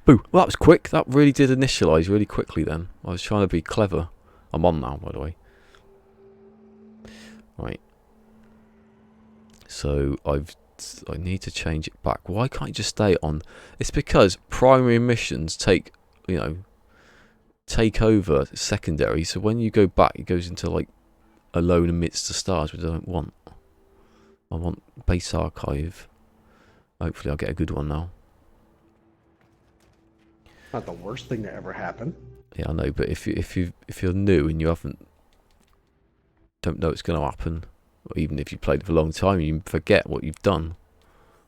Boo! Well, that was quick. That really did initialise really quickly then. I was trying to be clever. I'm on now, by the way. Right. So I need to change it back. Why can't you just stay on? It's because primary missions take, you know, take over secondary. So when you go back, it goes into like Alone Amidst the Stars, which I don't want. I want base archive. Hopefully, I'll get a good one now. Not the worst thing to ever happen. Yeah, I know, but if you're new and you don't know it's going to happen, or even if you played for a long time, you forget what you've done.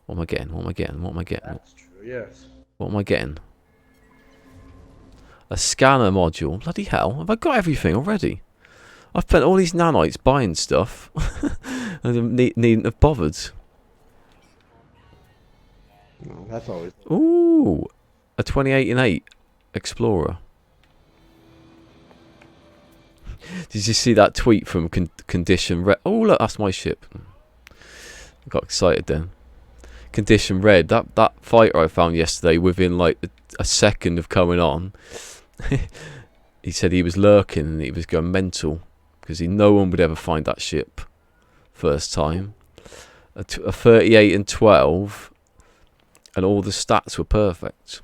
What am I getting? What am I getting? What am I getting? That's true, yes. What am I getting? A scanner module. Bloody hell! Have I got everything already? I've spent all these nanites buying stuff, and I needn't have bothered. No, that's always. Ooh, a 28 and 8 Explorer. Did you see that tweet from Condition Red? Oh look, that's my ship. I got excited then. Condition Red. That fighter I found yesterday, within like a second of coming on, he said he was lurking and he was going mental because no one would ever find that ship first time. A 38 and 12, and all the stats were perfect.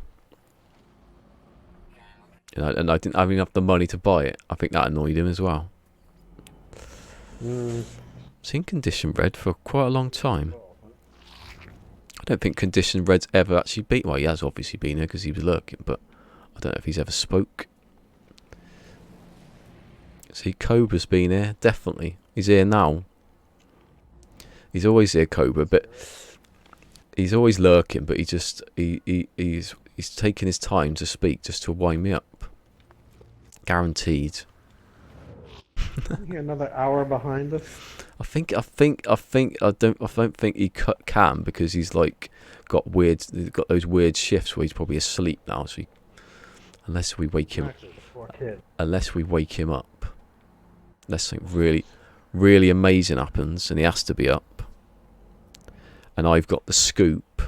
And I didn't have enough the money to buy it. I think that annoyed him as well. Seen Condition Red for quite a long time. I don't think Condition Red's ever actually beat. Well, he has obviously been here because he was lurking, but I don't know if he's ever spoke. See, Cobra's been here, definitely. He's here now. He's always here, Cobra, but he's always lurking. But he's taking his time to speak just to wind me up. Guaranteed. Another hour behind us. I don't think he can because he's like got those weird shifts where he's probably asleep now. So unless we wake him up, unless something really, really amazing happens and he has to be up, and I've got the scoop.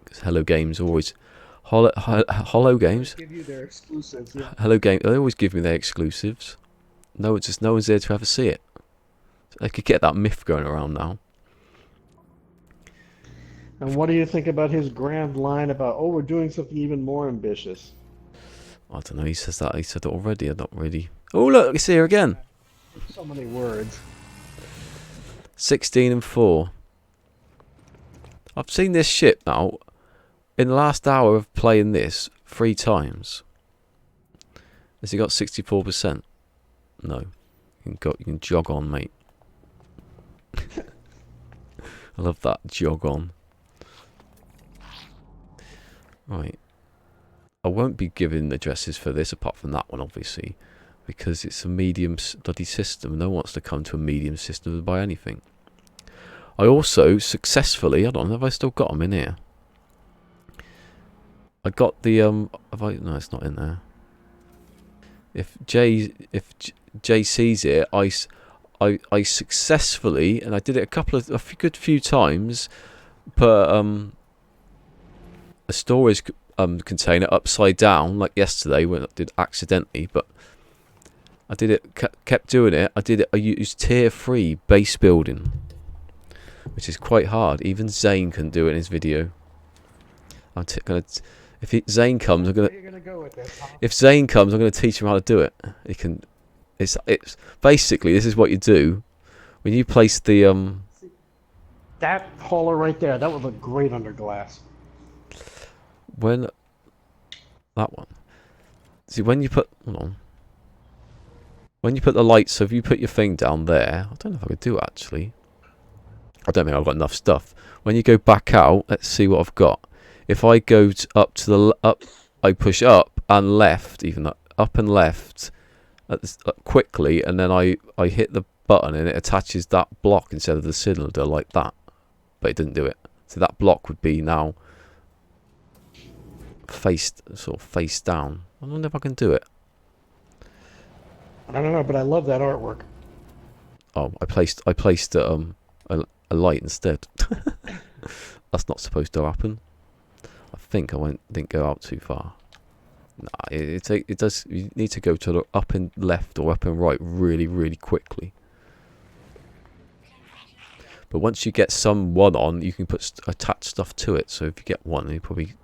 Because Hello Games always. Hello Games. Give you their exclusives. Yeah. Hello Games. They always give me their exclusives. No one's there to ever see it. So I could get that myth going around now. And what do you think about his grand line about, oh, we're doing something even more ambitious? I don't know. He says that. He said it already. I'm not really. Oh look, it's here again. So many words. 16 and 4. I've seen this ship now. In the last hour of playing this 3 times. Has he got 64%? No. You can jog on, mate. I love that. Jog on. Right. I won't be giving addresses for this apart from that one, obviously. Because it's a medium bloody system. No one wants to come to a medium system to buy anything. I also successfully... Hold on, have I still got them in here? I got the no, it's not in there. If Jay sees it, I successfully, and I did it a good few times, put a storage container upside down like yesterday when I did accidentally, but I did it, kept doing it. I used tier 3 base building, which is quite hard. Even Zane can do it in his video. If Zane comes, I'm gonna. If Zane comes, I'm gonna teach him how to do it. He can. It's basically this is what you do when you place the That hauler right there, that would look great under glass. When that one. See when you put hold on. When you put the lights, so if you put your thing down there, I don't know if I could do it actually. I don't think I've got enough stuff. When you go back out, let's see what I've got. If I go I push up and left, even though up and left quickly, and then I hit the button and it attaches that block instead of the cylinder like that. But it didn't do it. So that block would be now face down. I wonder if I can do it. I don't know, but I love that artwork. Oh, I placed a light instead. That's not supposed to happen. I think didn't go out too far. Nah, it does. You need to go to the up and left or up and right really, really quickly. But once you get one on, you can attach stuff to it. So if you get one, you probably...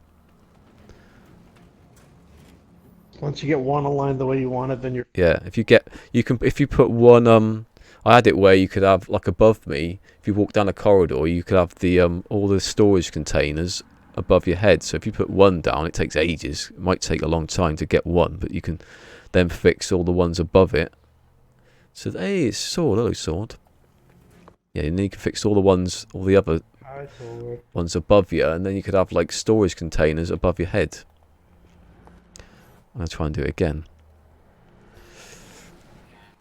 Once you get one aligned the way you want it, then you're... Yeah, if you put one, I had it where you could have, like above me, if you walk down a corridor, you could have the all the storage containers above your head. So if you put one down, it takes ages. It might take a long time to get one, but you can then fix all the ones above it. So, hey, it's sword. Hello, sword. Yeah, and then you can fix all the other ones above you, and then you could have like storage containers above your head. I'm going to try and do it again.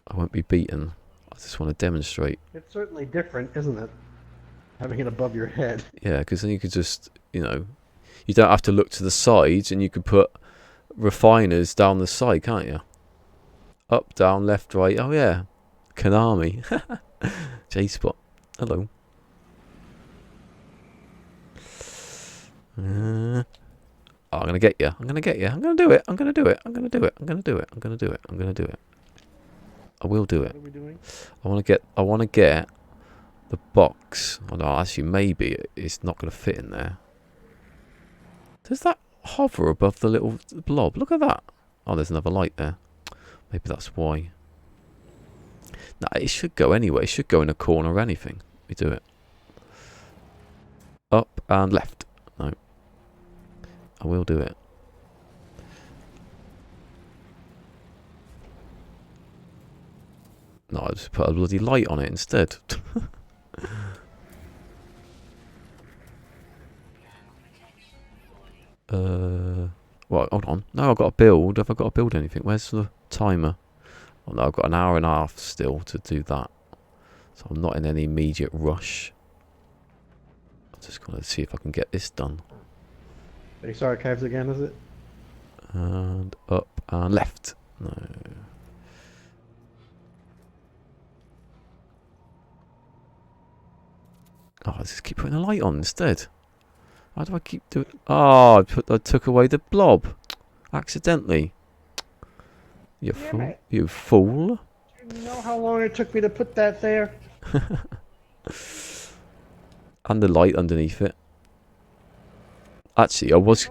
I won't be beaten. I just want to demonstrate. It's certainly different, isn't it? Having it above your head. Yeah, because then you could just, you don't have to look to the sides, and you could put refiners down the side, can't you? Up, down, left, right. Oh, yeah. Konami. J-Spot. Hello. I'm going to get you. I'm going to get you. I'm going to do it. I'm going to do it. I'm going to do it. I'm going to do it. I'm going to do it. I'm going to do it. I will do it. What are we doing? I want to get the box. Oh no, actually maybe it's not going to fit in there. Does that hover above the little blob? Look at that. Oh, there's another light there. Maybe that's why. No, it should go anyway. It should go in a corner or anything. We do it. Up and left. No. I will do it. No, I just put a bloody light on it instead. Right, hold on. No, I've got to build. Have I got to build anything? Where's the timer? Oh no, I've got an hour and a half still to do that. So I'm not in any immediate rush. I'm just going to see if I can get this done. Base archives again, is it? And up and left. No. Oh, I just keep putting a light on instead. How do I keep doing? Oh, I took away the blob accidentally. You fool! You fool! Do you know how long it took me to put that there? And the light underneath it. Actually, I was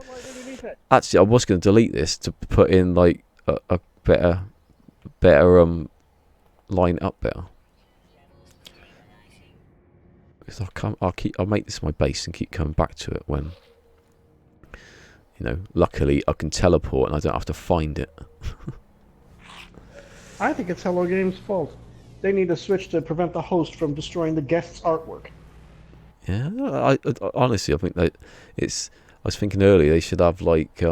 going to delete this to put in like a better line up better. Because I'll make this my base and keep coming back to it when, luckily I can teleport and I don't have to find it. I think it's Hello Games' fault. They need a switch to prevent the host from destroying the guest's artwork. Yeah, I honestly, I think that I was thinking earlier they should have like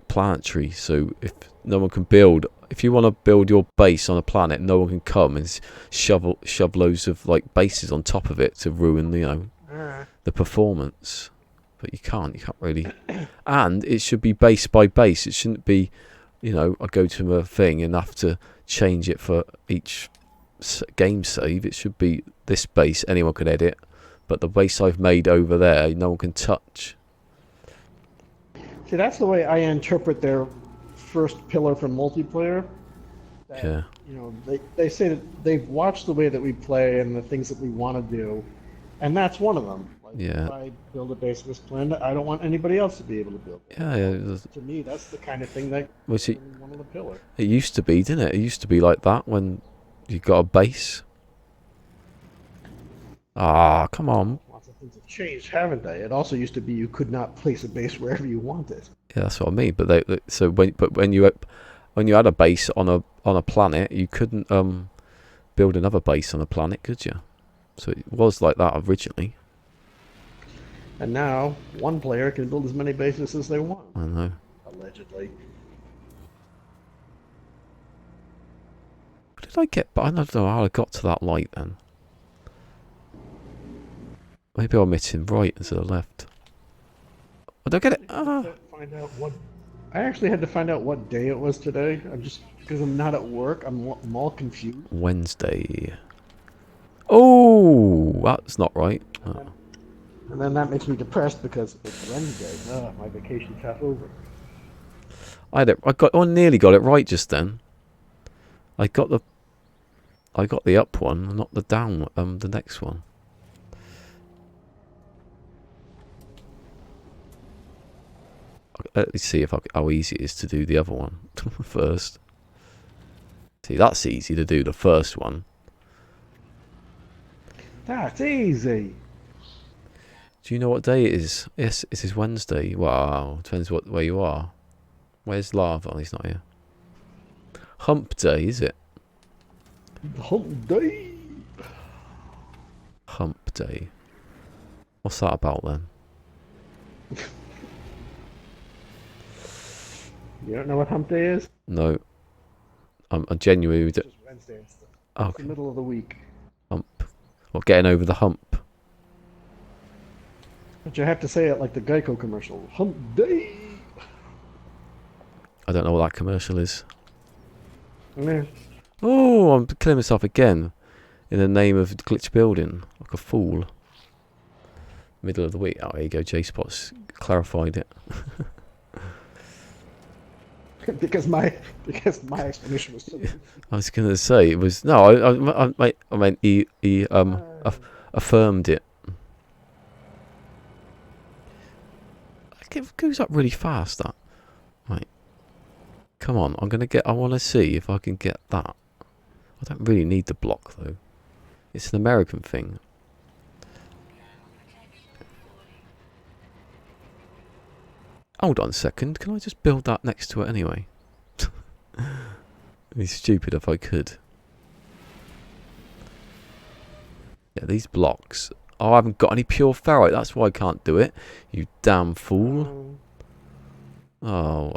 planetary, so if no one can build, if you want to build your base on a planet, no one can come and shove loads of like bases on top of it to ruin the performance. But you can't really. And it should be base by base. It shouldn't be, I go to a thing and have to change it for each game save. It should be this base anyone can edit, but the base I've made over there no one can touch. See, that's the way I interpret their first pillar for multiplayer. Yeah. They say that they've watched the way that we play and the things that we want to do, and that's one of them. Like, yeah. If I build a base of this planet, I don't want anybody else to be able to build it. Yeah. To me, that's the kind of thing that was one of the pillars. It used to be, didn't it? It used to be like that when you got a base. Ah, come on. Lots of things have changed, haven't they? It also used to be you could not place a base wherever you wanted. Yeah, that's what I mean. But when you had a base on a planet, you couldn't build another base on a planet, could you? So it was like that originally. And now one player can build as many bases as they want. I know. Allegedly. What did I get? But I don't know how I got to that light then. Maybe I'm hitting right instead of left. I don't get it. I actually had to find out what day it was today. Because I'm not at work. I'm all confused. Wednesday. Oh, that's not right. Oh. And then that makes me depressed because it's Wednesday. My vacation's half over. I nearly got it right just then. I got the up one, not the down. The next one. Let's see how easy it is to do the other one first. See, that's easy to do the first one. That's easy. Do you know what day it is? Yes, it is Wednesday. Wow, depends where you are. Where's Lava? Oh, he's not here. Hump day, is it? Hump day. Hump day. What's that about then? You don't know what hump day is? No, I'm genuinely. It's just Wednesday. It's the Okay, middle of the week. hump. Or getting over the hump. But you have to say it like the Geico commercial. Hump day. I don't know what that commercial is. Yeah. Oh, I'm killing myself again. In the name of glitch building. Like a fool. Middle of the week. Oh, there you go. J-Spot's clarified it. because my explanation was so I was going to say, it was... No, I meant he affirmed it. It goes up really fast, that. Right. Come on, I want to see if I can get that. I don't really need the block, though. It's an American thing. Hold on a second, can I just build that next to it anyway? It'd be stupid if I could. Yeah, these blocks. Oh, I haven't got any pure ferrite, that's why I can't do it. You damn fool. Oh,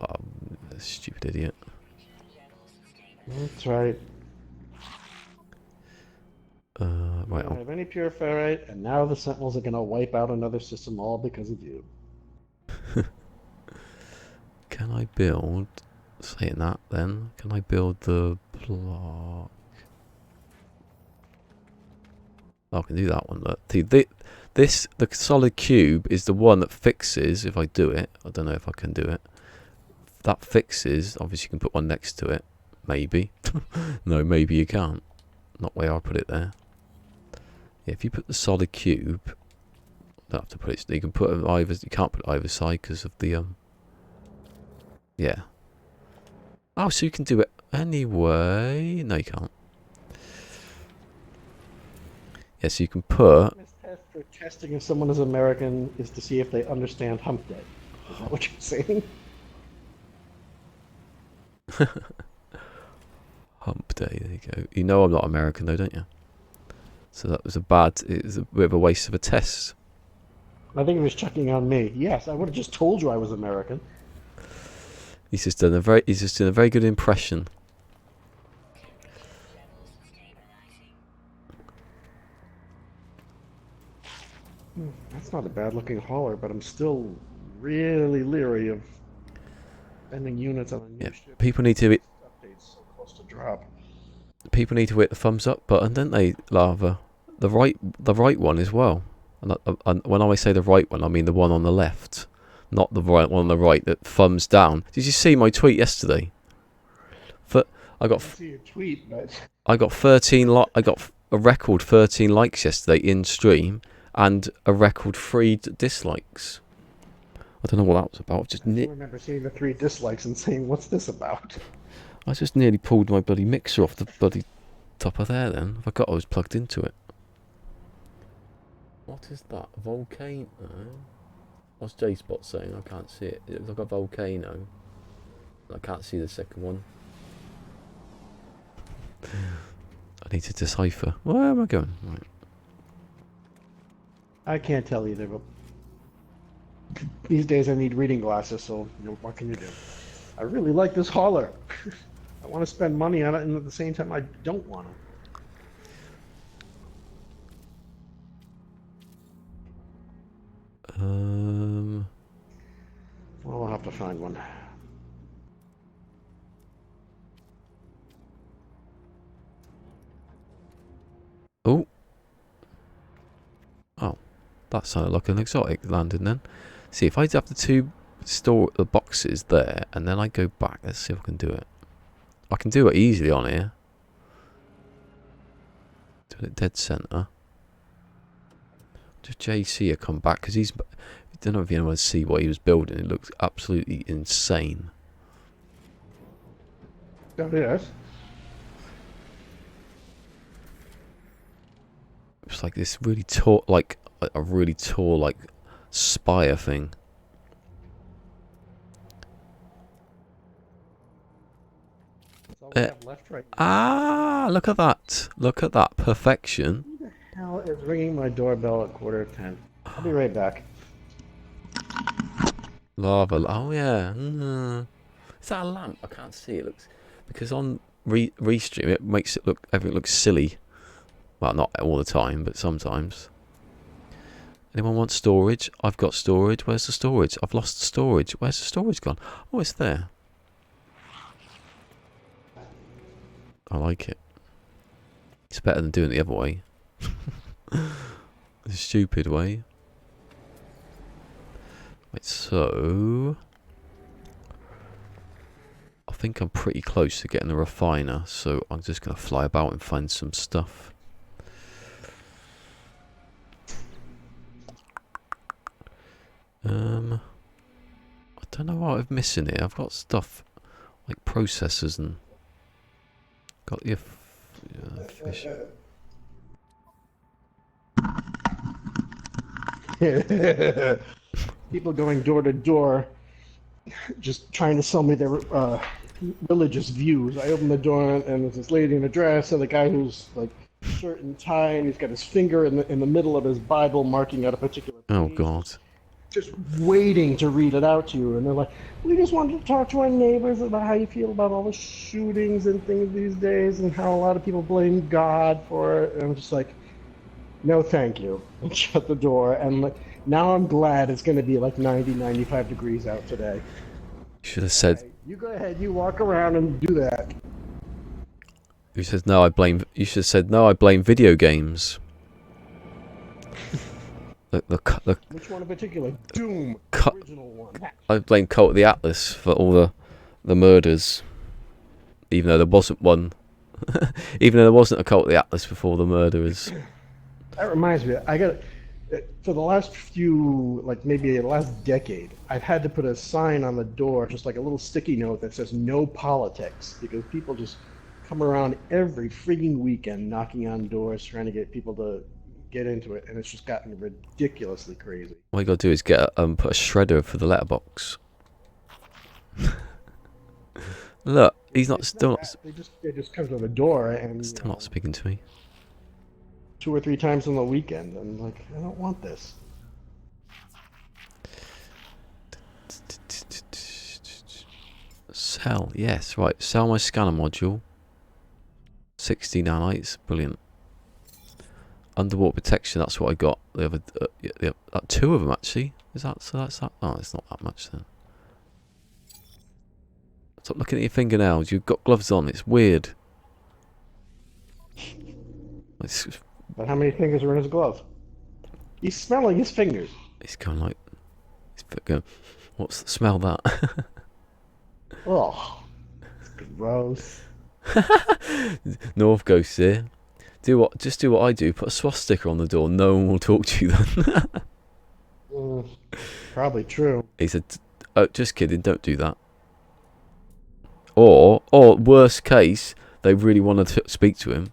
stupid idiot. That's right. Right. I don't have any pure ferrite, and now the Sentinels are going to wipe out another system all because of you. Can I build... Saying that, then. Can I build the block? Oh, I can do that one. Look. The solid cube is the one that fixes, if I do it. I don't know if I can do it. That fixes. Obviously, you can put one next to it. Maybe. No, maybe you can't. Not where I put it there. Yeah, if you put the solid cube... Don't have to put it... You can put it either... You can't put it either side because of the... Yeah. Oh, so you can do it anyway. No, you can't. Yeah, so you can put... This test for testing if someone is American is to see if they understand hump day. Is that what you're saying? Hump day, there you go. You know I'm not American though, don't you? So that was it was a bit of a waste of a test. I think he was checking on me. Yes, I would have just told you I was American. He's just doing a very good impression. That's not a bad looking hauler, but I'm still really leery of sending units on a new ship. People need to updates so close to drop. hit the thumbs up button, don't they, Lava? The right one as well. And when I say the right one, I mean the one on the left, not the right one on the right that thumbs down. Did you see my tweet yesterday? I I see your tweet, but I got I got a record 13 likes yesterday in stream and a record 3 dislikes. I don't know what that was about. I remember seeing the 3 dislikes and saying, "What's this about?" I just nearly pulled my bloody mixer off the bloody top of there. Then I forgot I was plugged into it. What is that? A volcano? What's J-Spot saying? I can't see it. It looks like a volcano. I can't see the second one. I need to decipher. Where am I going? Right. I can't tell either, but these days I need reading glasses, so what can you do? I really like this hauler. I want to spend money on it, and at the same time, I don't want to. Well, I'll have to find one. Oh. That sounded like an exotic landing then. See, if I have the two the boxes there, and then I go back. Let's see if I can do it. I can do it easily on here. Doing it dead centre. Just JC will come back because I don't know if anyone see what he was building. It looks absolutely insane. Oh, yes. It's like this really tall, like a really tall, like spire thing. That's all we have left right now. Ah, look at that! Look at that perfection. Who the hell is ringing my doorbell at 10:15? I'll be right back. Lava. Oh yeah. Is that a lamp? I can't see. It looks because on restream it makes it look everything looks silly. Well, not all the time, but sometimes. Anyone want storage? I've got storage. Where's the storage? I've lost the storage. Where's the storage gone? Oh, it's there. I like it. It's better than doing it the other way. The stupid way. Wait, so I think I'm pretty close to getting a refiner, so I'm just going to fly about and find some stuff. I don't know what I'm missing here. I've got stuff like processors and got the fish. People going door to door, just trying to sell me their religious views. I open the door and there's this lady in a dress and the guy who's like shirt and tie and he's got his finger in the middle of his Bible marking out a particular page. Oh God. Just waiting to read it out to you, and they're like, we just wanted to talk to our neighbors about how you feel about all the shootings and things these days and how a lot of people blame God for it. And I'm just like, no thank you, and shut the door. And like, now I'm glad it's going to be like 90, 95 degrees out today. You should have said. Okay, you go ahead, you walk around and do that. You said no. You should have said no. I blame video games. The Which one in particular? Doom, original one. I blame Cult of the Atlas for all the murders, even though there wasn't one. Even though there wasn't a Cult of the Atlas before the murderers. That reminds me, I got for the last few, like maybe the last decade, I've had to put a sign on the door, just like a little sticky note that says "No politics," because people just come around every freaking weekend knocking on doors trying to get people to get into it, and it's just gotten ridiculously crazy. What you gotta do is get put a shredder for the letterbox. Look, he's not still not. They just come to the door and Still not speaking to me. 2 or 3 times on the weekend, and like, I don't want this. Sell, yes, right. Sell my scanner module. 60 nanites, brilliant. Underwater protection, that's what I got. The other, yeah, 2 of them actually. Is that so? That's that. Oh, it's not that much then. Stop looking at your fingernails. You've got gloves on. It's weird. But how many fingers are in his glove? He's smelling his fingers. He's going like. He's going. What's the smell that? Oh, gross. North Ghost here. Just do what I do. Put a swastika on the door. No one will talk to you then. Probably true. He said, "Oh, just kidding. Don't do that." Or worst case, they really want to speak to him.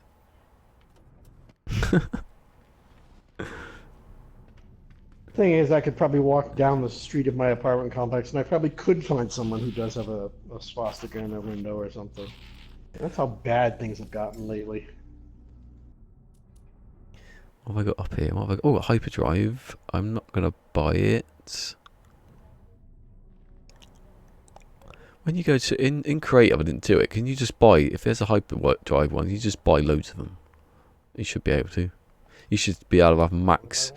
Thing is, I could probably walk down the street of my apartment complex, and I probably could find someone who does have a swastika in their window or something. That's how bad things have gotten lately. What have I got up here? What have I got? Oh, a hyperdrive. I'm not going to buy it. When you go to... In Creative, I didn't do it. Can you just buy... If there's a hyperdrive one, you just buy loads of them. You should be able to. You should be able to have max...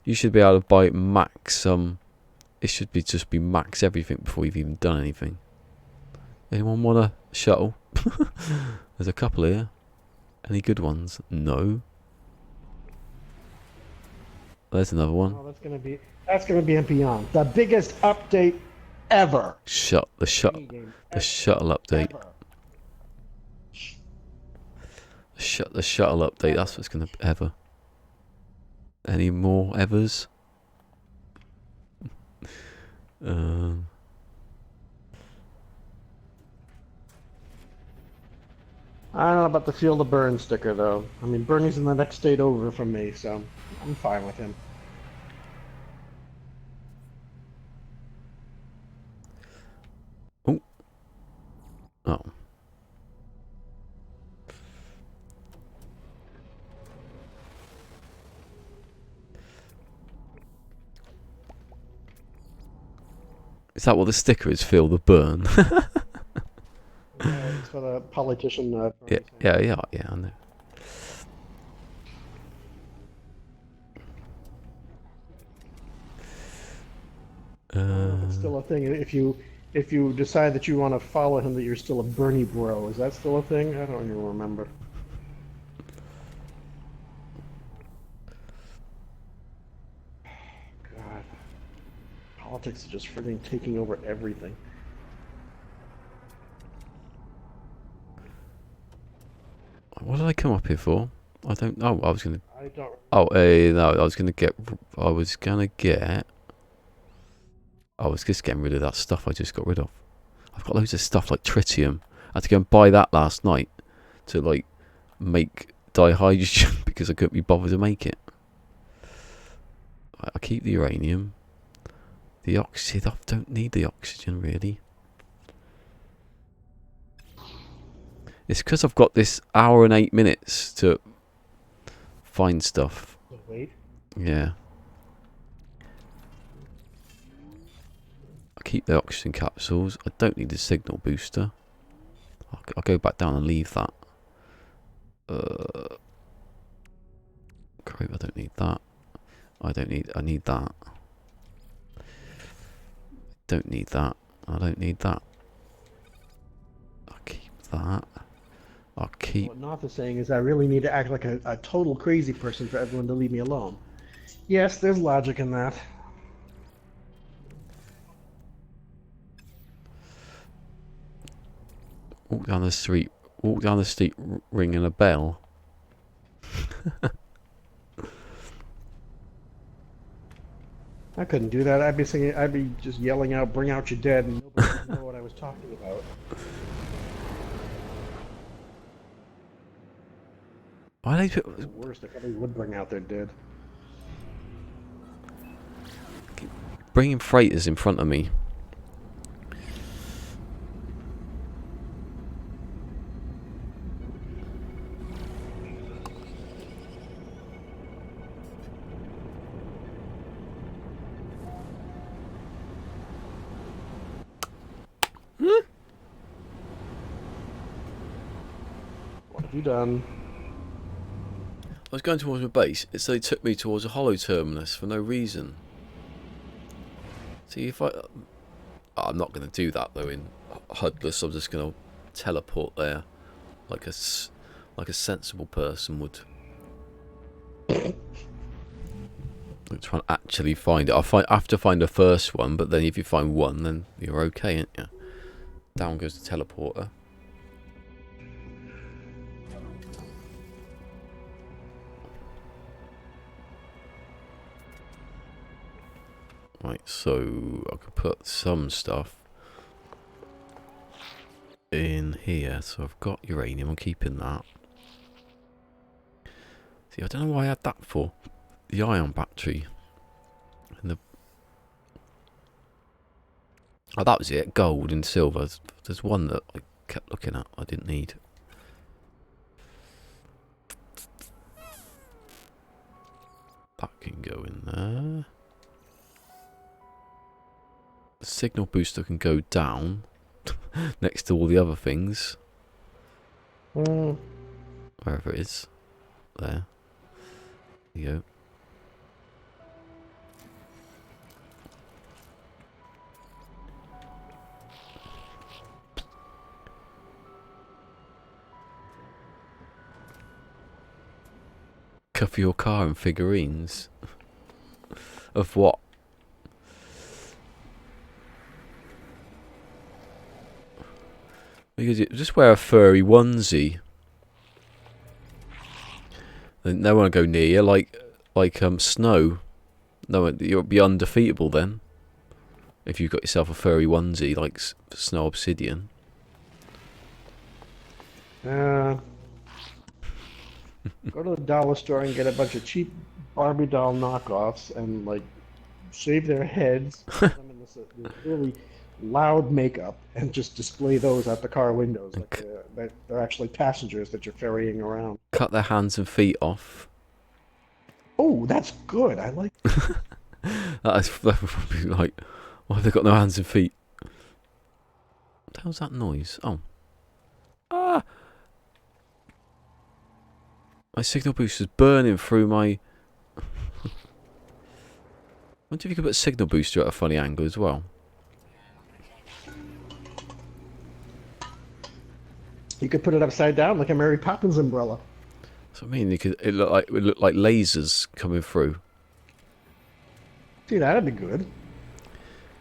You should be able to buy max... It should be just be max everything before you've even done anything. Anyone want a shuttle? There's a couple here. Any good ones? No. There's another one. Oh, that's gonna be and beyond. The biggest update ever. Any game The shuttle update. ever. The shuttle update. Ever. That's what's gonna ever. Any more evers? Um. I don't know about the Feel the Burn sticker though. I mean, Bernie's in the next state over from me, so I'm fine with him. Oh. Oh. Is that what the sticker is? Feel the burn. Yeah, it's for the politician. Yeah, Bernie yeah, Sanders. yeah, yeah. I know. I don't know if it's still a thing. If you decide that you want to follow him, that you're still a Bernie bro. Is that still a thing? I don't even remember. God, politics is just frigging taking over everything. What did I come up here for? I don't know. I was gonna. I don't. Oh, no. I was gonna get. I was gonna get. I was just getting rid of that stuff I just got rid of. I've got loads of stuff like tritium. I had to go and buy that last night to like make dihydrogen because I couldn't be bothered to make it. I keep the uranium. The oxygen. I don't need the oxygen really. It's because I've got this hour and 8 minutes to find stuff. Wait. Yeah. I keep the oxygen capsules. I don't need the signal booster. I'll go back down and leave that. Great, I don't need that. I need that. Don't need that. I don't need that. I'll keep that. I'll keep... What North is saying is I really need to act like a total crazy person for everyone to leave me alone. Yes, there's logic in that. Walk down the street, ringing a bell. I couldn't do that. I'd be singing. I'd be just yelling out, "Bring out your dead," and nobody would know what I was talking about. Why they put... It's worse if everybody would bring out their dead. bringing freighters in front of me? What have you done? I was going towards my base, so they took me towards a hollow terminus for no reason. See, if I'm not going to do that though in HUDless. I'm just going to teleport there like a sensible person would. I'm trying to actually find it. I have to find the first one, but then if you find one, then you're okay, ain't you? Down goes the teleporter. Right, so I could put some stuff in here. So I've got uranium, I'm keeping that. See, I don't know why I had that for. The ion battery. And the... oh, that was it. Gold and silver. There's one that I kept looking at I didn't need. That can go in there. The signal booster can go down next to all the other things. Wherever it is. There. There you go. Cover your car and figurines. Of what? Because you just wear a furry onesie. Then no one will go near you like snow. No one, you'll be undefeatable then. If you've got yourself a furry onesie like Snow Obsidian. Go to the dollar store and get a bunch of cheap Barbie doll knockoffs and like shave their heads, put them in this really loud makeup, and just display those out the car windows like they're actually passengers that you're ferrying around. Cut their hands and feet off. Oh, that's good. I like. That would probably be like, why have they got no hands and feet? What the hell's that noise? Oh. Ah! My signal booster's burning through my... I wonder if you could put a signal booster at a funny angle as well. You could put it upside down like a Mary Poppins umbrella. So I mean, it would look like lasers coming through. See, that'd be good.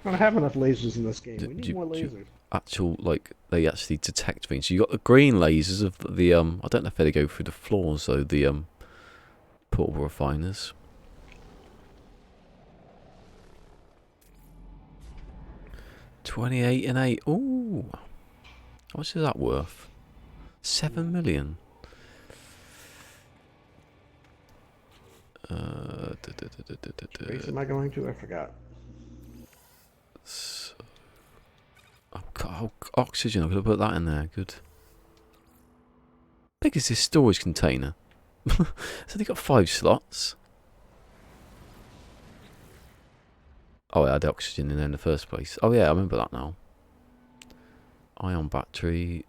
I don't have enough lasers in this game. We need more lasers. Actual, like, they actually detect things. You got the green lasers of the I don't know if they go through the floors though. The portable refiners. $28 and $8. Ooh, how much is that worth? 7 million. Which race am I going to? I forgot. So, oh, oxygen. I'm gonna put that in there. Good. How big is this storage container? So they got 5 slots. Oh, I had oxygen in there in the first place. Oh yeah, I remember that now. Ion battery.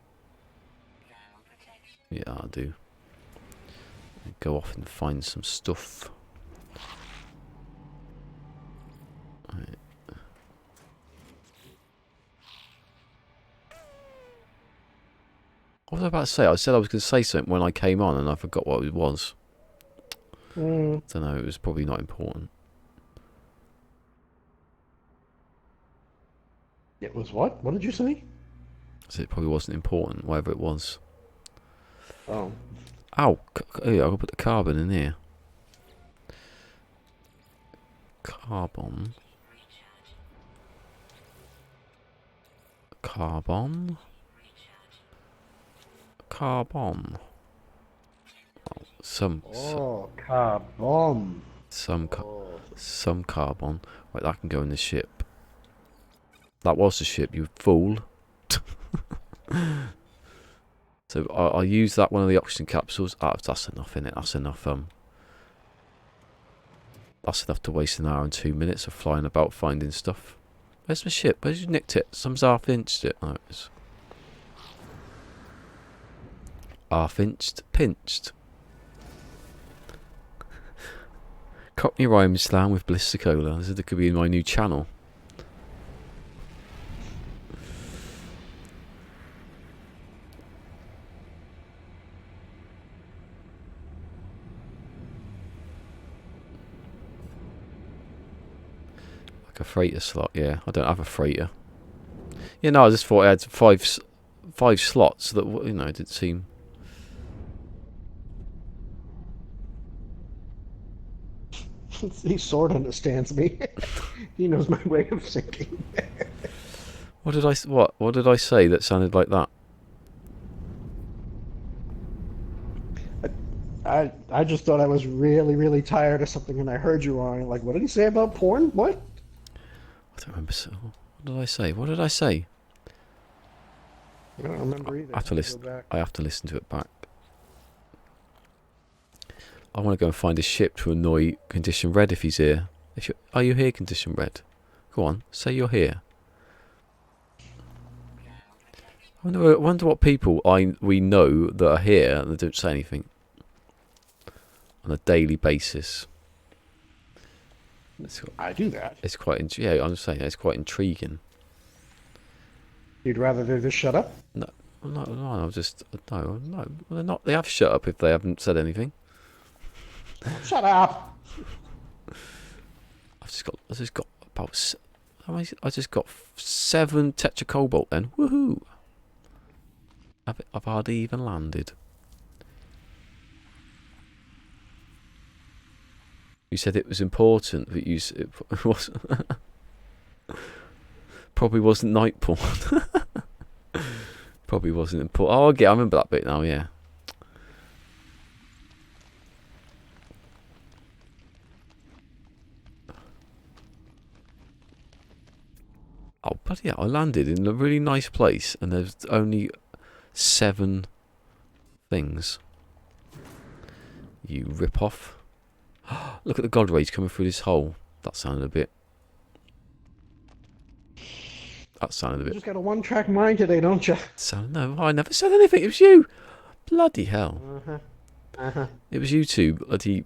Yeah, I do. Go off and find some stuff. Right. What was I about to say? I said I was going to say something when I came on and I forgot what it was. I don't know, it was probably not important. It was what? What did you say? So it probably wasn't important, whatever it was. Oh. Ow! Yeah, I'll put the carbon in here. Carbon. Carbon. Carbon. Oh, some carbon. Some carbon. Right, that can go in the ship. That was the ship, you fool. So I'll use that one of the oxygen capsules. That's enough in it. That's enough. That's enough to waste an hour and 2 minutes of flying about finding stuff. Where's my ship? Where's you nicked it? Some's half-inched it. Oh, it's half-inched, pinched. Cockney rhyme slang with ballisticola. This could be in my new channel. A freighter slot, yeah. I don't have a freighter. Yeah, no, I just thought I had five slots that, you know, didn't seem... He sort of understands me. He knows my way of thinking. What did I say that sounded like that? I just thought I was really, really tired of something and I heard you wrong. Like, what did he say about porn? What? I don't remember. What did I say? What did I say? I don't remember either. I have to listen. I have to listen to it back. I want to go and find a ship to annoy Condition Red if he's here. Are you here, Condition Red? Go on, say you're here. I wonder what people we know that are here and they don't say anything on a daily basis. I do that. It's quite, yeah, I'm saying it's quite intriguing. You'd rather they just shut up? No, I'm just, no, they're not, they have shut up if they haven't said anything. Shut up! I just got about. I just got 7 tetracobalt then. Woohoo! I've hardly even landed. You said it was important, but it wasn't. Probably wasn't night porn. Probably wasn't important. Oh, okay, I remember that bit now. Yeah. Oh, but yeah, I landed in a really nice place, and there's only 7 things. You rip off. Look at the God Rage coming through this hole. That sounded a bit. You just got a one-track mind today, don't you? No, I never said anything. It was you. Bloody hell. It was you two. Bloody.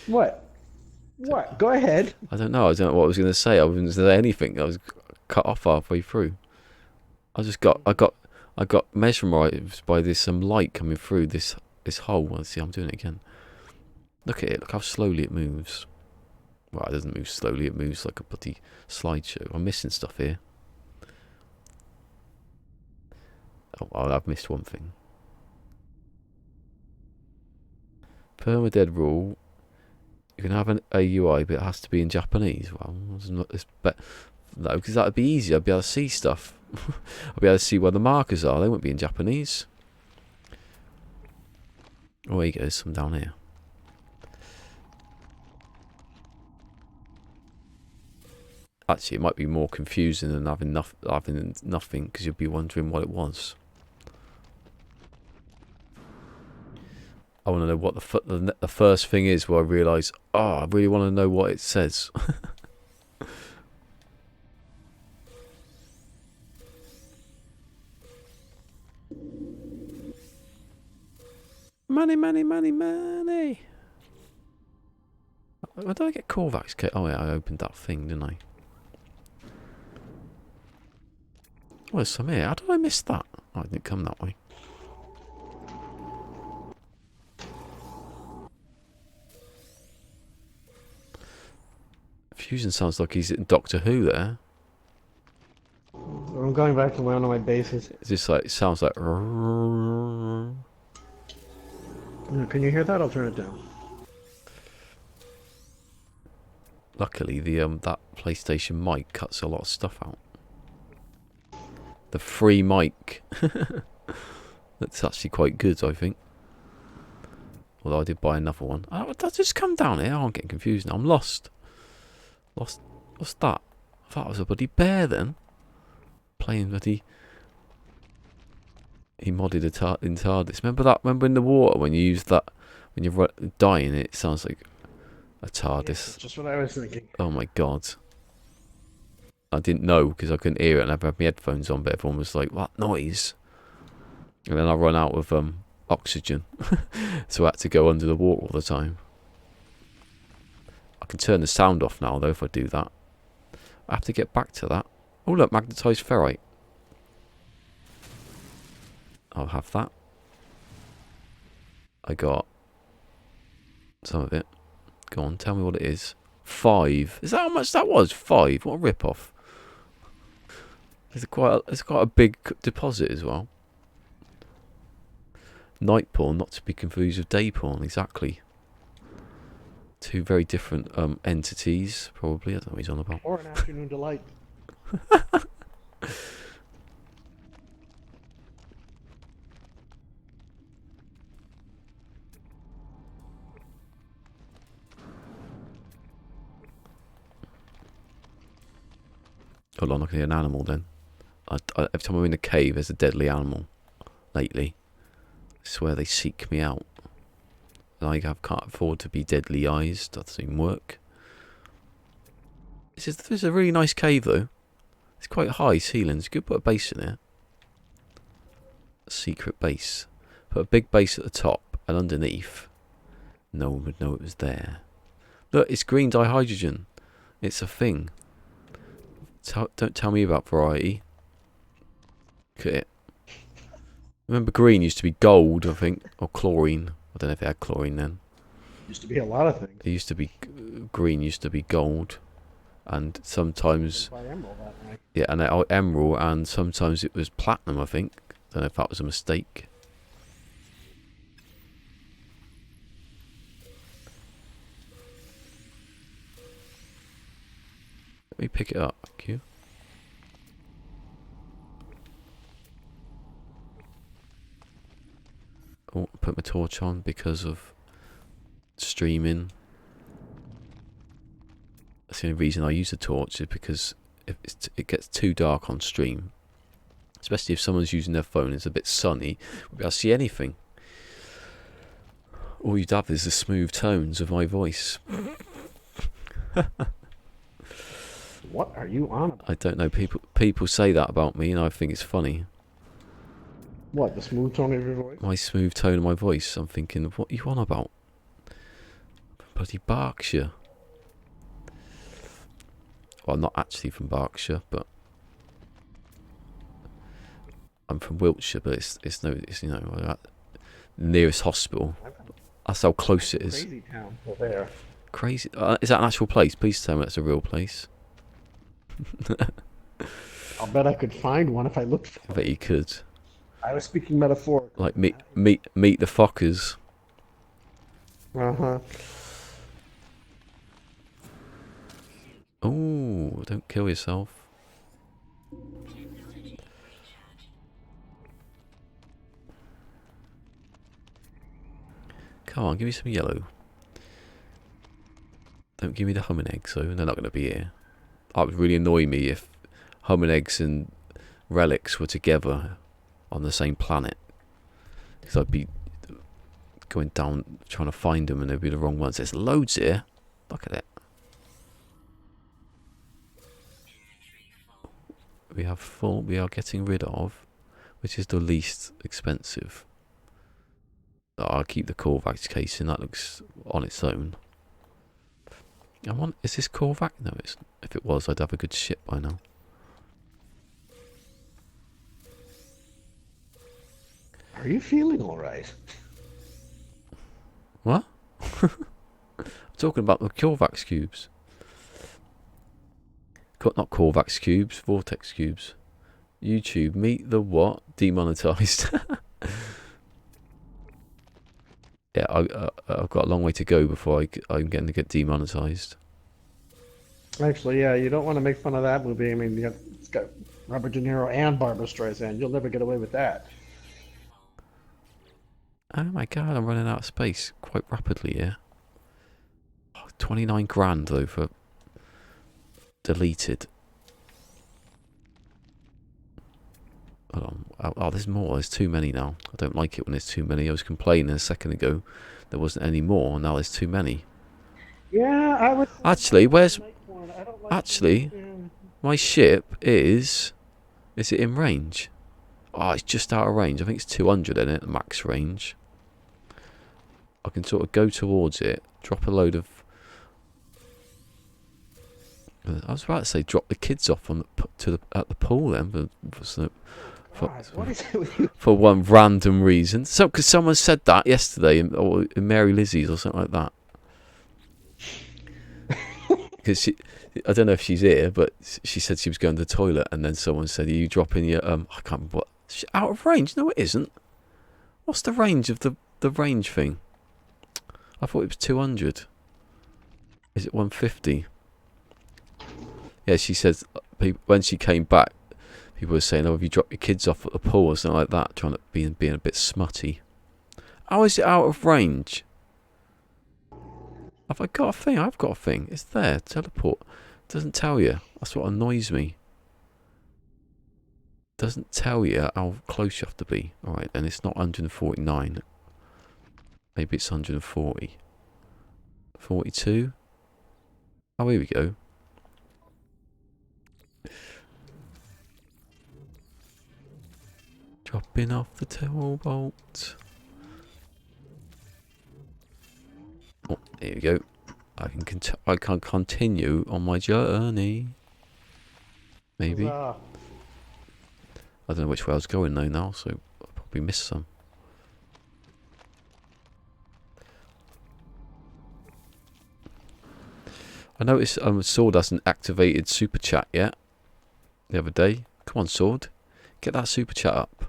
What? What? Go ahead. I don't know. I don't know what I was going to say. I wasn't going to say anything. I was cut off halfway through. I got mesmerised by this light coming through this hole. Let's see, I'm doing it again. Look at it. Look how slowly it moves. Well, it doesn't move slowly. It moves like a bloody slideshow. I'm missing stuff here. Oh, I've missed one thing. PermaDEAD rule. You can have an AUI, but it has to be in Japanese. Well, no, because that would be easy. I'd be able to see stuff. I'd be able to see where the markers are. They won't be in Japanese. Oh, there you go. Some down here. Actually, it might be more confusing than having nothing, because you'll be wondering what it was. I want to know what the first thing is where I realise, oh, I really want to know what it says. Money, money, money, money. Where did I get Korvax kit? Oh yeah, I opened that thing, didn't I? Oh, there's some here. How did I miss that? Oh, it didn't come that way. Fusion sounds like he's in Doctor Who there. I'm going back to one of my bases. It's just like, it sounds like. Can you hear that? I'll turn it down. Luckily, that PlayStation mic cuts a lot of stuff out. The free mic. That's actually quite good, I think. Although I did buy another one. Oh, did I just come down here? Oh, I'm getting confused now. I'm lost. Lost. What's that? I thought it was a bloody bear then. Playing bloody. He modded in TARDIS. Remember that? Remember in the water when you used that? When you're dying, it sounds like a TARDIS. Yes, that's just what I was thinking. Oh my god. I didn't know because I couldn't hear it and I had my headphones on, but everyone was like, what noise? And then I run out of oxygen. So I had to go under the water all the time. I can turn the sound off now though if I do that. I have to get back to that. Oh look, magnetised ferrite. I'll have that. I got some of it. Go on, tell me what it is. 5. Is that how much that was? 5. What a rip-off. It's quite a big deposit as well. Night porn, not to be confused with day porn, exactly. 2 very different entities, probably. I don't know what he's on about. Or an afternoon delight. Hold on, I can hear an animal then. Every time I'm in a cave, there's a deadly animal. Lately. I swear they seek me out. I can't afford to be deadly eyes. That doesn't even work. This is a really nice cave though. It's quite high ceilings. You could put a base in there. A secret base. Put a big base at the top and underneath. No one would know it was there. Look, it's green dihydrogen. It's a thing. Don't tell me about variety. Look at it. Remember green used to be gold, I think. Or chlorine. I don't know if it had chlorine then. Used to be a lot of things. It used to be green, used to be gold, and sometimes By emerald that night. yeah, and emerald, and sometimes it was platinum. I think. Don't know if that was a mistake. Let me pick it up. Thank you. Oh, put my torch on because of streaming. That's the only reason I use the torch is because if it gets too dark on stream, especially if someone's using their phone, it's a bit sunny, we'll be able to see anything. All you'd have is the smooth tones of my voice. What are you on about? I don't know. People say that about me, and I think it's funny. What, the smooth tone of your voice? My smooth tone of my voice. I'm thinking, what are you on about? Bloody Berkshire. Well, I'm not actually from Berkshire, but I'm from Wiltshire. But it's you know nearest hospital. That's how close it is. Crazy town over there. Crazy. Is that an actual place? Please tell me that's a real place. I'll bet I could find one if I looked for I bet you could. I was speaking metaphorically. Like meet the Fockers. Uh-huh. Oh, don't kill yourself. Come on, give me some yellow. Don't give me the humming eggs, though. They're not going to be here. That would really annoy me if humming eggs and relics were together on the same planet. Because I'd be going down trying to find them and they'd be the wrong ones. There's loads here. Look at it. We have full. We are getting rid of, which is the least expensive. I'll keep the Corvax casing. That looks on its own. Is this Corvax? No, it's. If it was, I'd have a good ship by now. Are you feeling all right? What? I'm talking about the Corvax cubes. Not Corvax cubes, Vortex cubes. YouTube, meet the what? Demonetized. Yeah, I've got a long way to go before I'm getting to get demonetized. Actually, yeah, you don't want to make fun of that movie. I mean, it's got Robert De Niro and Barbara Streisand. You'll never get away with that. Oh my god, I'm running out of space quite rapidly here. Oh, 29 grand though for deleted. Hold on. Oh, there's more. There's too many now. I don't like it when there's too many. I was complaining a second ago there wasn't any more. Now there's too many. Yeah, I would. Actually, where's... I don't like Actually, my ship is... Is it in range? Oh, it's just out of range. I think it's 200 in it, max range. I can sort of go towards it, drop a load of... I was about to say drop the kids off on at the pool then, for one random reason. So, because someone said that yesterday in Mary Lizzie's or something like that. Because I don't know if she's here, but she said she was going to the toilet, and then someone said, "Are you dropping your I can't remember what, out of range?" No, it isn't. What's the range of the range thing? I thought it was 200. Is it 150? Yeah, she says when she came back, people were saying, "Oh, have you dropped your kids off at the pool or something like that?" Trying to being a bit smutty. How is it out of range? Have I got a thing? I've got a thing. It's there. Teleport. Doesn't tell you. That's what annoys me. Doesn't tell you how close you have to be. Alright, and it's not 149. Maybe it's 140. 42? Oh, here we go. Dropping off the tailbolt. Oh, here we go. I can continue on my journey. Maybe. I don't know which way I was going though now, so I'll probably miss some. I noticed Sword hasn't activated Super Chat yet. The other day. Come on, Sword. Get that Super Chat up.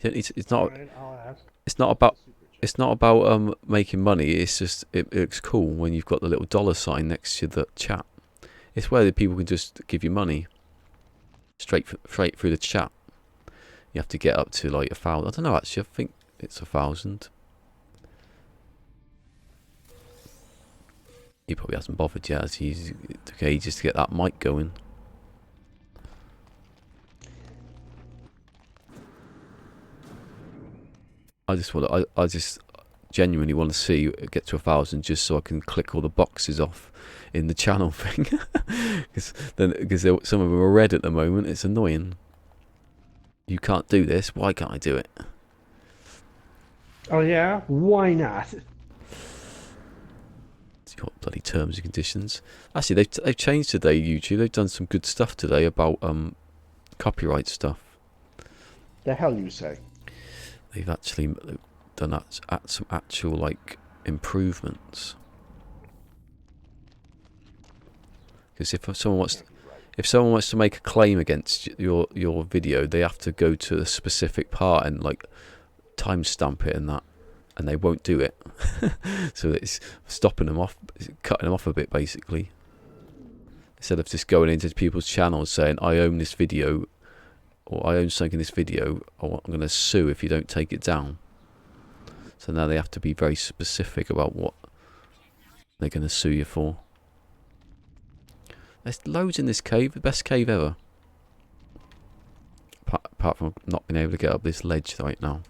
It's not. Alright, I'll ask. It's not about. It's not about making money. It's just it looks cool when you've got the little dollar sign next to the chat. It's where the people can just give you money straight through the chat. You have to get up to like 1,000. I don't know actually. I think it's 1,000. He probably hasn't bothered yet. It took ages to get that mic going. I just genuinely want to see it get to 1,000 just so I can click all the boxes off in the channel thing. Because some of them are red at the moment. It's annoying. You can't do this. Why can't I do it? Oh yeah? Why not? It's your bloody terms and conditions. Actually, they've changed today, YouTube. They've done some good stuff today about copyright stuff. The hell you say? They've actually done some actual like improvements. Because if someone wants to make a claim against your video, they have to go to a specific part and like timestamp it and that, and they won't do it. So it's stopping them off, cutting them off a bit basically. Instead of just going into people's channels saying I own this video, or I own something in this video, or I'm going to sue if you don't take it down. So now they have to be very specific about what they're going to sue you for. There's loads in this cave, the best cave ever. Apart from not being able to get up this ledge right now.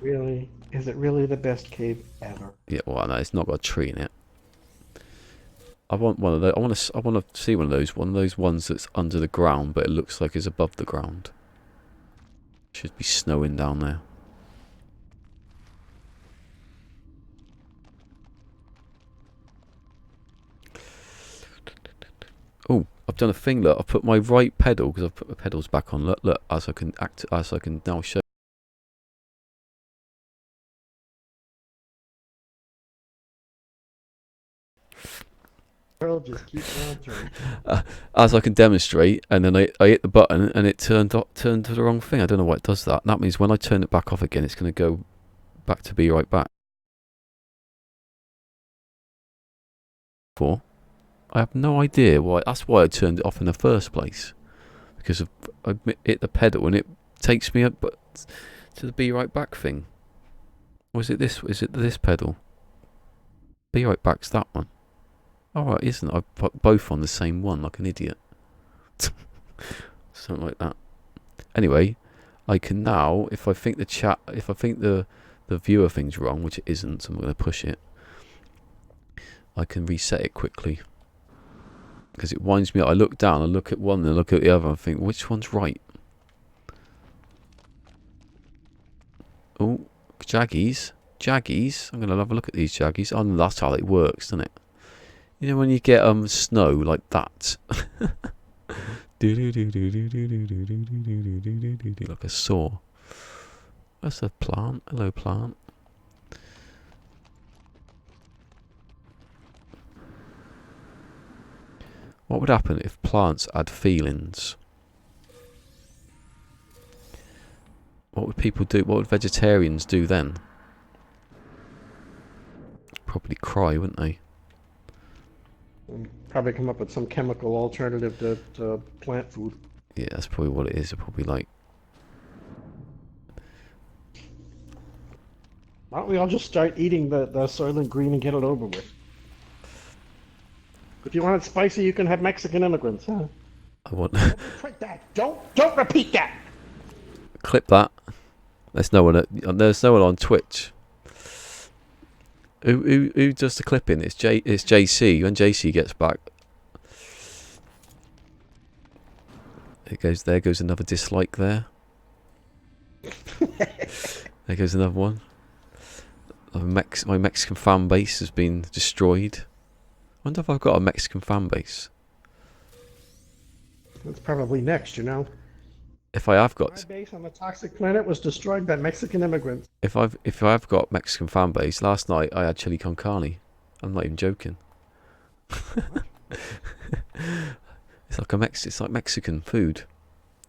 Really? Is it really the best cave ever? Yeah, well, no, it's not got a tree in it. I want one of those. I want to see one of those ones that's under the ground, but it looks like it's above the ground. Should be snowing down there. Oh, I've done a thing. Look, I've put my right pedal because I've put the pedals back on. Look, as I can now show. World just keeps on turning. As I can demonstrate, and then I hit the button and it turned to the wrong thing. I don't know why it does that. And that means when I turn it back off again, it's going to go back to be right back. I have no idea why. That's why I turned it off in the first place, because I hit the pedal and it takes me up to the be right back thing. Or is it this? Is it this pedal? Be right back's that one. Alright, isn't it? I've put both on the same one like an idiot. Something like that. Anyway, I can now, if I think the viewer thing's wrong, which it isn't, so I'm going to push it, I can reset it quickly. Because it winds me up. I look down, I look at one, then I look at the other, and think, which one's right? Oh, Jaggies. I'm going to have a look at these Jaggies. Oh, that's how it works, doesn't it? You know when you get snow like that, like a saw. That's a plant. Hello, plant. What would happen if plants had feelings? What would people do? What would vegetarians do then? Probably cry, wouldn't they? Probably come up with some chemical alternative to plant food. Yeah, that's probably what it is. They're probably like, why don't we all just start eating the Soylent Green and get it over with? If you want it spicy, you can have Mexican immigrants. Huh? I want. Don't repeat that. Clip that. There's no one on Twitch. Who does the clipping? It's JC. When JC gets back, there goes another dislike there. There goes another one. My Mexican fan base has been destroyed. I wonder if I've got a Mexican fan base. That's probably next, you know. If I have got, my base on the toxic planet was destroyed by Mexican immigrants. if I've got Mexican fan base, last night I had chili con carne. I'm not even joking. What? It's like Mexican food.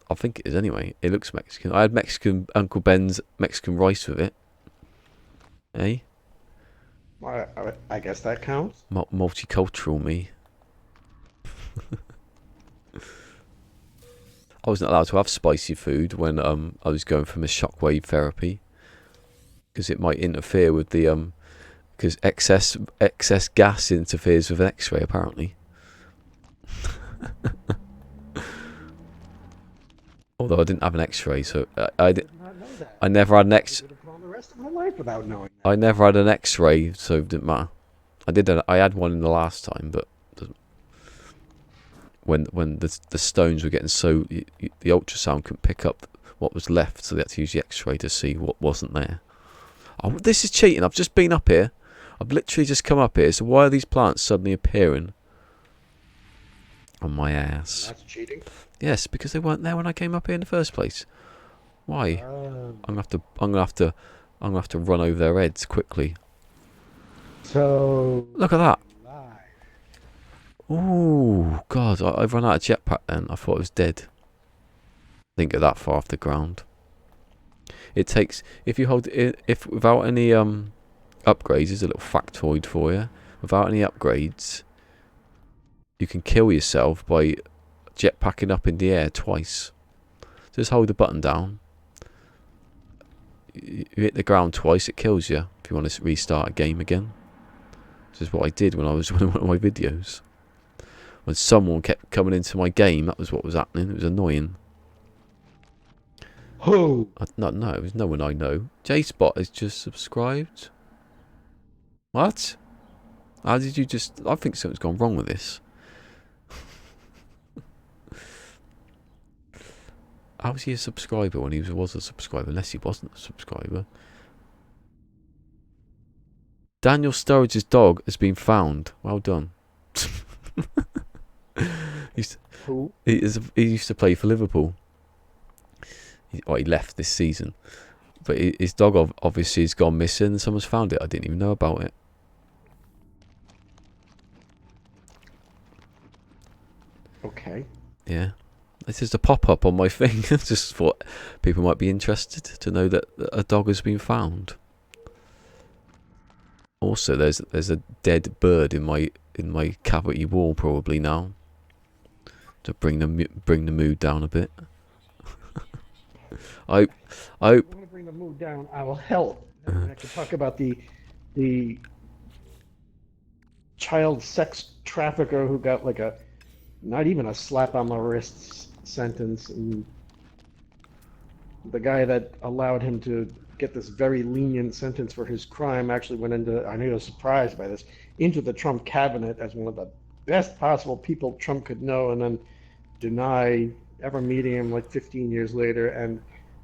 I think it is anyway. It looks Mexican. I had Mexican Uncle Ben's Mexican rice with it. Eh? I guess that counts. Multicultural me. I wasn't allowed to have spicy food when I was going for my shockwave therapy because it might interfere with the because excess gas interferes with an X-ray apparently. Although I didn't have an X-ray, so I did not know that. I never had an I X. would have gone the rest of my life without knowing I that. never had an X-ray, so it didn't matter. I had one in the last time, but when the stones were getting so the ultrasound couldn't pick up what was left, so they had to use the X-ray to see what wasn't there. Oh, this is cheating. I've just been up here. I've literally just come up here. So why are these plants suddenly appearing on my ass? That's cheating. Yes, because they weren't there when I came up here in the first place. Why? Um, I'm gonna have to run over their heads quickly. so Look at that. live. Ooh, God, I've run out of jetpack then. I thought it was dead. Didn't get that far off the ground. It takes, if you hold it, if without any upgrades, there's a little factoid for you. Without any upgrades, you can kill yourself by jetpacking up in the air twice. Just hold the button down. You hit the ground twice, it kills you. If you want to restart a game again. This is what I did when I was running one of my videos. When someone kept coming into my game, that was what was happening. It was annoying. Who? No, it was no one I know. J-Spot has just subscribed. What? How did you just... I think something's gone wrong with this. How was he a subscriber when he was a subscriber? Unless he wasn't a subscriber. Daniel Sturridge's dog has been found. Well done. Who? He used to play for Liverpool. He left this season. But his dog obviously has gone missing and someone's found it. I didn't even know about it. Okay. Yeah. This is a pop-up on my thing. Just thought people might be interested to know that a dog has been found. Also, there's a dead bird in my cavity wall probably now. To bring the mood down a bit. I I want to bring the mood down. I will help. I can talk about the child sex trafficker who got like a not even a slap on the wrist sentence, and the guy that allowed him to get this very lenient sentence for his crime actually went into, I know he was surprised by this, into the Trump cabinet as one of the best possible people Trump could know, and then deny ever meeting him like 15 years later. And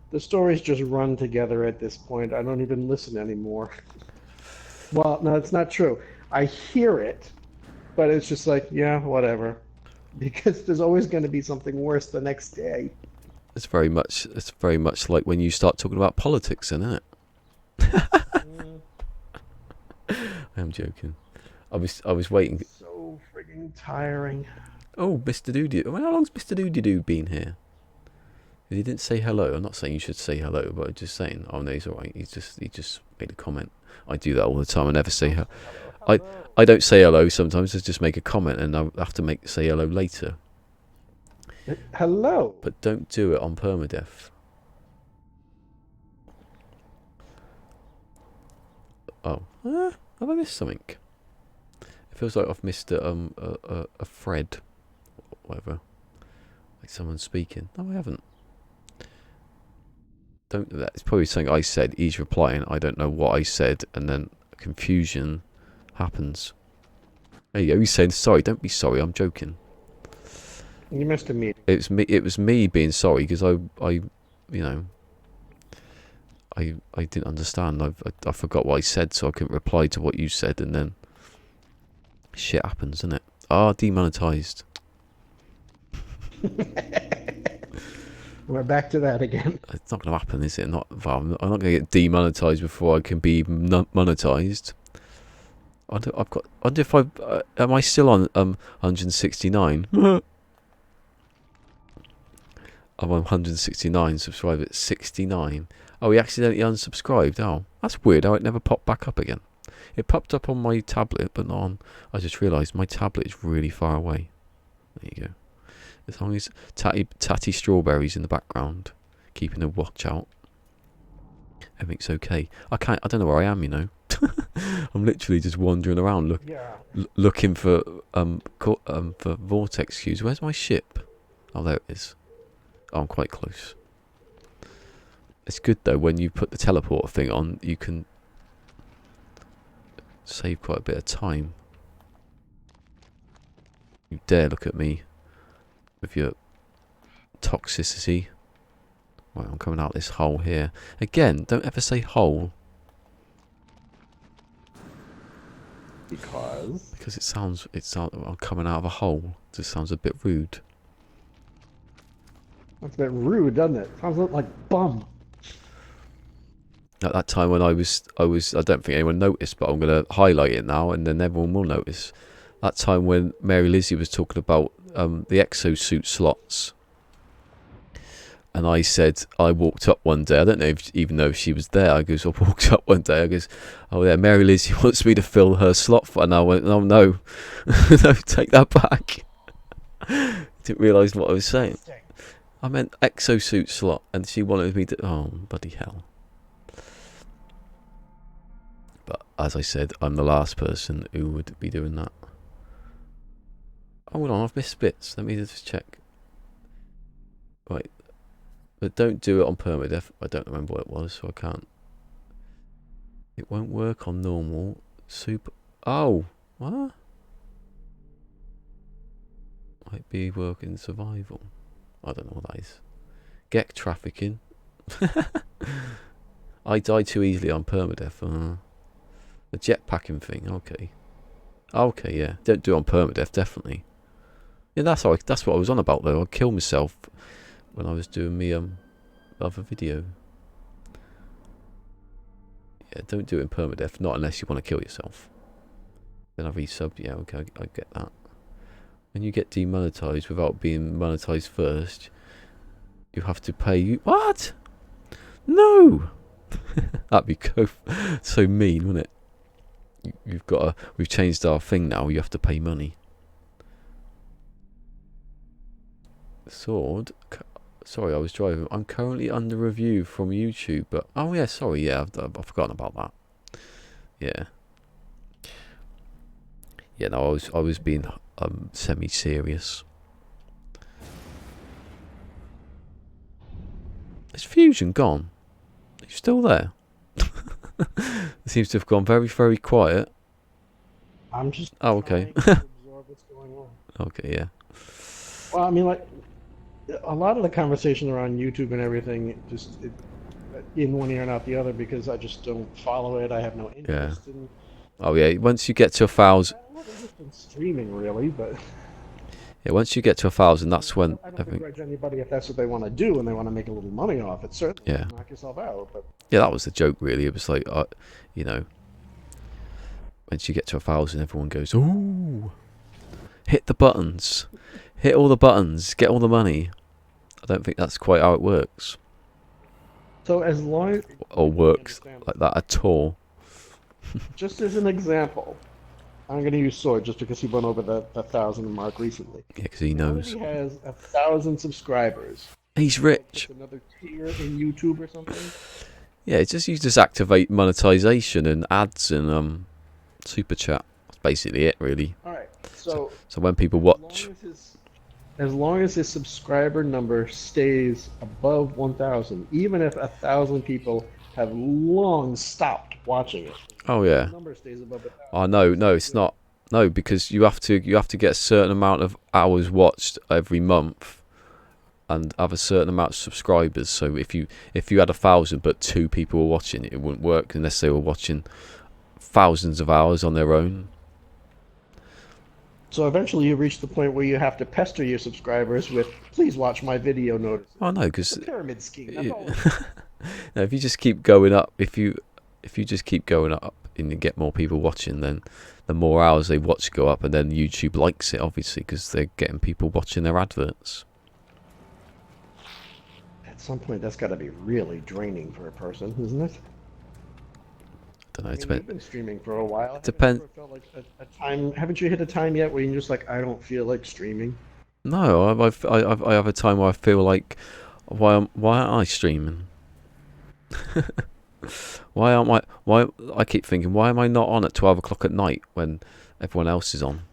the stories just run together at this point. I don't even listen anymore. Well, no, it's not true. I hear it, but it's just like, yeah, whatever. Because there's always going to be something worse the next day. It's very much like when you start talking about politics, isn't it? I'm joking. I was waiting. So frigging tiring. Oh, Mr. Doody. How long's Mr. Doody been here? He didn't say hello. I'm not saying you should say hello, but I'm just saying. Oh no, he's alright. He just made a comment. I do that all the time. I never say hello. I don't say hello sometimes. I just make a comment and I have to say hello later. Hello. But don't do it on permadeath. Oh, have I missed something? It feels like I've missed a thread, whatever. Like someone speaking. No, I haven't. Don't do that. It's probably something I said. He's replying. I don't know what I said, and then confusion happens. There you go. He's saying sorry. Don't be sorry. I'm joking. You missed a meeting. It was me being sorry because I didn't understand. I forgot what I said, so I couldn't reply to what you said, and then shit happens, isn't it? Demonetized. We're back to that again. It's not going to happen, is it? I'm not going to get demonetized before I can be monetized. I've got. I wonder if I am I still on 169. I'm on 169 subscribers. 69. Oh, he accidentally unsubscribed. Oh, that's weird. How it never popped back up again. It popped up on my tablet, but not on. I just realised my tablet is really far away. There you go. As long as tatty strawberries in the background, keeping a watch out, everything's okay. I don't know where I am. You know, I'm literally just wandering around looking for vortex cues. Where's my ship? Oh, there it is. Oh, I'm quite close. It's good though when you put the teleporter thing on, you can save quite a bit of time. You dare look at me with your toxicity. Right, I'm coming out this hole here. Again, don't ever say hole. Because it sounds I'm coming out of a hole. It just sounds a bit rude. That's a bit rude, doesn't it? Sounds like bum. At that time when I don't think anyone noticed, but I'm going to highlight it now and then everyone will notice. That time when Mary Lizzie was talking about the exosuit slots. And I said, I walked up one day, I don't know even though she was there, I walked up one day, I goes, oh yeah, Mary Lizzie wants me to fill her slot for, and I went, oh no, no, take that back. Didn't realise what I was saying. I meant exosuit slot, and she wanted me to, oh, bloody hell. But as I said, I'm the last person who would be doing that. Oh, hold on, I've missed bits, let me just check. Right. But don't do it on PermaDEAD. I don't remember what it was, so I can't. It won't work on normal. Super. Oh, what? Might be working survival. I don't know what that is. Get trafficking. I die too easily on PermaDEAD. The jetpacking thing. Okay. Okay, yeah. Don't do it on PermaDEAD, definitely. Yeah, that's what I was on about though. I'd kill myself when I was doing me other video. Yeah, don't do it in PermaDEAD, not unless you want to kill yourself. Then I resub, yeah, okay, I get that. When you get demonetized without being monetized first, you have to pay what? No! That'd be so mean, wouldn't it? We've changed our thing now, you have to pay money. Sword. Sorry, I was driving. I'm currently under review from YouTube, but oh yeah, sorry, yeah, I've forgotten about that. Yeah, yeah. No, I was being semi-serious. Is Fusion gone? Are you still there? It seems to have gone very, very quiet. I'm just. Oh, okay. To absorb what's going on. Okay, yeah. Well, I mean, like a lot of the conversation around YouTube and everything, in one ear and out the other, because I just don't follow it. I have no interest in. Oh yeah, once you get to 1,000. I have no interest in streaming really, but. Yeah, once you get to 1,000, that's when. I don't begrudge anybody if that's what they want to do and they want to make a little money off it. Certainly, knock yourself out. But yeah, that was the joke. Really, it was like, you know, once you get to 1,000, everyone goes, "Ooh, hit the buttons, hit all the buttons, get all the money." I don't think that's quite how it works. So as long as or works like that at all. Just as an example, I'm going to use Sword just because he went over the 1,000 mark recently. Yeah, because he knows. He has 1,000 subscribers. He's rich. Another tier in YouTube or something. Yeah, it's just you just activate monetization and ads and super chat. That's basically it, really. All right. So when people watch, as long as his subscriber number stays above 1,000, even if 1,000 people have long stopped watching it. Oh yeah. The number stays above 1,000. Oh no, it's not. No, because you have to get a certain amount of hours watched every month, and have a certain amount of subscribers. So if you had 1,000 but 2 people were watching it, it wouldn't work unless they were watching thousands of hours on their own. So eventually you reach the point where you have to pester your subscribers with, please watch my video notices. Oh no, because pyramid scheme. No, if you just keep going up, if you just keep going up, and you get more people watching, then the more hours they watch go up, and then YouTube likes it, obviously, because they're getting people watching their adverts. At some point, that's got to be really draining for a person, isn't it? I don't know. I mean, you've been streaming for a while. It Haven't you depends. ever felt like a time? Haven't you hit a time yet where you're just like, I don't feel like streaming? No, I have a time where I feel like, why aren't I streaming? Why aren't I? Why I keep thinking, why am I not on at 12 o'clock at night when everyone else is on?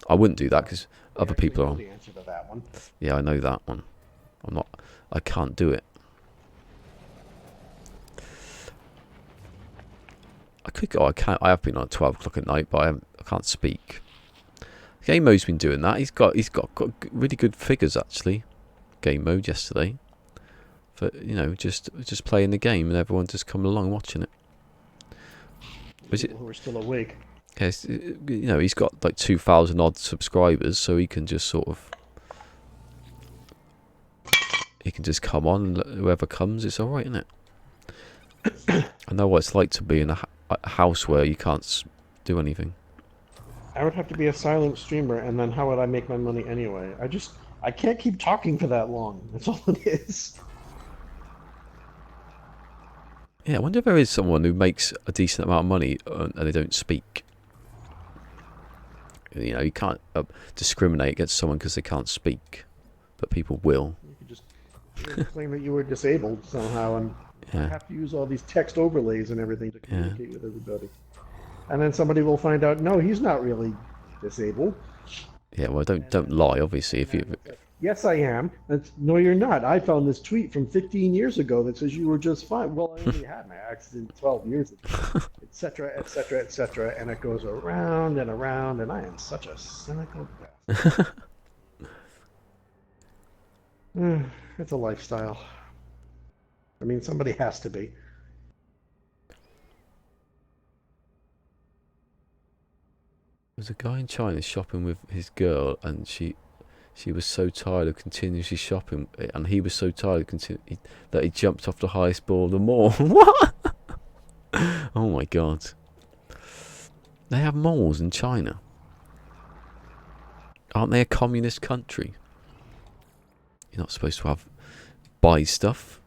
I wouldn't do that because We other actually people are know on. the answer to that one. Yeah, I know that one. I'm not. I can't do it. I could go. I can't. I have been on at 12 o'clock at night, but I can't speak. Game Mode's been doing that. He's got really good figures actually. Game Mode yesterday. For just playing the game and everyone just coming along watching it. People who are still awake. Yes, he's got like 2,000 odd subscribers, so he can just come on, and whoever comes, it's all right, isn't it? I know what it's like to be in a house where you can't do anything. I would have to be a silent streamer, and then how would I make my money anyway? I can't keep talking for that long. That's all it is. Yeah, I wonder if there is someone who makes a decent amount of money and they don't speak. You can't discriminate against someone because they can't speak, but people will. You could just claim that you were disabled somehow, and Yeah. I have to use all these text overlays and everything to communicate with everybody. And then somebody will find out, no, he's not really disabled. Yeah, well, don't lie, obviously. If you, Yes, I am. No, you're not. I found this tweet from 15 years ago that says you were just fine. Well, I only had my accident 12 years ago, etc., etc., etc., and it goes around and around, and I am such a cynical bastard. It's a lifestyle. I mean, somebody has to be. there's a guy in China shopping with his girl, and she was so tired of continuously shopping, and he was so tired of that he jumped off the highest ball of the mall. What? Oh my god! They have malls in China. Aren't they a communist country? You're not supposed to buy stuff.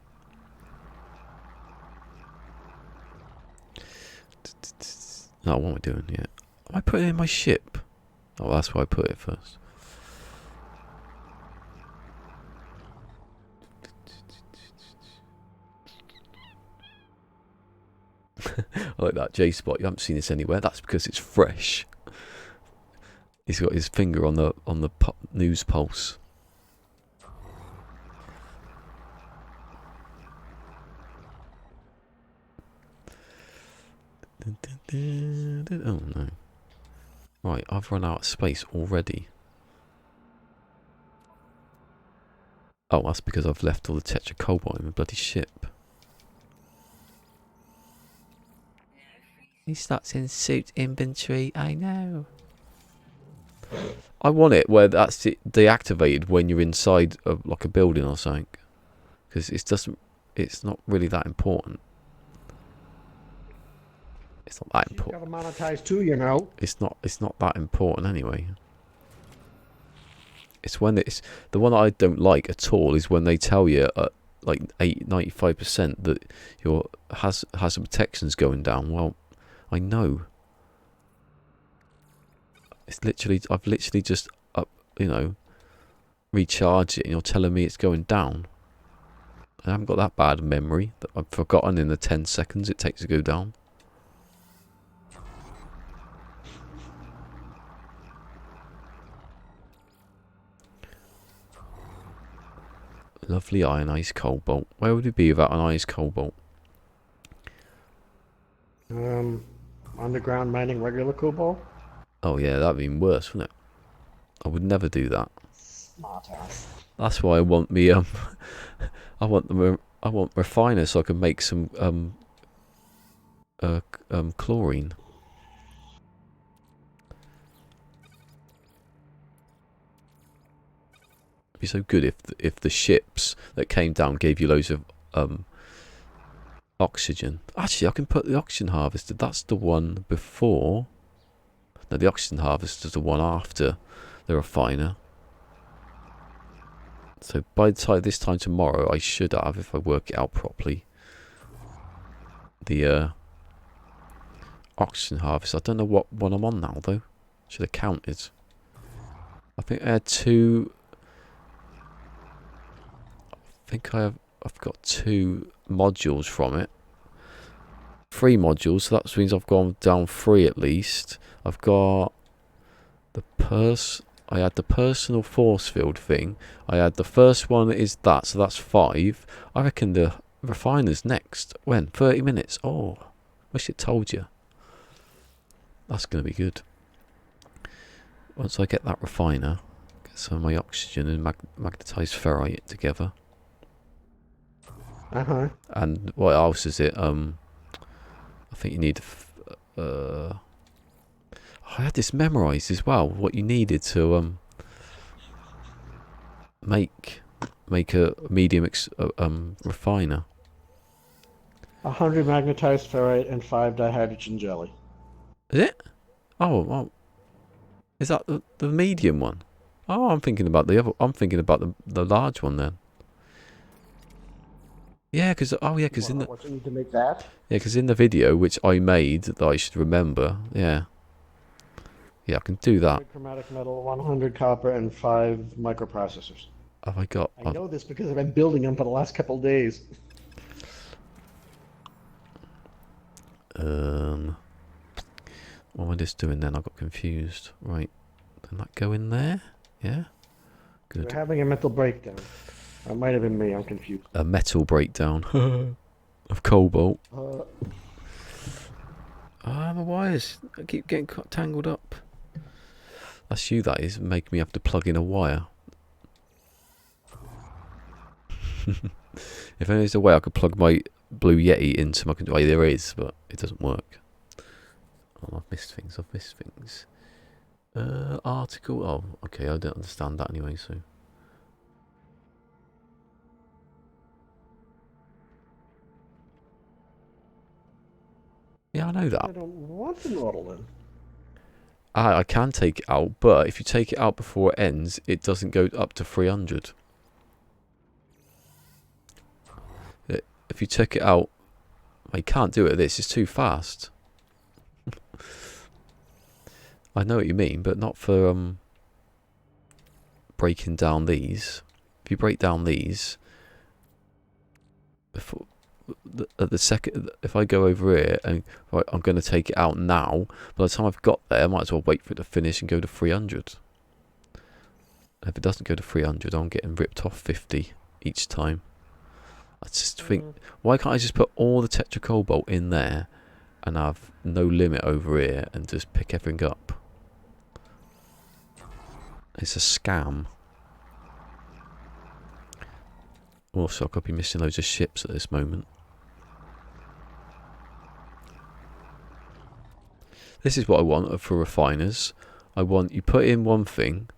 No, what am I doing? Yeah, am I putting it in my ship? Oh, that's why I put it first. I like that J-spot. You haven't seen this anywhere. That's because it's fresh. He's got his finger on the news pulse. Oh no! Right, I've run out of space already. Oh, that's because I've left all the tetracobalt in my bloody ship. He starts in suit inventory. I know. I want it where that's deactivated when you're inside of like a building or something, because it's not really that important. It's not that important. You gotta monetize too, you know. It's not that important anyway. It's when it's the one I don't like at all is when they tell you like 95% that your hazard protection's going down. Well, I know. I've literally just recharged it, and you're telling me it's going down. I haven't got that bad a memory that I've forgotten in the 10 seconds it takes to go down. Lovely ionized cobalt. Where would we be without an ionized cobalt? Underground mining regular cobalt. Oh yeah, that'd be even worse, wouldn't it? I would never do that. Smart ass. That's why I want me I want refiner so I can make some chlorine. It'd be so good if the ships that came down gave you loads of Oxygen. Actually, I can put the oxygen harvester. That's the one before. No, the oxygen harvester is the one after the refiner. So by the time this time tomorrow, I should have, if I work it out properly, the oxygen harvester. I don't know what one I'm on now though. Should have counted. I think I had two. I think I've got 2 modules from it. 3 modules, so that means I've gone down 3 at least. I've got the I had the personal force field thing. I had the first one is that, so that's 5. I reckon the refiner's next. When? 30 minutes. Oh, wish it told you. That's going to be good. Once I get that refiner, get some of my oxygen and magnetized ferrite together. And what else is it? I think you need. I had this memorized as well. What you needed to make a medium refiner. 100 magnetized ferrite and 5 dihydrogen jelly. Is it? Oh, well, is that the medium one? Oh, I'm thinking about the other. I'm thinking about the large one then. Yeah, because in the What you need to make that? yeah, because in the video which I made that I should remember. Yeah, I can do that. 100 chromatic metal, 100 copper, and 5 microprocessors. Have I got? I know this because I've been building them for the last couple of days. What am I just doing then? I got confused. Right, can that go in there? Yeah, good. We're having a mental breakdown. That might have been me. I'm confused. A metal breakdown of cobalt. The wires. I keep getting tangled up. That's you, that is. Make me have to plug in a wire. If only there's a way I could plug my Blue Yeti into my computer. Well, there is, but it doesn't work. Oh, I've missed things. Article. Oh, okay. I don't understand that anyway, so. Yeah, I know that. I don't want the model then. I can take it out, but if you take it out before it ends, it doesn't go up to 300. If you take it out, I can't do it. This is too fast. I know what you mean, but not for breaking down these. If you break down these, before the second, if I go over here and right, I'm going to take it out now. By the time I've got there, I might as well wait for it to finish and go to 300. And if it doesn't go to 300, I'm getting ripped off 50 each time. I just think, why can't I just put all the tetracobalt in there and have no limit over here and just pick everything up? It's a scam. Also, I could be missing loads of ships at this moment. This is what I want for refiners. I want you put in one thing,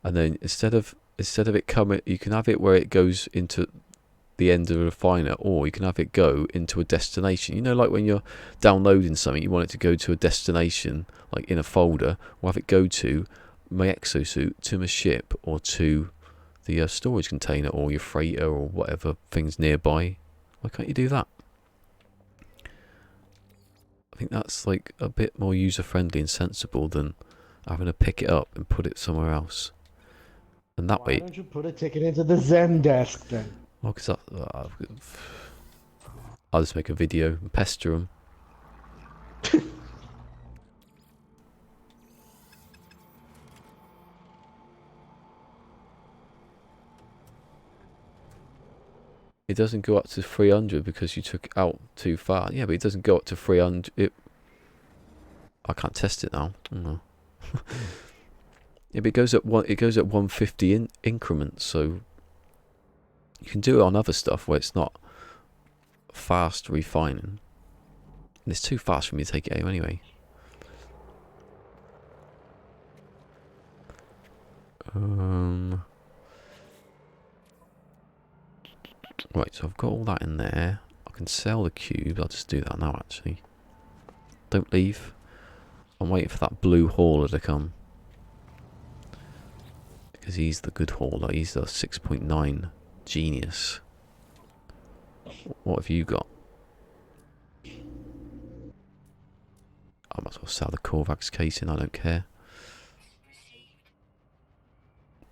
and then instead of it coming, you can have it where it goes into the end of a refiner, or you can have it go into a destination. You know, like when you're downloading something, you want it to go to a destination, like in a folder, or have it go to my exosuit, to my ship, or to the storage container, or your freighter, or whatever thing's nearby. Why can't you do that? I think that's like a bit more user-friendly and sensible than having to pick it up and put it somewhere else. And that way... Why don't you put a ticket into the Zen desk then? Well, because I'll just make a video and pester them. It doesn't go up to 300 because you took it out too far. Yeah, but it doesn't go up to 300. I can't test it now. No. Yeah, but it goes at 150 increments, so you can do it on other stuff where it's not fast refining. And it's too fast for me to take it out anyway. Right, so I've got all that in there. I can sell the cubes. I'll just do that now, actually. Don't leave. I'm waiting for that blue hauler to come. Because he's the good hauler. He's the 6.9 genius. What have you got? I might as well sell the Korvax casing. I don't care.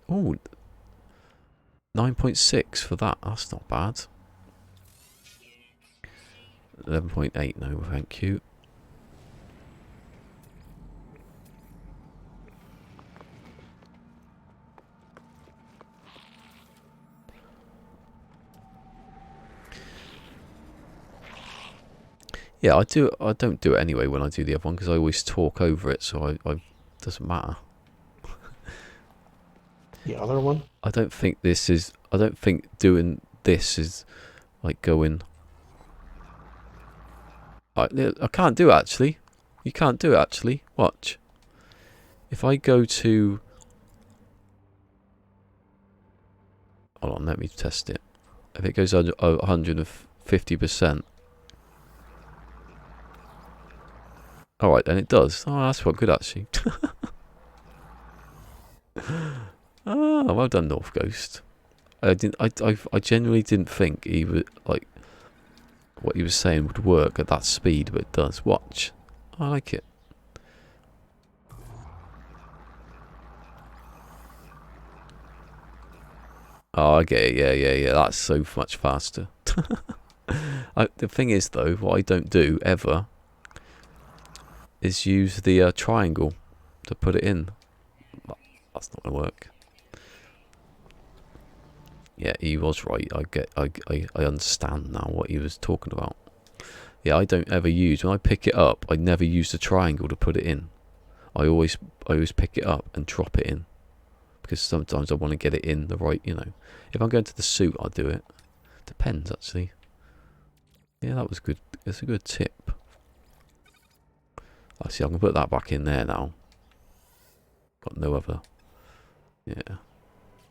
Oh, 9.6 for that. That's not bad. 11.8, no, thank you. Yeah, I don't do it anyway when I do the other one because I always talk over it, so I doesn't matter. The other one? I don't think doing this is like going. I can't do it actually. You can't do it actually. Watch. If I go to. Hold on, let me test it. If it goes under 150%. Alright, then it does. Oh, that's quite good actually. Ah, well done, North Ghost. I genuinely didn't think he would like what he was saying would work at that speed, but it does. Watch. I like it. Oh, I get it. Yeah. That's so much faster. The thing is, though, what I don't do ever is use the triangle to put it in. That's not gonna work. Yeah, he was right. I understand now what he was talking about. Yeah, I don't ever use when I pick it up. I never use the triangle to put it in. I always pick it up and drop it in because sometimes I want to get it in the right. If I'm going to the suit, I'll do it. Depends actually. Yeah, that was good. It's a good tip. I see. I can put that back in there now. Got no other. Yeah,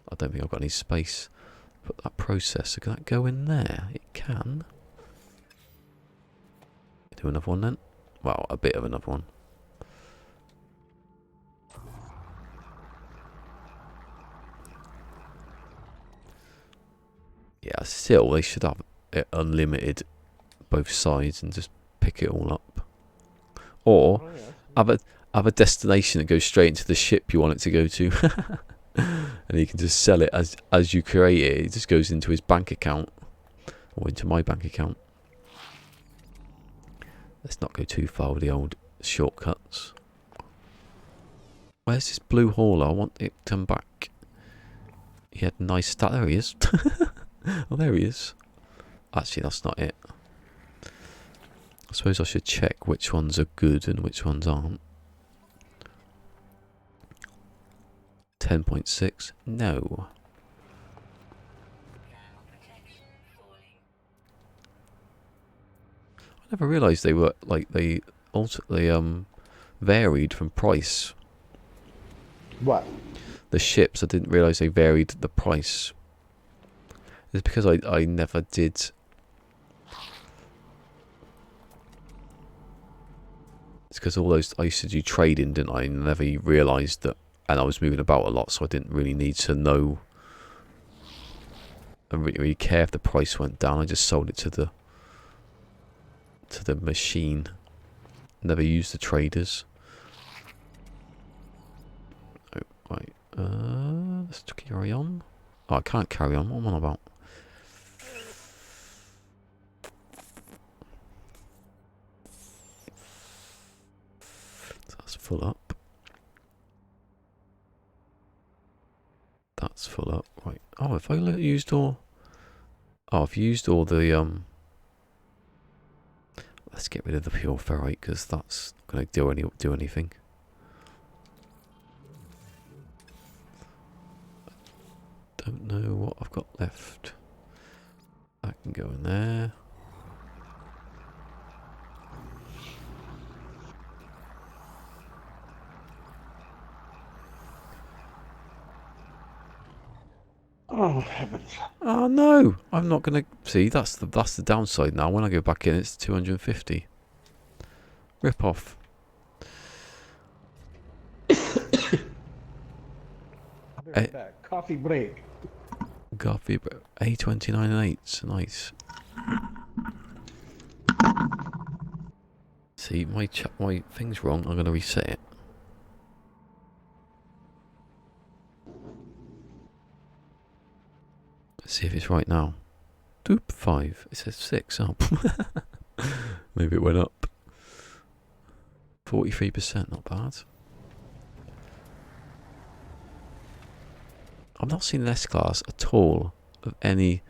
I don't think I've got any space. Put that processor. Can that go in there? It can. Do another one then. Well, a bit of another one. Yeah, still they should have it unlimited both sides and just pick it all up. Or have a destination that goes straight into the ship you want it to go to. And he can just sell it as you create it. It just goes into his bank account. Or into my bank account. Let's not go too far with the old shortcuts. Where's this blue hauler? I want it to come back. He had a nice stat. There he is. Oh, there he is. Actually, that's not it. I suppose I should check which ones are good and which ones aren't. 10.6. No. I never realised they were like they varied from price. What? The ships, I didn't realise they varied the price. It's because I never did. It's because all those I used to do trading, didn't I? And never realised that, and I was moving about a lot, so I didn't really need to know and really care if the price went down. I just sold it to the machine. Never used the traders. Oh, right. Let's carry on. Oh, I can't carry on. What am I on about? That's full up. That's full up. Right. Oh, have I used all? Oh, I've used all the Let's get rid of the pure ferrite because that's not going to do anything. Don't know what I've got left. That can go in there. Oh heavens! Oh no! I'm not gonna see. That's the downside now. When I go back in, it's 250. Rip off. I'll be right back. Coffee break. Coffee, A29 and 8s. Nice. See, my thing's wrong. I'm gonna reset it. Let's see if it's right now. Doop 5. It says 6 up. Maybe it went up. 43%, not bad. I've not seen an S-Class at all of any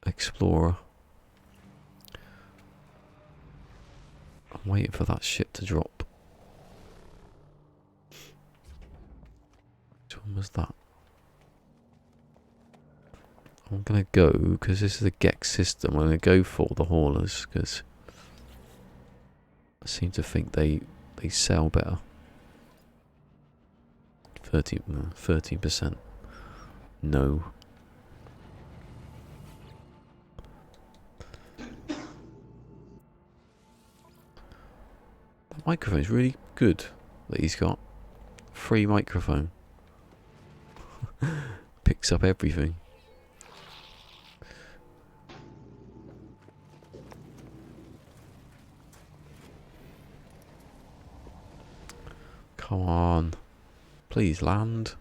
Explorer. I'm waiting for that shit to drop. Which one was that? I'm going to go, because this is a Gex system, I'm going to go for the haulers, because I seem to think they sell better. 13%. No. That microphone's really good that he's got. Free microphone. Picks up everything. Come on. Please land.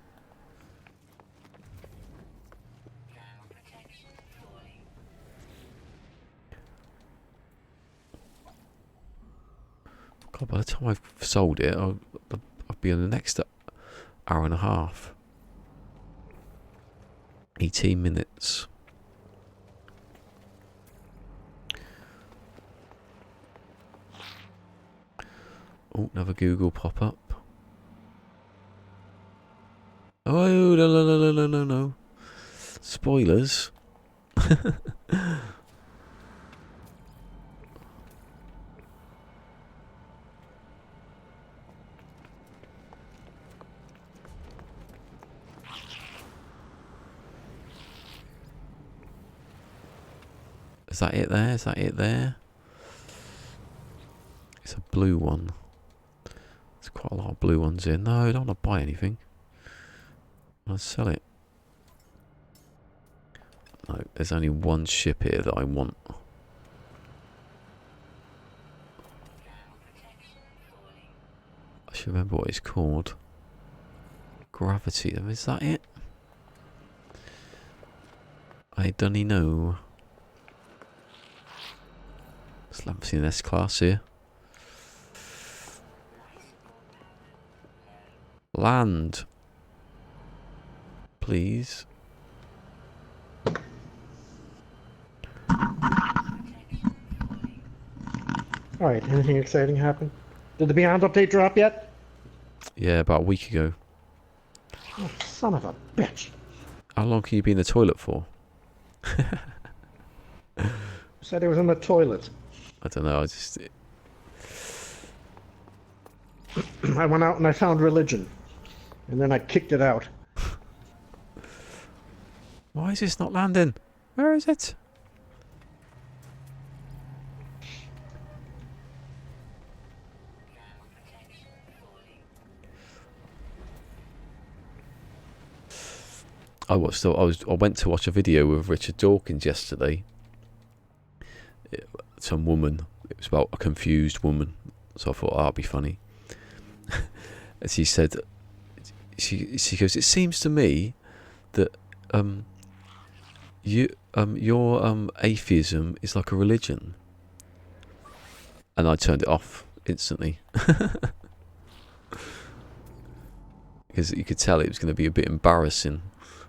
God, by the time I've sold it, I'll be in the next hour and a half. 18 minutes. Oh, another Google pop-up. Oh, no. Spoilers. Is that it there? Is that it there? It's a blue one. There's quite a lot of blue ones here. No, I don't want to buy anything. I'll sell it. No, there's only one ship here that I want. I should remember what it's called. Gravity. Is that it? I don't know. Still haven't seen an S-Class here. Land. Please. Alright, anything exciting happen? Did the Beyond update drop yet? Yeah, about a week ago. Oh, son of a bitch. How long can you be in the toilet for? Said he was in the toilet. I don't know, I just... I went out and I found religion. And then I kicked it out. Why is this not landing? Where is it? I went to watch a video with Richard Dawkins yesterday. Some woman. It was about a confused woman. So I thought that'd be funny. And she said, she goes, it seems to me that your atheism is like a religion. And I turned it off instantly. Because you could tell it was going to be a bit embarrassing,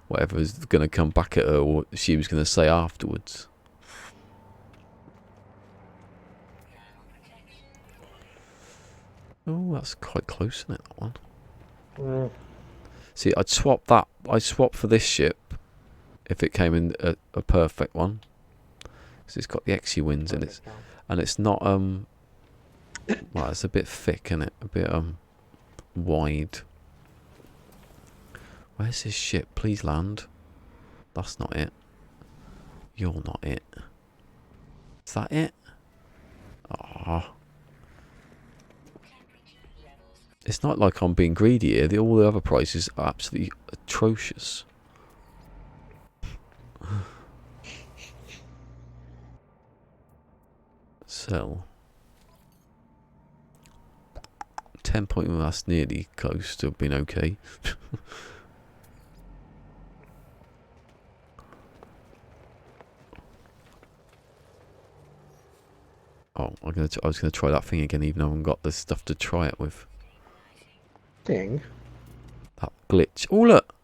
whatever was going to come back at her or she was going to say afterwards. Oh, that's quite close, isn't it, that one? Mm. See, I'd swap for this ship if it came in a perfect one. Because it's got the XE wings and it's not well, it's a bit thick, isn't it? A bit wide. Where's this ship? Please land. That's not it. You're not it. Is that it? Ah. It's not like I'm being greedy here. All the other prices are absolutely atrocious. Sell. 10 point, well, that's nearly close to being okay. Oh, I was gonna try that thing again, even though I haven't got the stuff to try it with. Thing. That glitch. Oh look!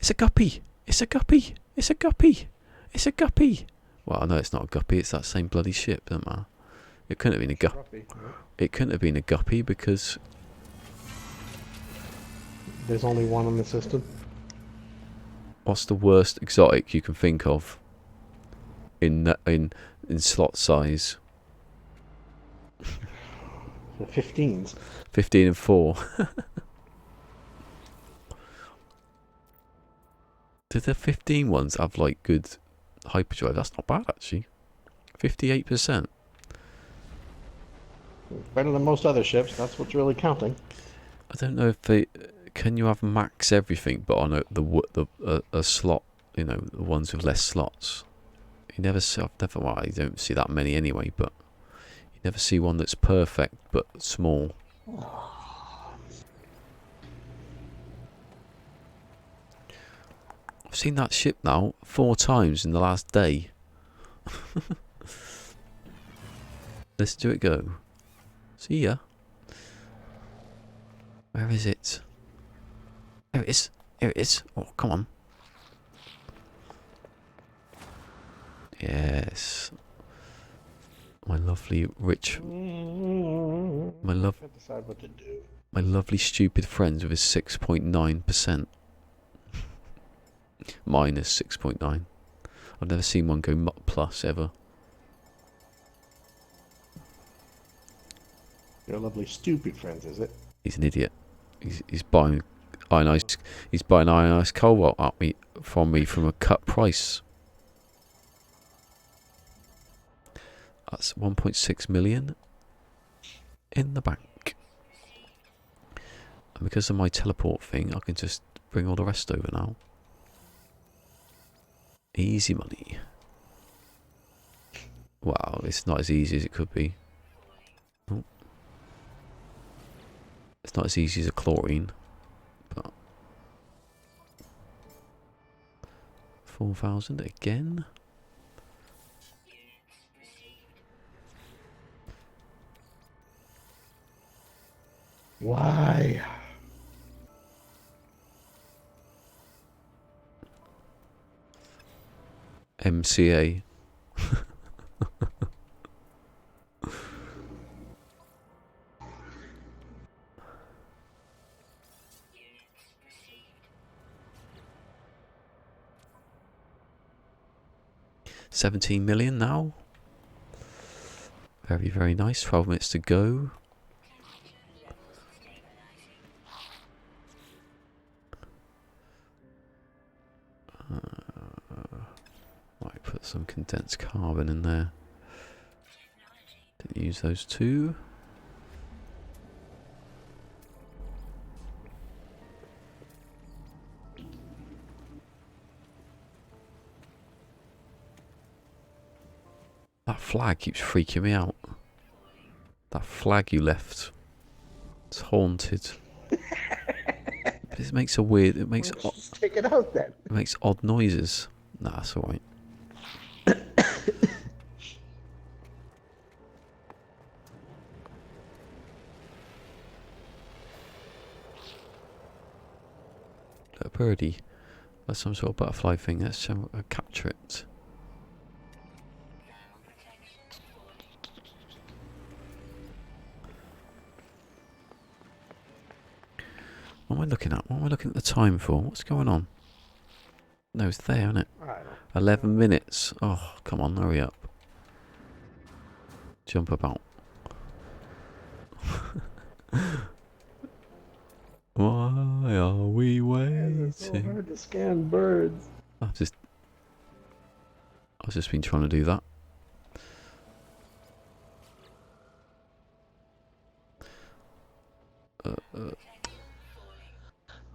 It's a guppy! It's a guppy! It's a guppy! It's a guppy! Well, no, it's not a guppy. It's that same bloody ship, doesn't matter. It couldn't have been a guppy. It couldn't have been a guppy because There's only one in the system. what's the worst exotic you can think of in slot size? The 15s. 15 and 4. Do the 15 ones have like good hyperdrive? That's not bad actually. 58%. Better than most other ships. That's what's really counting. I don't know if they can you have max everything, but on a slot, you know, the ones with less slots. You never see. Well, you don't see that many anyway, but you never see one that's perfect but small. I've seen that ship now 4 times in the last day. Let's do it go. See ya. Where is it? There it is. There it is. Oh, come on. Yes. My lovely rich. My Decide what to do. My lovely stupid friends with his 6.9%. Minus 6.9. I've never seen one go plus ever. Your lovely stupid friends, is it? He's an idiot. He's buying ionized. He's buying ionized cobalt at me from a cut price. That's 1.6 million in the bank. And because of my teleport thing, I can just bring all the rest over now. Easy money. Wow, it's not as easy as it could be. Oh. It's not as easy as a chlorine, but 4,000 again. Why? MCA. $17 million now. Very, very nice. 12 minutes to go. Might put some condensed carbon in there. Didn't use those two. That flag keeps freaking me out. That flag you left. It's haunted. But it makes a weird. It makes. Just take it out then. It makes odd noises. Nah, that's alright. A birdie. That's some sort of butterfly thing. Let's capture it. What am I looking at? What am I looking at the time for? What's going on? No, it's there, isn't it? 11 minutes. Oh, come on, hurry up. Jump about. Why are we Why is it so waiting? hard to scan birds? I've just been trying to do that.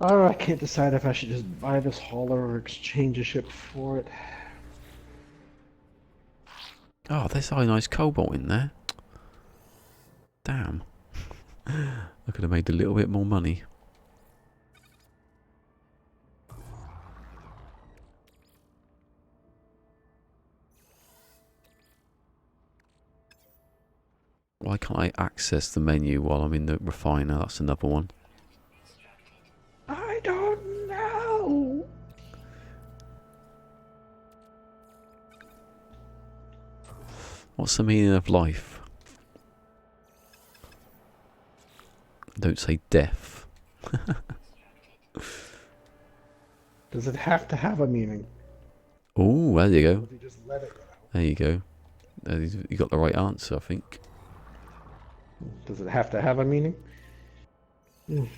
Oh, I can't decide if I should just buy this hauler or exchange a ship for it. Oh, there's a nice cobalt in there. Damn. I could have made a little bit more money. Why can't I access the menu while I'm in the refiner? That's another one. I don't know. What's the meaning of life? Don't say death. Does it have to have a meaning? Oh, there you Or go. does he just let it go? There you go. You got the right answer, I think. Does it have to have a meaning? Don't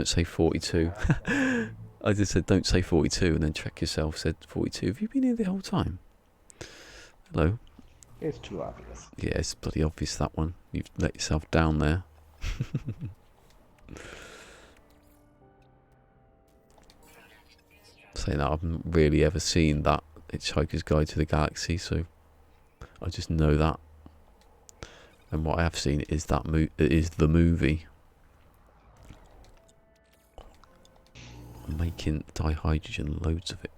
say 42. I just said don't say 42 and then check yourself said 42. Have you been here the whole time? Hello? It's too obvious. Yeah, it's bloody obvious, that one. You've let yourself down there. Saying that, I haven't really ever seen that Hitchhiker's Guide to the Galaxy, so I just know that. And what I have seen is that is the movie. I'm making dihydrogen, loads of it.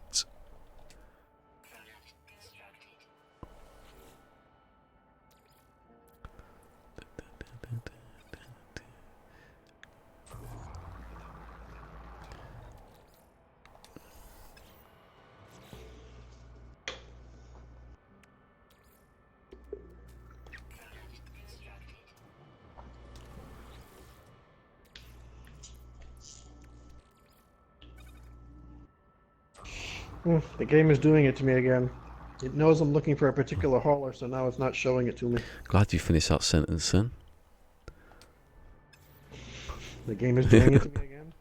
The game is doing it to me again. It knows I'm looking for a particular hauler, so now it's not showing it to me. Glad you finished that sentence then. The game is doing it to me again.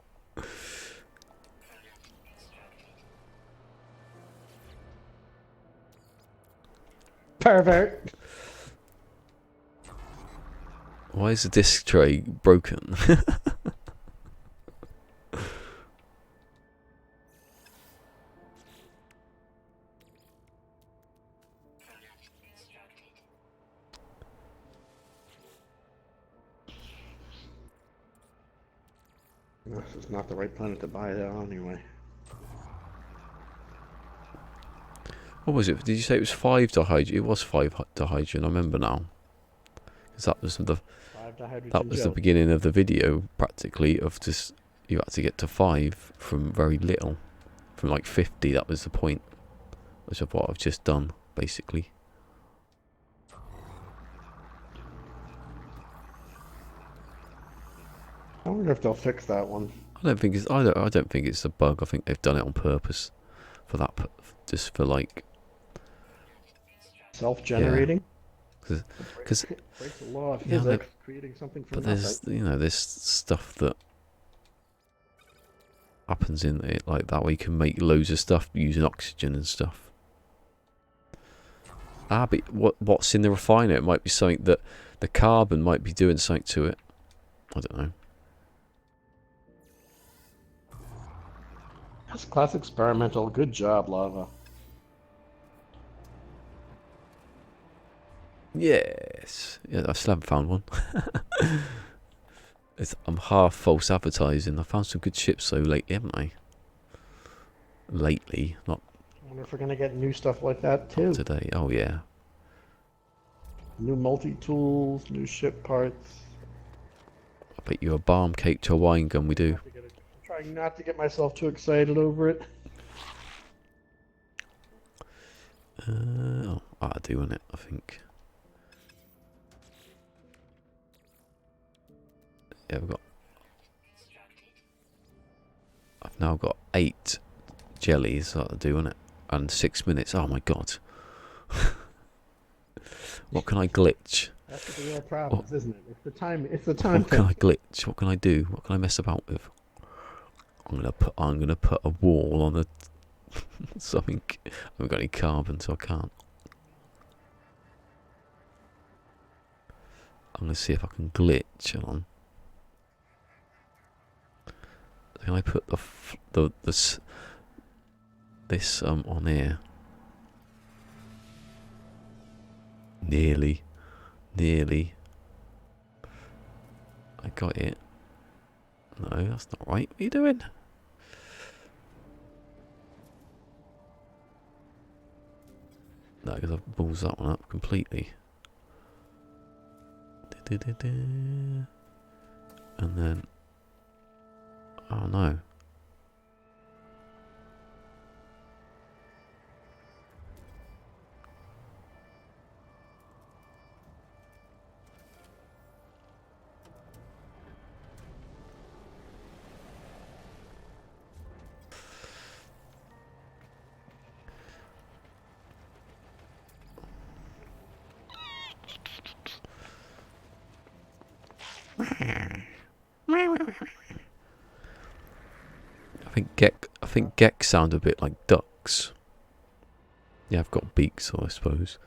Pervert! Why is the disc tray broken? This is not the right planet to buy that on anyway. What was it? Did you say it was 5 dihydrogen? It was 5 dihydrogen, I remember now. Because that was the beginning of the video, practically, of just, you had to get to 5 from very little. From like 50, that was the point. Which of what I've just done, basically. I wonder if they'll fix that one. I don't think it's a bug. I think they've done it on purpose. For that, just for like... Self-generating? Because breaks the law of yeah, physics, creating something from but nothing. there's stuff that happens in it like that where you can make loads of stuff using oxygen and stuff. But what's in the refiner? It might be something that the carbon might be doing something to it. I don't know. That's class experimental. Good job, Lava. Yes. Yeah, I still haven't found one. I'm half false advertising. I found some good ships so lately, haven't I? Lately, not I wonder if we're gonna get new stuff like that too. today. Oh yeah. New multi-tools, new ship parts. I bet you a balm cake to a wine gun we do. I'm trying not to get myself too excited over it. I do, innit, I think. Yeah, I've now got 8 jellies that I do, innit? And 6 minutes. Oh my god. What can I glitch? That's what the real What, problem is, isn't it? It's the time what can I tension. glitch? What can I do? What can I mess about with? I'm gonna put a wall on the something. I haven't got any carbon, so I can't. I'm gonna see if I can glitch. Hold on. Can I put this on here? Nearly. I got it. No, that's not right. What are you doing? No, because I've balls that one up completely. And then, oh no. I think gecks sound a bit like ducks. Yeah, I've got beaks, so I suppose.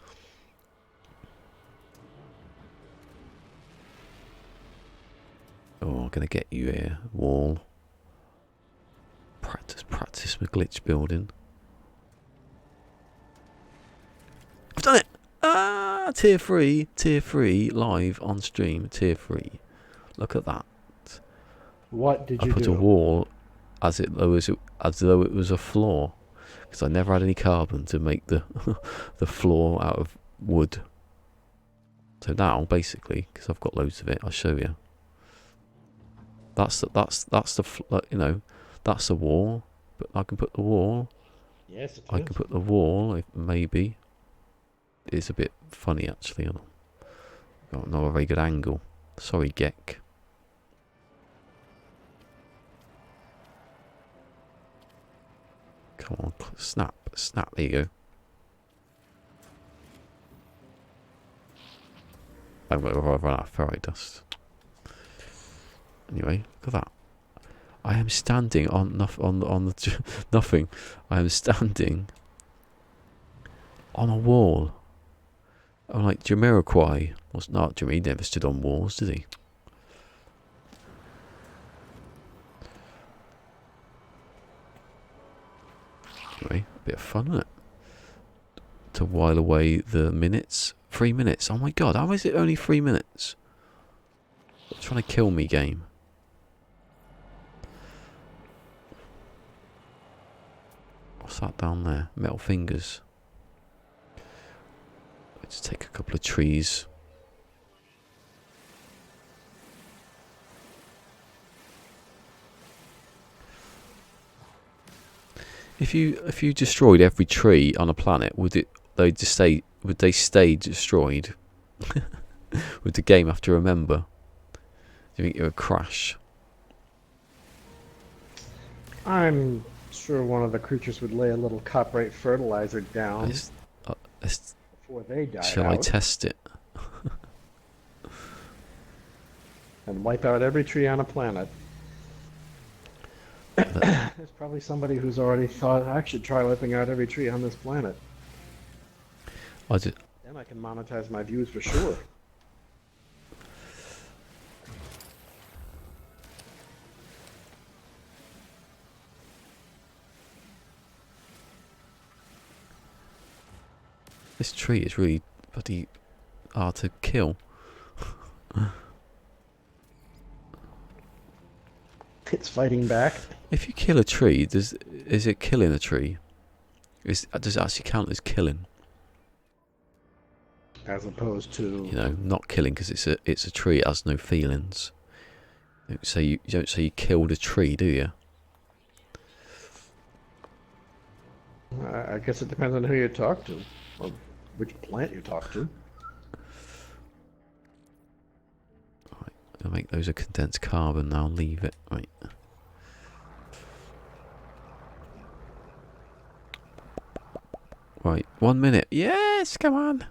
Oh, I'm gonna get you here, wall. Practice my glitch building. I've done it! Ah, tier 3 live on stream, tier 3. Look at that. What did I you put a do? wall as though it was a floor, because I never had any carbon to make the the floor out of wood. So now, basically, because I've got loads of it, I'll show you. That's the you know, that's the wall. But I can put the wall. Yes, it I is. can put the wall. Maybe it's a bit funny actually. Got not a very good angle. Sorry, Gek. Come on, snap. There you go. I'm going to run out of fairy dust. Anyway, look at that. I am standing on the nothing. I am standing on a wall. I'm like Jamiroquai. Was not Jimmy. He never stood on walls, did he? Anyway, a bit of fun, isn't it? To while away the minutes. 3 minutes. Oh my god, how is it only 3 minutes? You're trying to kill me, game. What's that down there? Metal fingers. Let's take a couple of trees. If you destroyed every tree on a planet, would they stay destroyed? Would the game have to remember? Do you think it would crash? I'm sure one of the creatures would lay a little copyright fertilizer down Uh, before they died shall out I test it? and wipe out every tree on a planet. There's probably somebody who's already thought, I should try wiping out every tree on this planet. Then I can monetize my views for sure. This tree is really bloody hard to kill. It's fighting back. If you kill a tree, is it killing a tree? Does it actually count as killing? As opposed to, You know, not killing because it's a tree. It has no feelings. You don't say you killed a tree, do you? I guess it depends on who you talk to, or which plant you talk to. Right, I'll make those a condensed carbon now. Leave it. Right. Right, 1 minute. Yes, come on.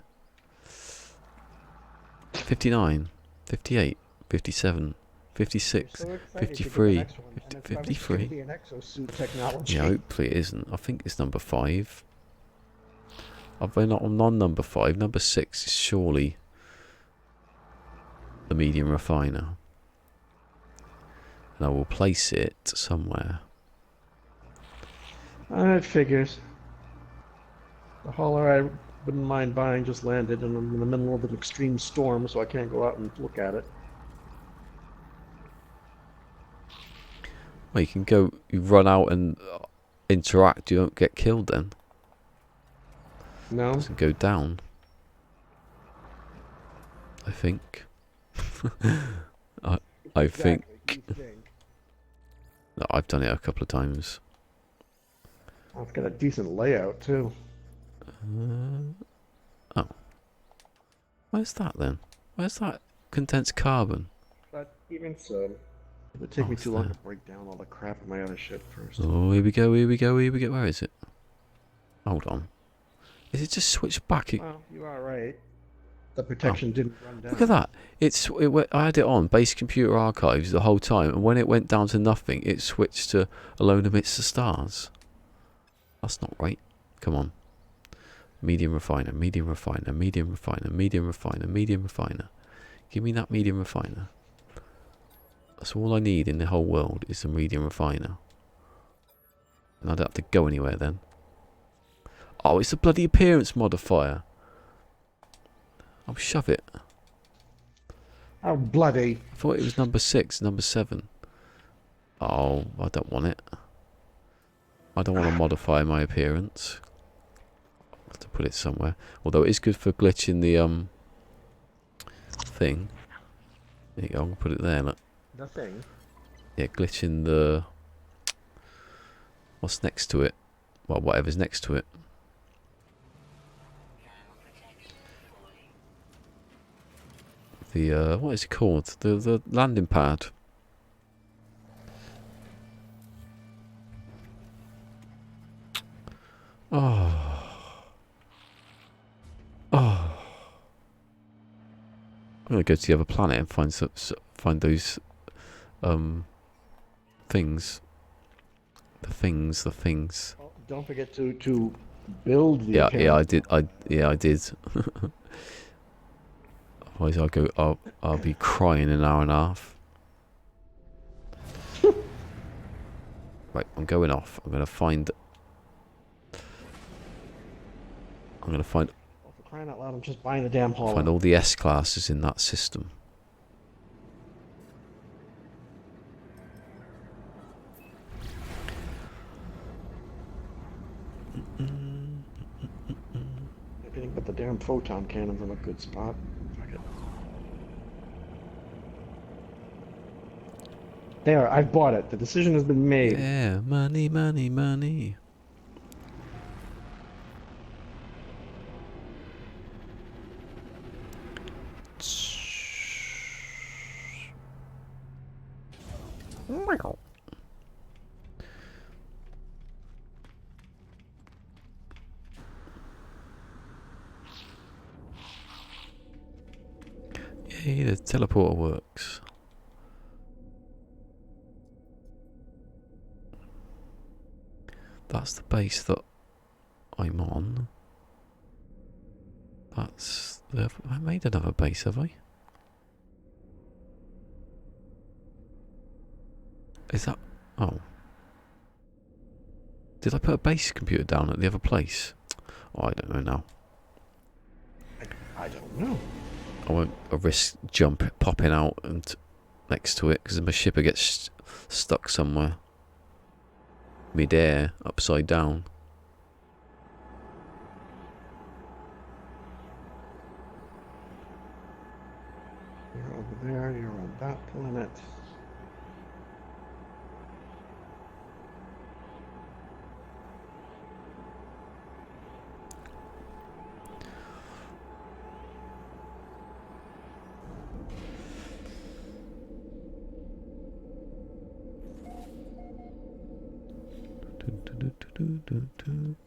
59, 58, 57, 56, So excited to get the 53, next one, and 50, it's probably just going to 53. be an exosuit technology. Yeah, hopefully it isn't. I think it's number 5. I've been on number 5. Number 6 is surely the medium refiner. And I will place it somewhere. It figures. The hauler I wouldn't mind buying just landed, and I'm in the middle of an extreme storm, so I can't go out and look at it. Well, you can go, you run out and interact, you don't get killed then. No? It doesn't go down. I think. I think. Exactly. You think. No, I've done it a couple of times. Oh, it's got a decent layout, too. Oh. Where's that then? Where's that condensed carbon? But even so, it would take me it's too long there. to break down all the crap in my other shit first. Oh, here we go, here we go, here we go. Where is it? Hold on. Is it just switched back? Well, you are right. The protection didn't run down. Look at that. I had it on base computer archives the whole time, and when it went down to nothing, it switched to Alone Amidst the Stars. That's not right. Come on. Medium refiner, medium refiner, medium refiner, medium refiner, medium refiner. Give me that medium refiner. That's all I need in the whole world is a medium refiner. And I don't have to go anywhere then. Oh, it's a bloody appearance modifier. I'll shove it. How bloody. I thought it was number 6, number 7. Oh, I don't want it. I don't want to modify my appearance. I'll have to put it somewhere. Although it is good for glitching the thing. There you go, I'll put it there, look. The thing? Yeah, glitching the... What's next to it? Well, whatever's next to it. The, what is it called? The landing pad. Oh. Oh. I'm gonna go to the other planet and find those things. The things. Oh, don't forget to build the Yeah, I appearance. did. I did. Otherwise, I'll be crying in an hour and a half. Right, I'm going off. I'm gonna find. Oh, for crying out loud, I'm just buying the damn hauler. Find all the S classes in that system. Everything but the damn photon cannon's in a good spot. Fuck it. There, I've bought it. The decision has been made. Yeah, money, money, money. Yay, the teleporter works. That's the base that I'm on. That's the... I made another base, have I? Is that... Oh. Did I put a base computer down at the other place? Oh, I don't know now. I don't know. I won't risk popping out and next to it because my ship will get stuck somewhere. Mid-air, upside down. You're over there, you're on that planet.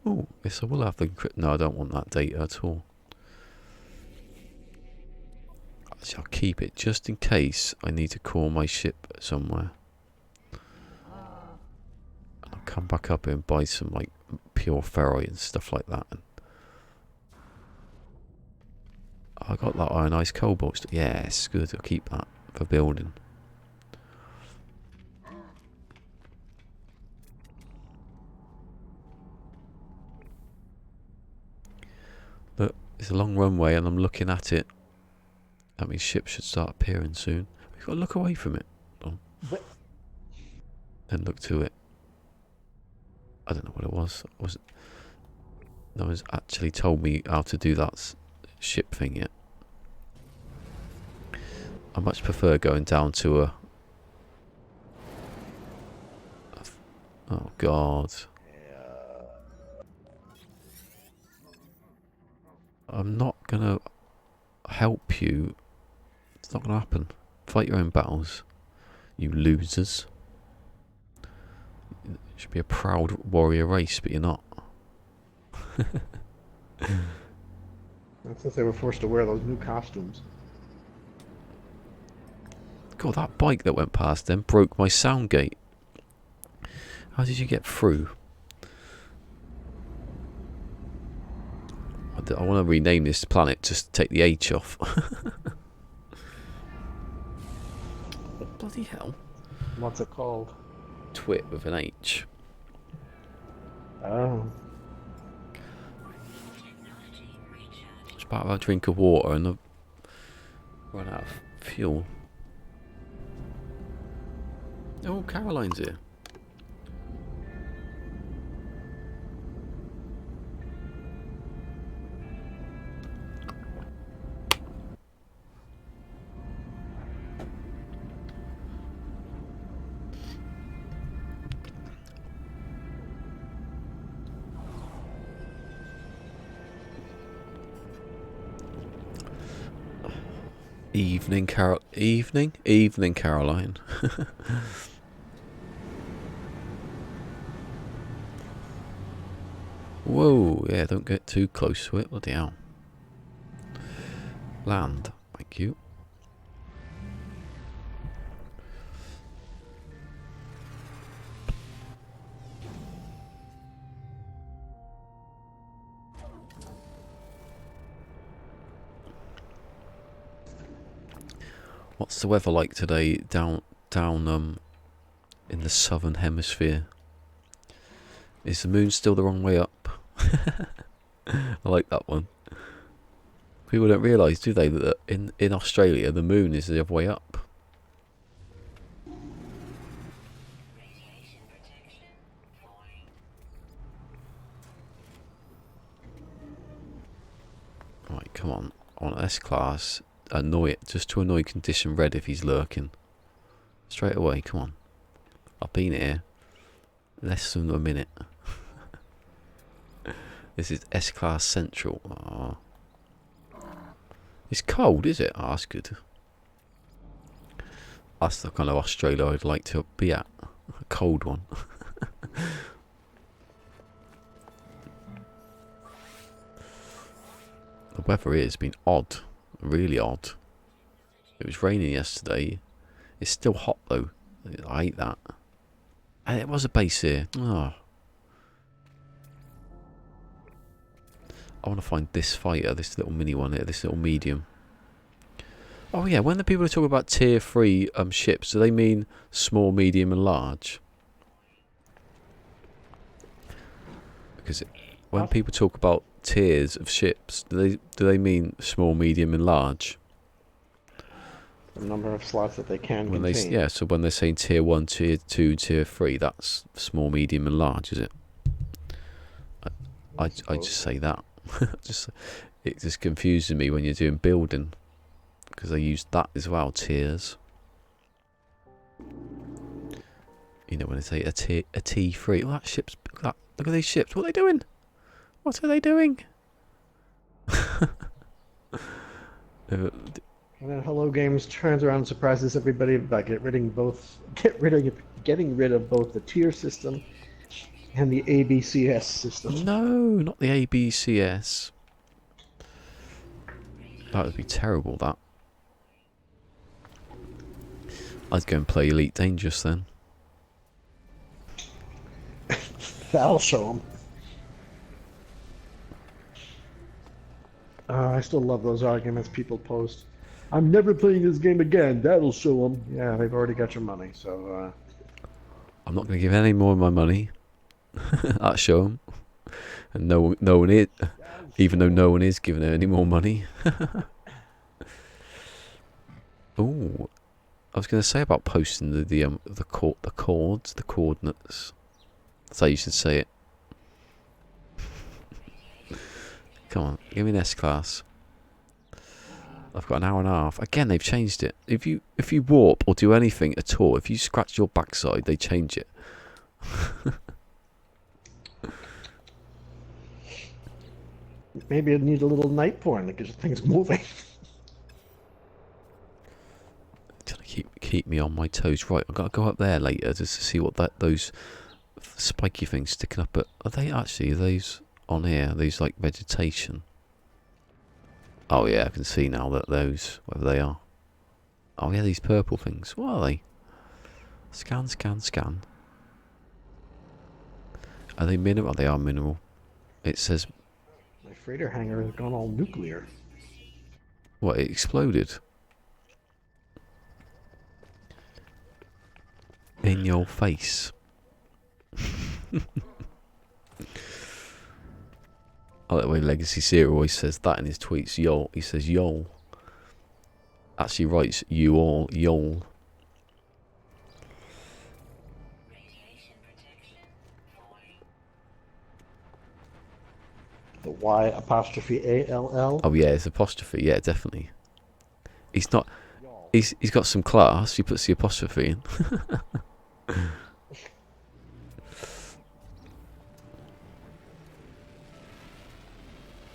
Oh, yes, I will have the encrypt. No, I don't want that data at all. Actually, I'll keep it just in case I need to call my ship somewhere. I'll come back up here and buy some like pure ferrite and stuff like that. And I got that ionized cobalt. Yes, good. I'll keep that for building. Look, it's a long runway and I'm looking at it. That means ships should start appearing soon. We've got to look away from it. Oh. Then look to it. I don't know what it was. No one's actually told me how to do that ship thing yet. I much prefer going down to a... Oh God. I'm not gonna help you. It's not gonna happen. Fight your own battles, you losers. You should be a proud warrior race, but you're not. That's since they were forced to wear those new costumes. God, that bike that went past them broke my sound gate. How did you get through? I want to rename this planet, just take the H off. Bloody hell. What's it called? Twit with an H. Oh. It's about a drink of water and I've run out of fuel. Oh, Caroline's here. Evening, Caroline. Whoa, yeah, don't get too close to it. Bloody hell. Land, thank you. What's the weather like today down in the southern hemisphere? Is the moon still the wrong way up? I like that one. People don't realise, do they, that in Australia the moon is the other way up? Right, come on. On S-Class, annoy it. Just to annoy condition red if he's lurking. Straight away, come on. I've been here less than a minute. This is S-Class Central. Oh. It's cold, is it? Oh, that's good. That's the kind of Australia I'd like to be at. A cold one. The weather here has been odd. Really odd. It was raining yesterday. It's still hot though. I hate that. And it was a base here. Oh. I want to find this fighter, this little mini one here, this little medium. Oh yeah, when the people talk about tier 3 ships, do they mean small, medium and large? Because when people talk about tiers of ships, do they mean small, medium and large? The number of slots that they can When contain. yeah, so when they're saying tier 1, tier 2, tier 3, that's small, medium and large, is it? I just say that. It just confuses me when you're doing building, because I use that as well, tiers. You know, when they say a T3, oh, that ship's, look at these ships, what are they doing? What are they doing? And then Hello Games turns around and surprises everybody by getting rid of both the tier system and the ABCS system. No, not the ABCS. That would be terrible, that. I'd go and play Elite Dangerous then. That'll show them. I still love those arguments people post. I'm never playing this game again. That'll show them. Yeah, they've already got your money, so. I'm not going to give any more of my money. That'll show them. And no one is, even though no one is giving her any more money. Oh, I was going to say about posting the coordinates. That's how you should say it. Come on, give me an S-Class. I've got an hour and a half. Again, they've changed it. If you warp or do anything at all, if you scratch your backside, they change it. Maybe I need a little night porn that gets things moving. Trying to keep me on my toes. Right, I've got to go up there later just to see what those spiky things sticking up at. Are they actually those on here? These like vegetation. Oh yeah, I can see now that those, whatever they are. Oh yeah, these purple things. What are they? Scan, scan, scan. Are they mineral? They are mineral. It says. My freighter hangar has gone all nuclear. What? It exploded. In your face. I like the way Legacy Zero always says that in his tweets. Yol. He says yol. Actually writes you all yol. The Y apostrophe A-L-L. Oh yeah, it's apostrophe. Yeah, definitely. He's not. He's got some class. He puts the apostrophe in.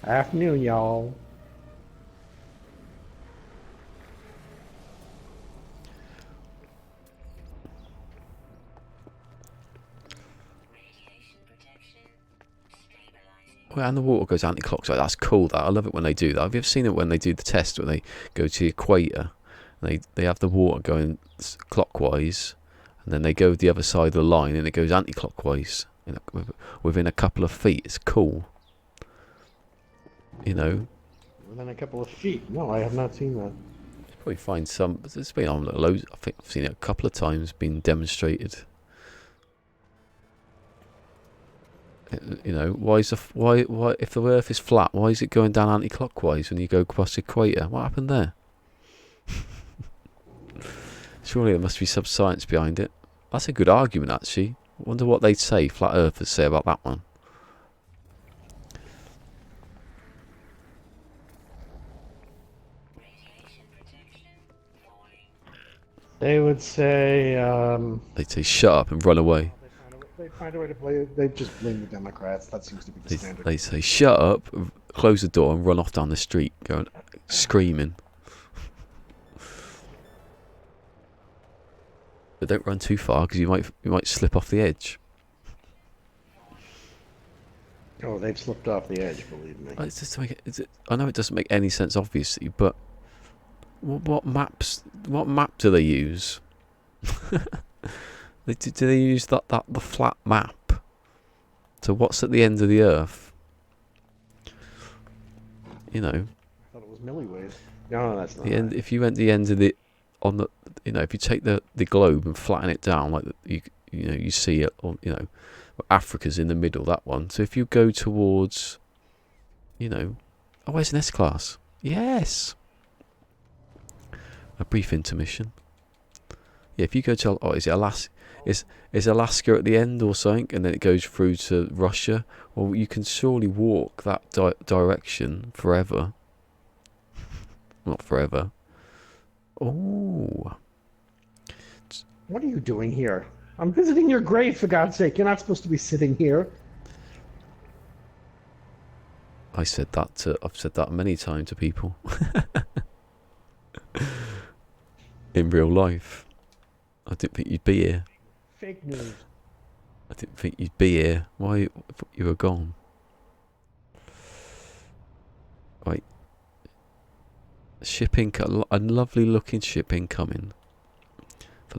Afternoon, y'all. Well, and the water goes anti-clockwise. That's cool. That I love it when they do that. Have you ever seen it when they do the test where they go to the equator? And they have the water going clockwise, and then they go the other side of the line, and it goes anti-clockwise within a couple of feet. It's cool. You know. Within a couple of feet. No, I have not seen that. You probably find some. It's been on loads. I think I've seen it a couple of times being demonstrated. You know, why if the Earth is flat, why is it going down anti-clockwise when you go across the equator? What happened there? Surely there must be some science behind it. That's a good argument, actually. I wonder what they'd say, flat earthers say about that one. They would say. They'd say shut up and run away. They find a way to play it. They just blame the Democrats. That seems to be the standard. They say shut up, close the door, and run off down the street, going screaming. But don't run too far because you might slip off the edge. Oh, they've slipped off the edge. Believe me. It's just to make it, I know it doesn't make any sense, obviously, but what map do they use? Do they use the flat map? So what's at the end of the Earth? You know. I thought it was milliways. No, that's not. The end. If you went the end of the if you take the globe and flatten it down like you see it, or Africa's in the middle, that one. So if you go towards, oh, where's an S-Class? Yes. A brief intermission. Yeah, if you go to, is it Alaska? Is Alaska at the end or something, and then it goes through to Russia? Well, you can surely walk that direction forever. Not forever. Oh. What are you doing here? I'm visiting your grave, for God's sake. You're not supposed to be sitting here. I've said that many times to people. In real life. I didn't think you'd be here. Fake news. I didn't think you'd be here. Why you were gone? Right. A lovely looking ship incoming. for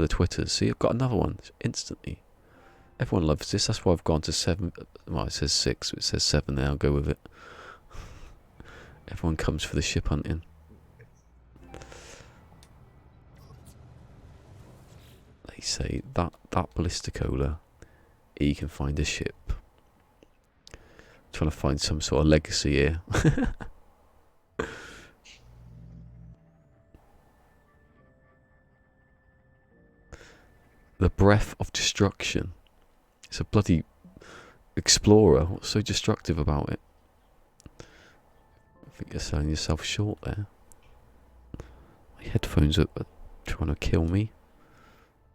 the Twitters. See, I've got another one instantly. Everyone loves this. That's why I've gone to 7. Well, it says 6, but it says 7 there. I'll go with it. Everyone comes for the ship hunting. They say that ballisticola, he can find a ship. Trying to find some sort of legacy here. The breath of destruction. It's a bloody explorer. What's so destructive about it? I think you're selling yourself short there. My headphones are trying to kill me.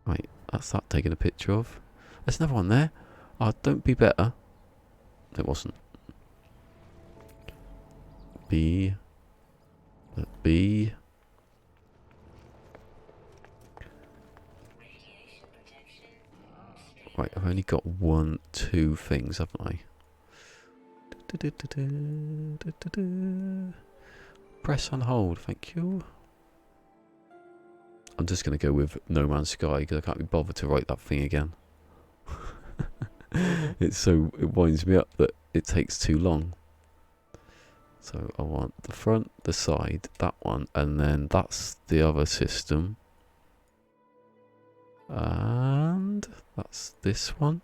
Right, that's that taking a picture of. There's another one there. Oh, don't be better. It wasn't. B. Right, I've only got 1, 2 things, haven't I? Press on hold, thank you. I'm just going to go with No Man's Sky because I can't be bothered to write that thing again. It winds me up that it takes too long. So I want the front, the side, that one, and then that's the other system. And that's this one.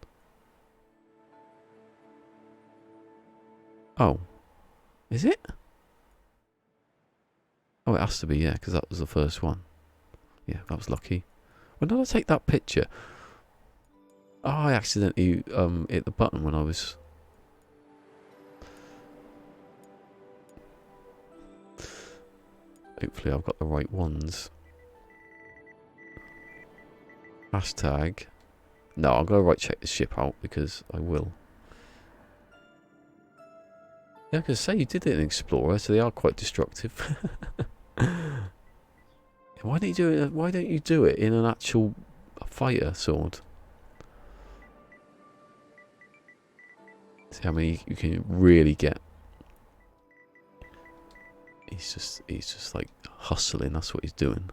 Oh, is it? Oh, it has to be, yeah, because that was the first one. Yeah, that was lucky. When did I take that picture? Oh, I accidentally hit the button when I was... Hopefully I've got the right ones. Hashtag. No, I'm going to check the ship out because I will. Yeah, I could say you did it in Explorer, so they are quite destructive. Why don't you do it in an actual fighter sword? See how many you can really get. He's just like hustling. That's what he's doing.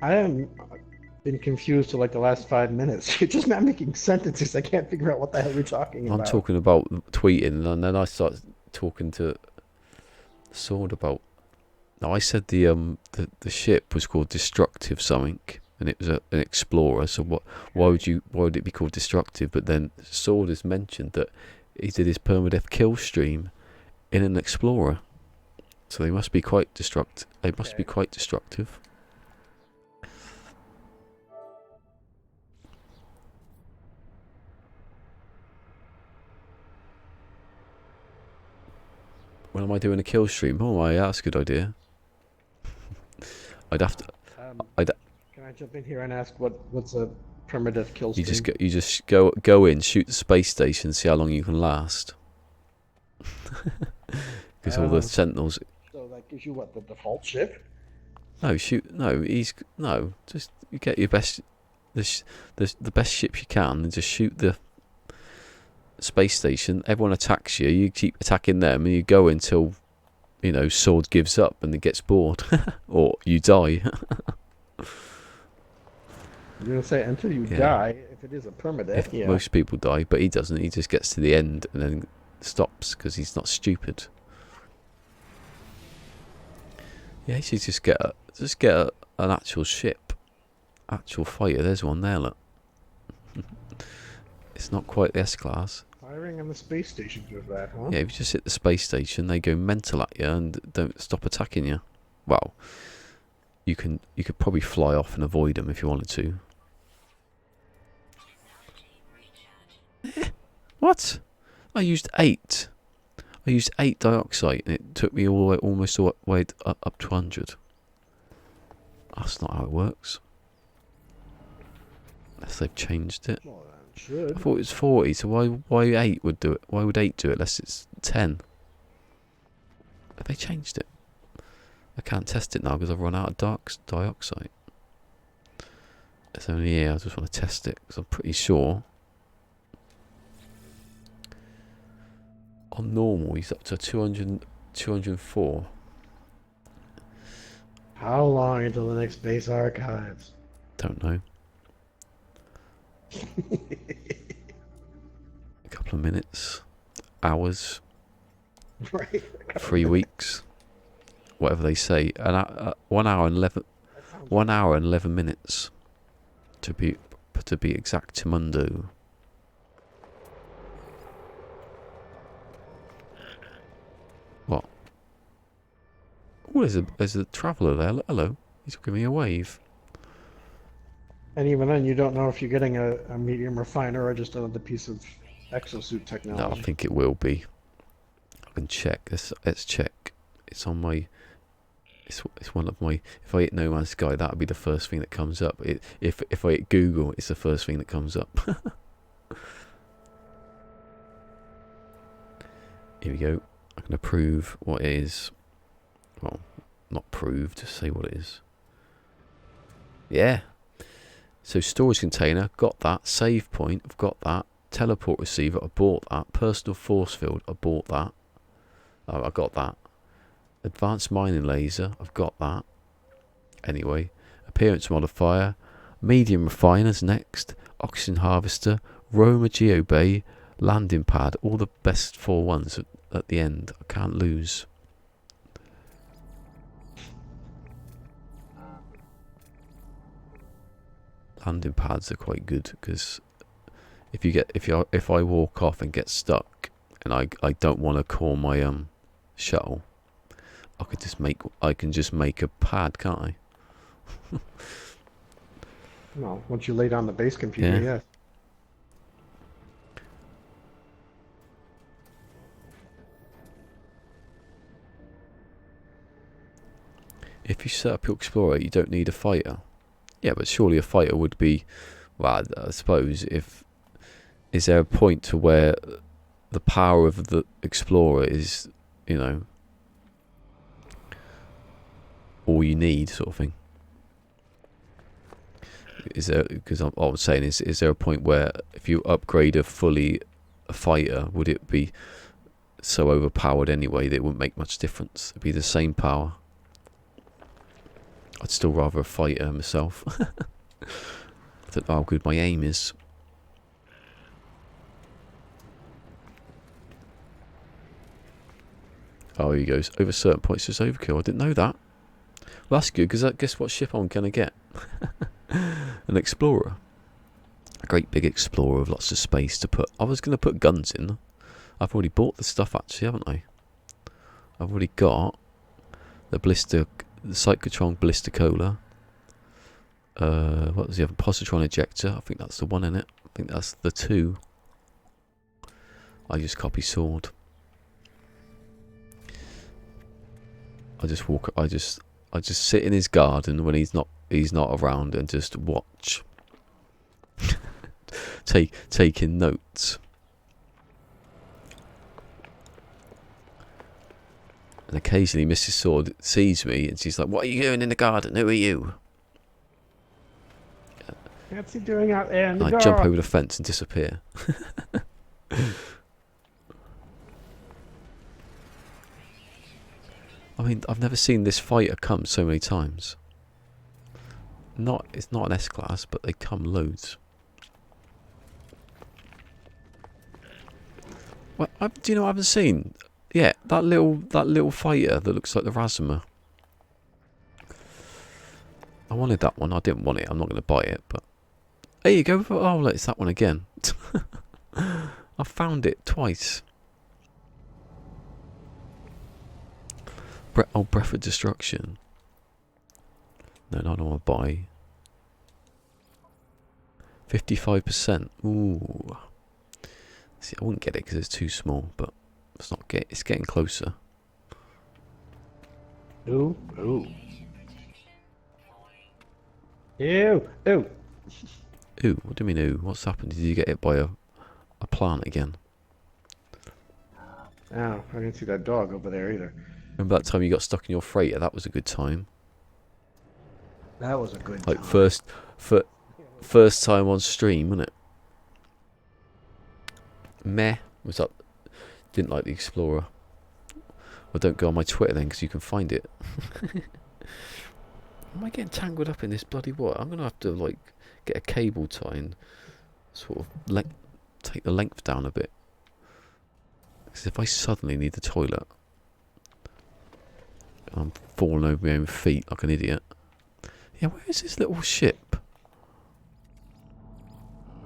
I am been confused for like the last 5 minutes. You're just not making sentences. I can't figure out what the hell you're talking about. I'm talking about tweeting, and then I start talking to Sword about. Now I said the ship was called Destructive something, and it was an explorer. So why would it be called Destructive? But then Sword has mentioned that he did his permadeath kill stream in an explorer, so they must be quite destructive. They must be quite destructive. When am I doing a kill stream? Oh, that's a good idea. I'd have to. Can I jump in here and ask what's a permadeath kill stream? You just go in, shoot the space station, see how long you can last. Because all the sentinels. So that gives you what, the default ship? No, just you get your best, the best ships you can, and just shoot the space station. Everyone attacks you. You keep attacking them, and you go until, Sword gives up and it gets bored, or you die. You're gonna say until you die. If it is a permadeath, Most people die, but he doesn't. He just gets to the end and then stops because he's not stupid. Yeah, he should just get an actual ship, actual fighter. There's one there. Look, it's not quite the S-class. Firing on the space station does that, huh? Yeah, if you just hit the space station, they go mental at you and don't stop attacking you. Well, you could probably fly off and avoid them if you wanted to. What? I used 8. I used 8 dioxide and it took me almost all the way up to 100. That's not how it works. Unless they've changed it. Well, it should. I thought it was 40, so why 8 would do it? Why would 8 do it unless it's 10? Have they changed it? I can't test it now because I've run out of dioxide. It's only here, I just want to test it because I'm pretty sure. On normal, he's up to 204. How long until the next base archives? Don't know. A couple of minutes, hours, Right? 3 weeks, whatever they say. 1 hour and 11. That sounds 1 hour and 11 minutes, to be exactamundo. What? Oh, there's a traveller there. Hello. He's giving me a wave. And even then, you don't know if you're getting a medium refiner or just another piece of exosuit No, I technology. think it will be. I can check. Let's check. It's on my. It's one of my. If I hit No Man's Sky, that would be the first thing that comes up. If I hit Google, it's the first thing that comes up. Here we go. I can approve what it is. Well, not prove, just say what it is. Yeah. So storage container, got that. Save point, I've got that. Teleport receiver, I bought that. Personal force field, I bought that. Oh, I got that. Advanced mining laser, I've got that. Anyway, appearance modifier, medium refiners next, oxygen harvester, Roma geobay, landing pad, all the best 4 ones at the end. I can't lose. Landing pads are quite good because if I walk off and get stuck and I don't want to call my shuttle, I can just make a pad, can't I? Well, once you lay down the base computer, Yeah. yeah. If you set up your explorer, you don't need a fighter. Yeah, but surely a fighter would be. Well, I suppose is there a point to where the power of the explorer is, all you need, sort of thing? Is there? Because what I'm saying is there a point where if you upgrade a fighter, would it be so overpowered anyway that it wouldn't make much difference? It'd be the same power. I'd still rather a fighter myself. I don't know how good my aim is. Oh, here he goes. Over certain points, just overkill. I didn't know that. Well, that's good, because guess what ship I'm going to get? An explorer. A great big explorer with lots of space to put. I was going to put guns in. I've already bought the stuff, actually, haven't I? I've already got the cyclotron ballisticola. What was the other? Positron ejector. I think that's the one in it. I think that's the 2. I just copy sword. I just sit in his garden when he's not around and just watch. Taking notes. And occasionally Mrs. Sword sees me and she's like, "What are you doing in the garden? Who are you?" What's he doing out there in the And I dark? jump over the fence and disappear. I mean, I've never seen this fighter come so many times. It's not an S-class, but they come loads. Well, do you know what I haven't seen? Yeah, that little fighter that looks like the Razuma. I wanted that one. I didn't want it. I'm not going to buy it, but there you go. Oh, look, it's that one again. I found it twice. Breath of Destruction. No, I don't want to buy. 55%. Ooh. See, I wouldn't get it because it's too small, but it's getting closer. Ooh, ooh. Ew, ew. Ooh, what do you mean ooh? What's happened? Did you get hit by a plant again? Oh, I didn't see that dog over there either. Remember that time you got stuck in your freighter? That was a good time. That was a good Like time. first time on stream, wasn't it? Meh. Was up. Didn't like the Explorer. Well, don't go on my Twitter then, because you can find it. Am I getting tangled up in this bloody what? I'm gonna have to like get a cable tie and sort of take the length down a bit. Because if I suddenly need the toilet, I'm falling over my own feet like an idiot. Yeah, where is this little ship?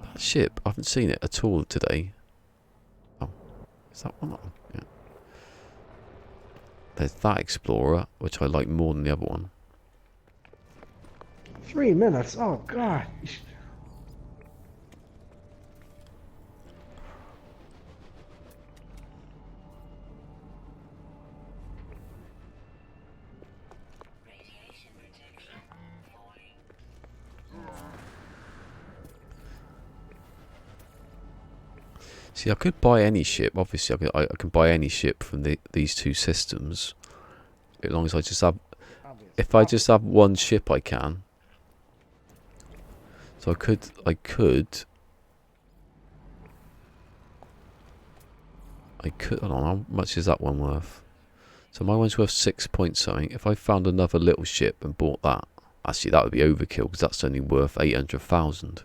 That ship, I haven't seen it at all today. Oh, is that one? Oh, yeah. There's that Explorer, which I like more than the other one. 3 minutes. Oh God. See, I could buy any ship. Obviously, I can buy any ship from these two systems, as long as I just have. If I just have one ship, I can. So I could. Hold on, how much is that one worth? So my one's worth 6 point something. If I found another little ship and bought that, actually that would be overkill because that's only worth 800,000.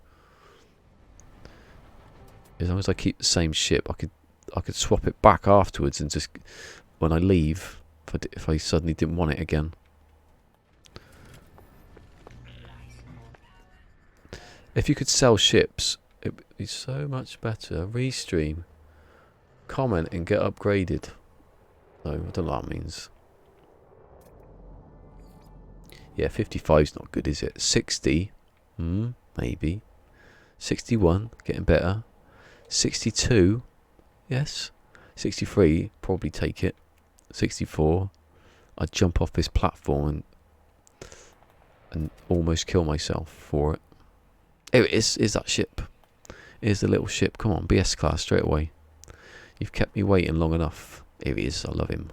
As long as I keep the same ship, I could swap it back afterwards and just when I leave, if I suddenly didn't want it again. If you could sell ships, it would be so much better. Restream, comment and get upgraded. No, I don't know what that means. Yeah, 55's not good, is it? 60, maybe. 61, getting better. 62, yes. 63, probably take it. 64, I'd jump off this platform and almost kill myself for it. Oh, it is that ship. Here's the little ship. Come on, BS class straight away. You've kept me waiting long enough. Here he is. I love him.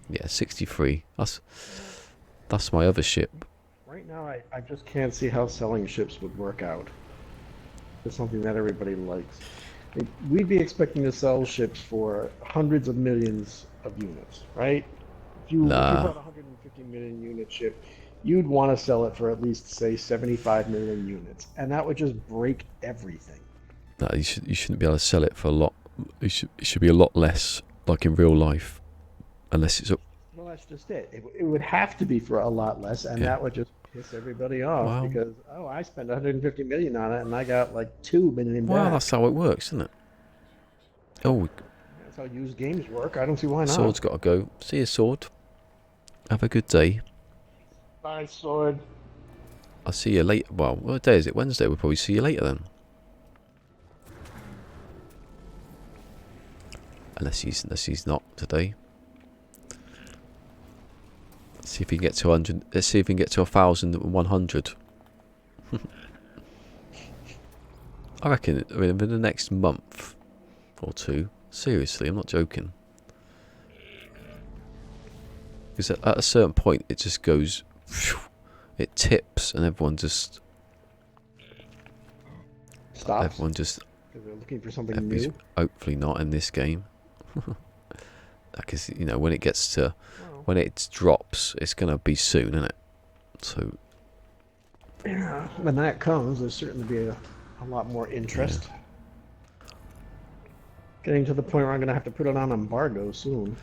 Yeah, 63. That's my other ship. Right now, I just can't see how selling ships would work out. It's something that everybody likes. We'd be expecting to sell ships for hundreds of millions of units, right? If you bought a 150 million unit ship, you'd want to sell it for at least, say, 75 million units. And that would just break everything. No, you shouldn't be able to sell it for a lot. It should be a lot less, like in real life. Unless it's... Well, that's just it. It would have to be for a lot less, and that would just piss everybody off because, oh, I spent 150 million on it, and I got like 2 million back. Well, that's how it works, isn't it? Oh, that's how used games work. I don't see why not. Sword's got to go. See you, Sword. Have a good day. Bye, Sword. I'll see you later. Well, what day is it? Wednesday. We'll probably see you later then. Unless he's not today. Let's see if he can get to 100. Let's see if he can get to 1,100. I reckon within the next month or two. Seriously, I'm not joking. Because at a certain point, it just goes. It tips, and everyone just stops. Everyone just. Because they're looking for something new. Hopefully not in this game. Because when it gets to when it drops, it's gonna be soon, isn't it? So yeah, when that comes, there's certainly be a lot more interest. Yeah. Getting to the point where I'm gonna have to put it on embargo soon.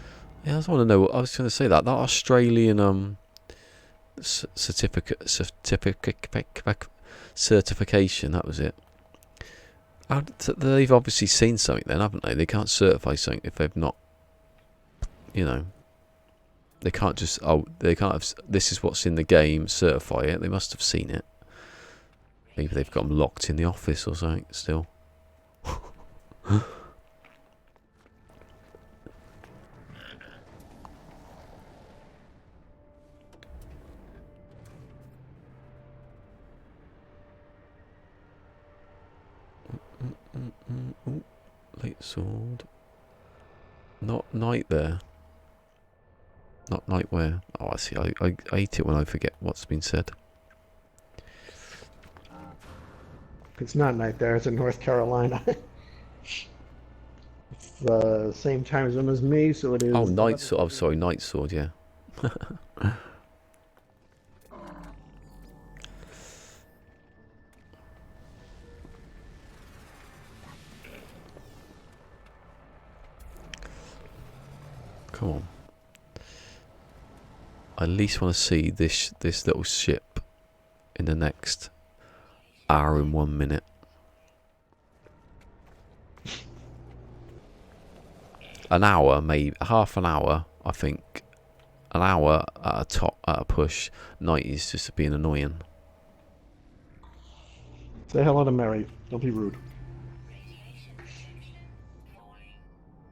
Yeah, I just want to know. I was going to say that Australian certification. That was it. They've obviously seen something then, haven't they? They can't certify something if they've not. They can't just they can't have this is what's in the game, certify it. They must have seen it. Maybe they've got them locked in the office or something still. Ooh, late sword. Not night there. Not night where? Oh, I see. I hate it when I forget what's been said. It's not night there. It's in North Carolina. It's the same time zone as me, so it is. Oh, night sword. Oh, sorry, night sword. Yeah. Come on. I at least want to see this little ship in the next hour and 1 minute. An hour, maybe half an hour. I think an hour at a push. 90 is just being annoying. Say hello to Mary. Don't be rude.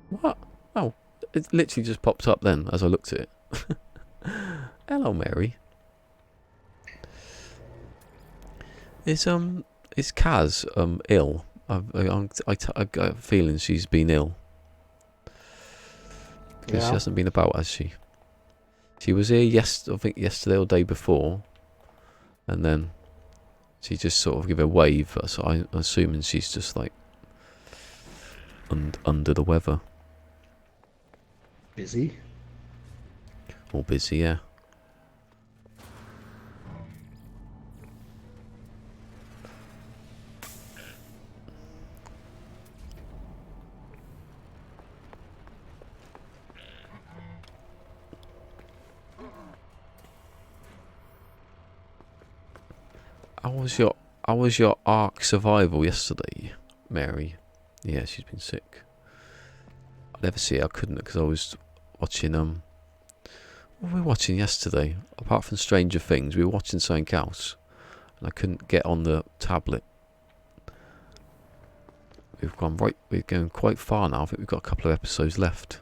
What? Oh, it literally just popped up then as I looked at it. Hello, Mary. Is Kaz ill? I got a feeling she's been ill. Because she hasn't been about, has she? She was here I think yesterday or day before, and then she just sort of gave a wave. So I'm assuming she's just like under the weather. Busy? Or busy, yeah. How was your Ark survival yesterday, Mary? Yeah, she's been sick. I never see her. I couldn't because I was watching what were we watching yesterday? Apart from Stranger Things, we were watching something else, and I couldn't get on the tablet. We're going quite far now. I think we've got a couple of episodes left.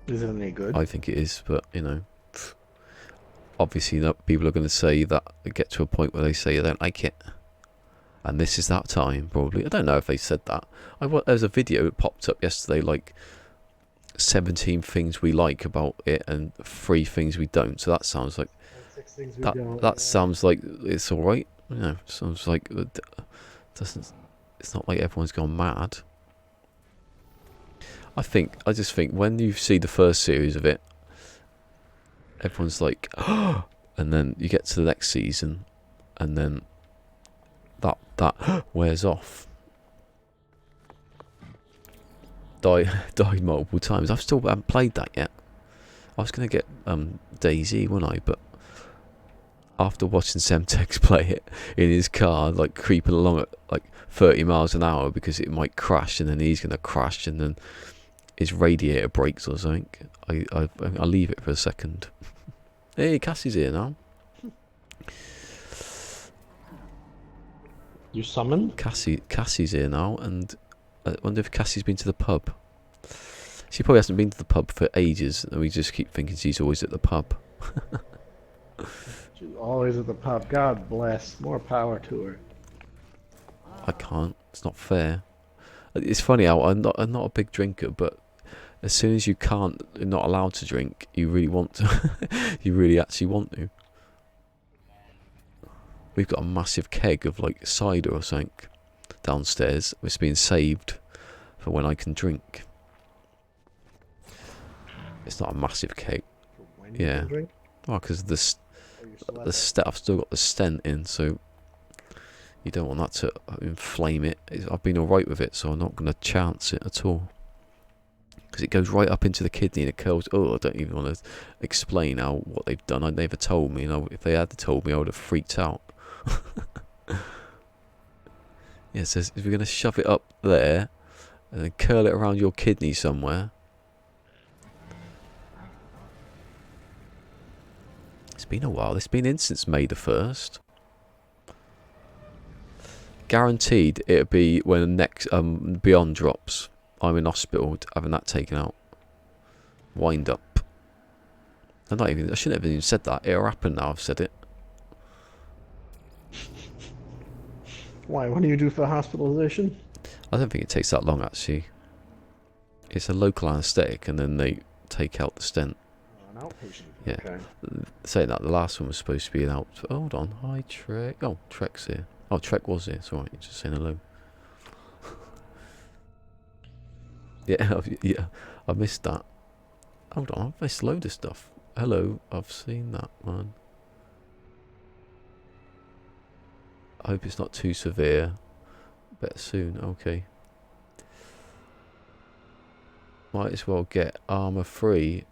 Is it any good? I think it is, but you know. Obviously, people are going to say that they get to a point where they say they don't like it, and this is that time. Probably, I don't know if they said that. There's a video that popped up yesterday, like 17 things we like about it and 3 things we don't. So that sounds like 6 things we that. don't. That sounds like it's all right. You know, sounds like doesn't. It's not like everyone's gone mad. I just think when you see the first series of it, everyone's like, oh, and then you get to the next season, and then that wears off. Died multiple times. I still haven't played that yet. I was gonna get DayZ, wasn't I? But after watching Semtex play it in his car, like creeping along at like 30 miles an hour because it might crash, and then he's gonna crash, and then his radiator breaks or something. I'll leave it for a second. Hey, Cassie's here now. You summoned? Cassie's here now, and I wonder if Cassie's been to the pub. She probably hasn't been to the pub for ages, and we just keep thinking she's always at the pub. She's always at the pub. God bless. More power to her. I can't. It's not fair. It's funny how I'm not a big drinker, but as soon as you're not allowed to drink, you really want to. You really actually want to. We've got a massive keg of like cider or something downstairs. It's being saved for when I can drink. It's not a massive keg. When you can drink? Oh, because I've still got the stent in, so you don't want that to inflame it. I've been alright with it, so I'm not going to chance it at all. Because it goes right up into the kidney and it curls. Oh, I don't even want to explain what they've done. They never told me. If they had told me, I would have freaked out. Yeah, it says if you're going to shove it up there and then curl it around your kidney somewhere. It's been a while. It's been in since May the 1st. Guaranteed it'll be when the next Beyond drops. I'm in hospital having that taken out. Wind up. I shouldn't have even said that. It'll happen now I've said it. Why? What do you do for hospitalization? I don't think it takes that long actually. It's a local anaesthetic and then they take out the stent. An outpatient. Yeah. Okay. Saying that, the last one was supposed to be an out. Hold on. Hi, Trek. Oh, Trek's here. Oh, Trek was here. It's alright. You're just saying hello. Yeah, I missed that. Hold on. I've missed a load of stuff. Hello. I've seen that one. I hope it's not too severe. Better soon. Okay. Might as well get armor free.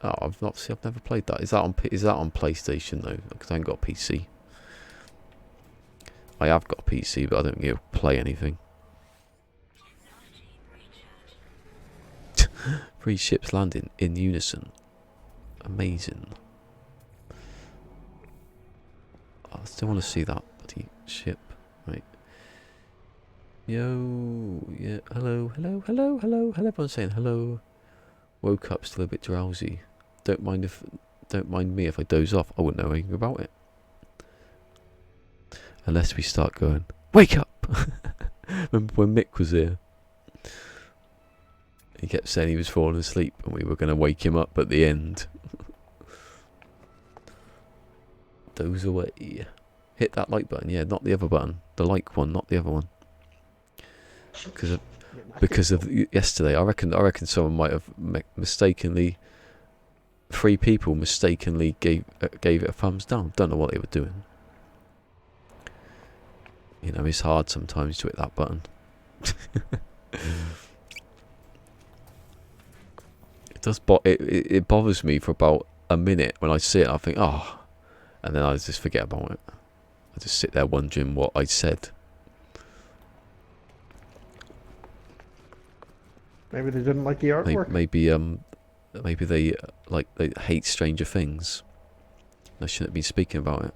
Oh, I've never played that. Is that on PlayStation though? Because I ain't got a PC. I have got a PC, but I don't get to play anything. 3 ships landing in unison. Amazing. I still want to see that bloody ship. Right. Yo, yeah, hello. Everyone's saying hello. Woke up still a bit drowsy. Don't mind me if I doze off. I wouldn't know anything about it. Unless we start going, wake up! Remember when Mick was here? He kept saying he was falling asleep and we were going to wake him up at the end. Doze away. Hit that like button, yeah, not the other button. The like one, not the other one. Because of yesterday, I reckon someone might have mistakenly, 3 people mistakenly gave it a thumbs down. Don't know what they were doing. You know, it's hard sometimes to hit that button. It bothers me for about a minute when I see it. I think, oh, and then I just forget about it. I just sit there wondering what I said. Maybe they didn't like the artwork. Maybe they hate Stranger Things. I shouldn't be speaking about it.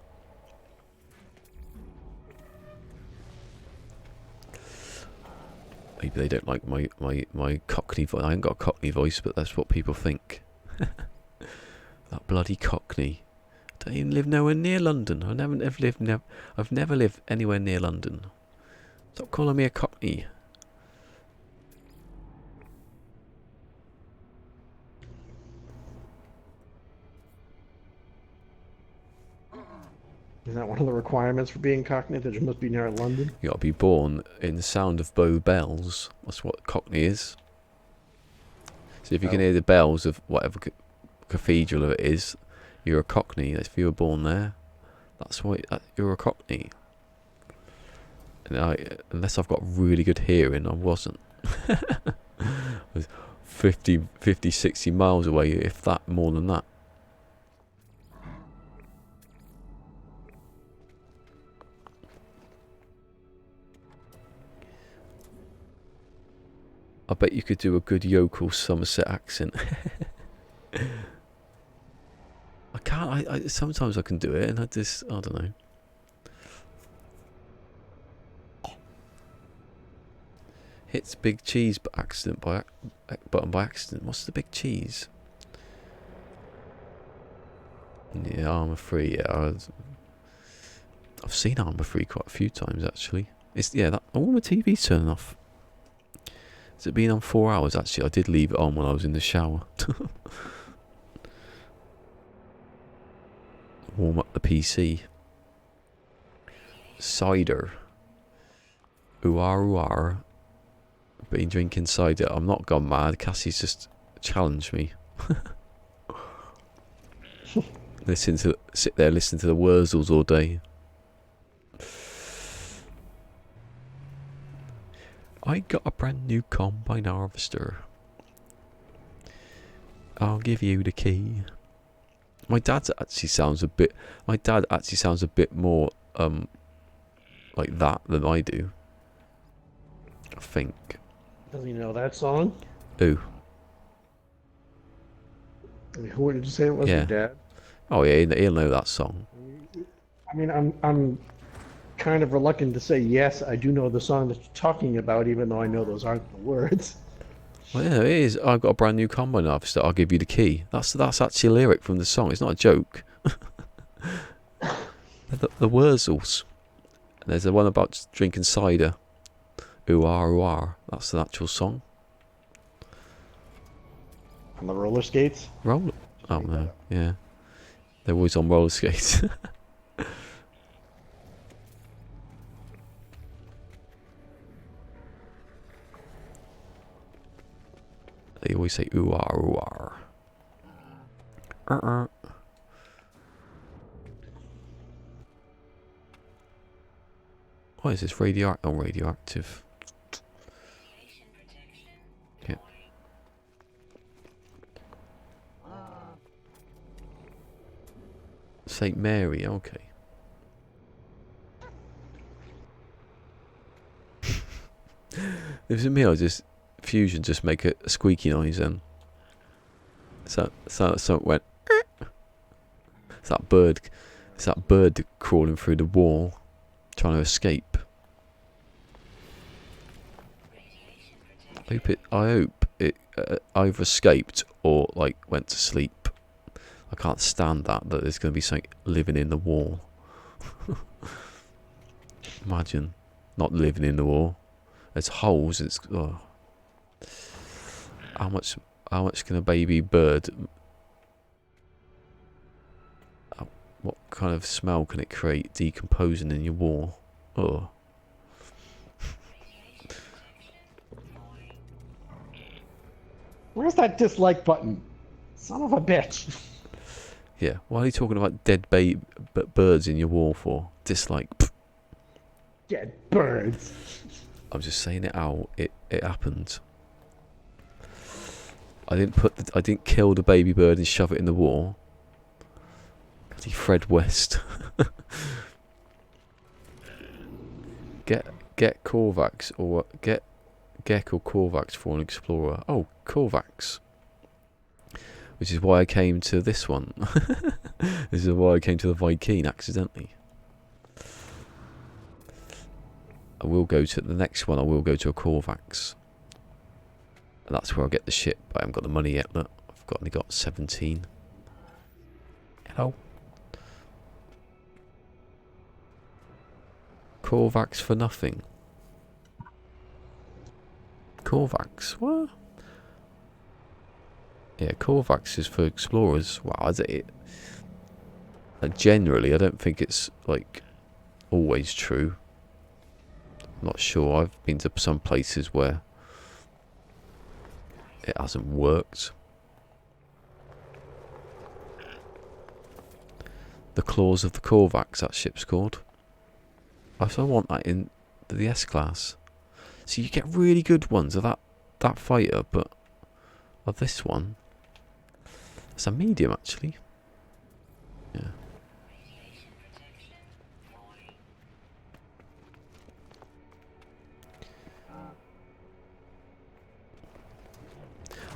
Maybe they don't like my Cockney voice. I ain't got a Cockney voice, but that's what people think. That bloody Cockney. I don't even live nowhere near London. I've never lived anywhere near London. Stop calling me a Cockney. Is that one of the requirements for being Cockney? That you must be near London? You gotta be born in the sound of Bow Bells. That's what Cockney is. So if you can hear the bells of whatever cathedral it is, you're a Cockney. If you were born there, that's why you're a Cockney. And unless I've got really good hearing, I wasn't. I was 50, 60 miles away, if that, more than that. I bet you could do a good yokel Somerset accent. I can't. I sometimes I can do it, and I don't know. Hits big cheese button by accident. What's the big cheese? Yeah, Armour Free. Yeah, I've seen Armour Free quite a few times actually. That. Oh, my TV's turning off. Has it been on 4 hours? Actually, I did leave it on when I was in the shower. Warm up the PC. Cider. Ooar. Been drinking cider. I'm not gone mad. Cassie's just challenged me. Sit there listening to the Wurzels all day. I got a brand new combine harvester. I'll give you the key. My dad actually sounds a bit more like that than I do. I think. Does he know that song? Who? Who did you say it was? Your dad? Oh yeah, he'll know that song. I mean, I'm kind of reluctant to say yes. I do know the song that you're talking about, even though I know those aren't the words. Well, yeah, it is. I've got a brand new combine harvester. I'll give you the key. That's actually a lyric from the song. It's not a joke. the Wurzels. And there's the one about drinking cider. Ooar. That's the actual song. On the roller skates? Oh no, yeah. They're always on roller skates. They always say ooar. What is this? Radioactive. Yeah. St. Mary, okay. If it was me, I'd just fusion just make a squeaky noise and so it went. It's that bird. It's that bird crawling through the wall, trying to escape. I hope it either escaped or like went to sleep. I can't stand that there's going to be something living in the wall. Imagine not living in the wall. There's holes. It's how much can a baby bird? What kind of smell can it create decomposing in your wall? Oh. Where's that dislike button? Son of a bitch. Yeah, why are you talking about dead birds in your wall for? Dislike. Pfft. Dead birds. I'm just saying it out. It happened. I didn't kill the baby bird and shove it in the wall. Bloody Fred West. get Korvax or get Gek or Korvax for an explorer. Oh, Korvax. Which is why I came to this one. This is why I came to the Viking accidentally. I will go to the next one. I will go to a Korvax. And that's where I'll get the ship. I haven't got the money yet. Look, I've only got 17. Hello. Korvax for nothing. Korvax? What? Yeah, Korvax is for explorers. Wow, generally, I don't think it's like always true. I'm not sure. I've been to some places where it hasn't worked. The Claws of the Korvax, that ship's called. I also want that in the S-Class. So you get really good ones of that fighter, but of this one, it's a medium actually. Yeah.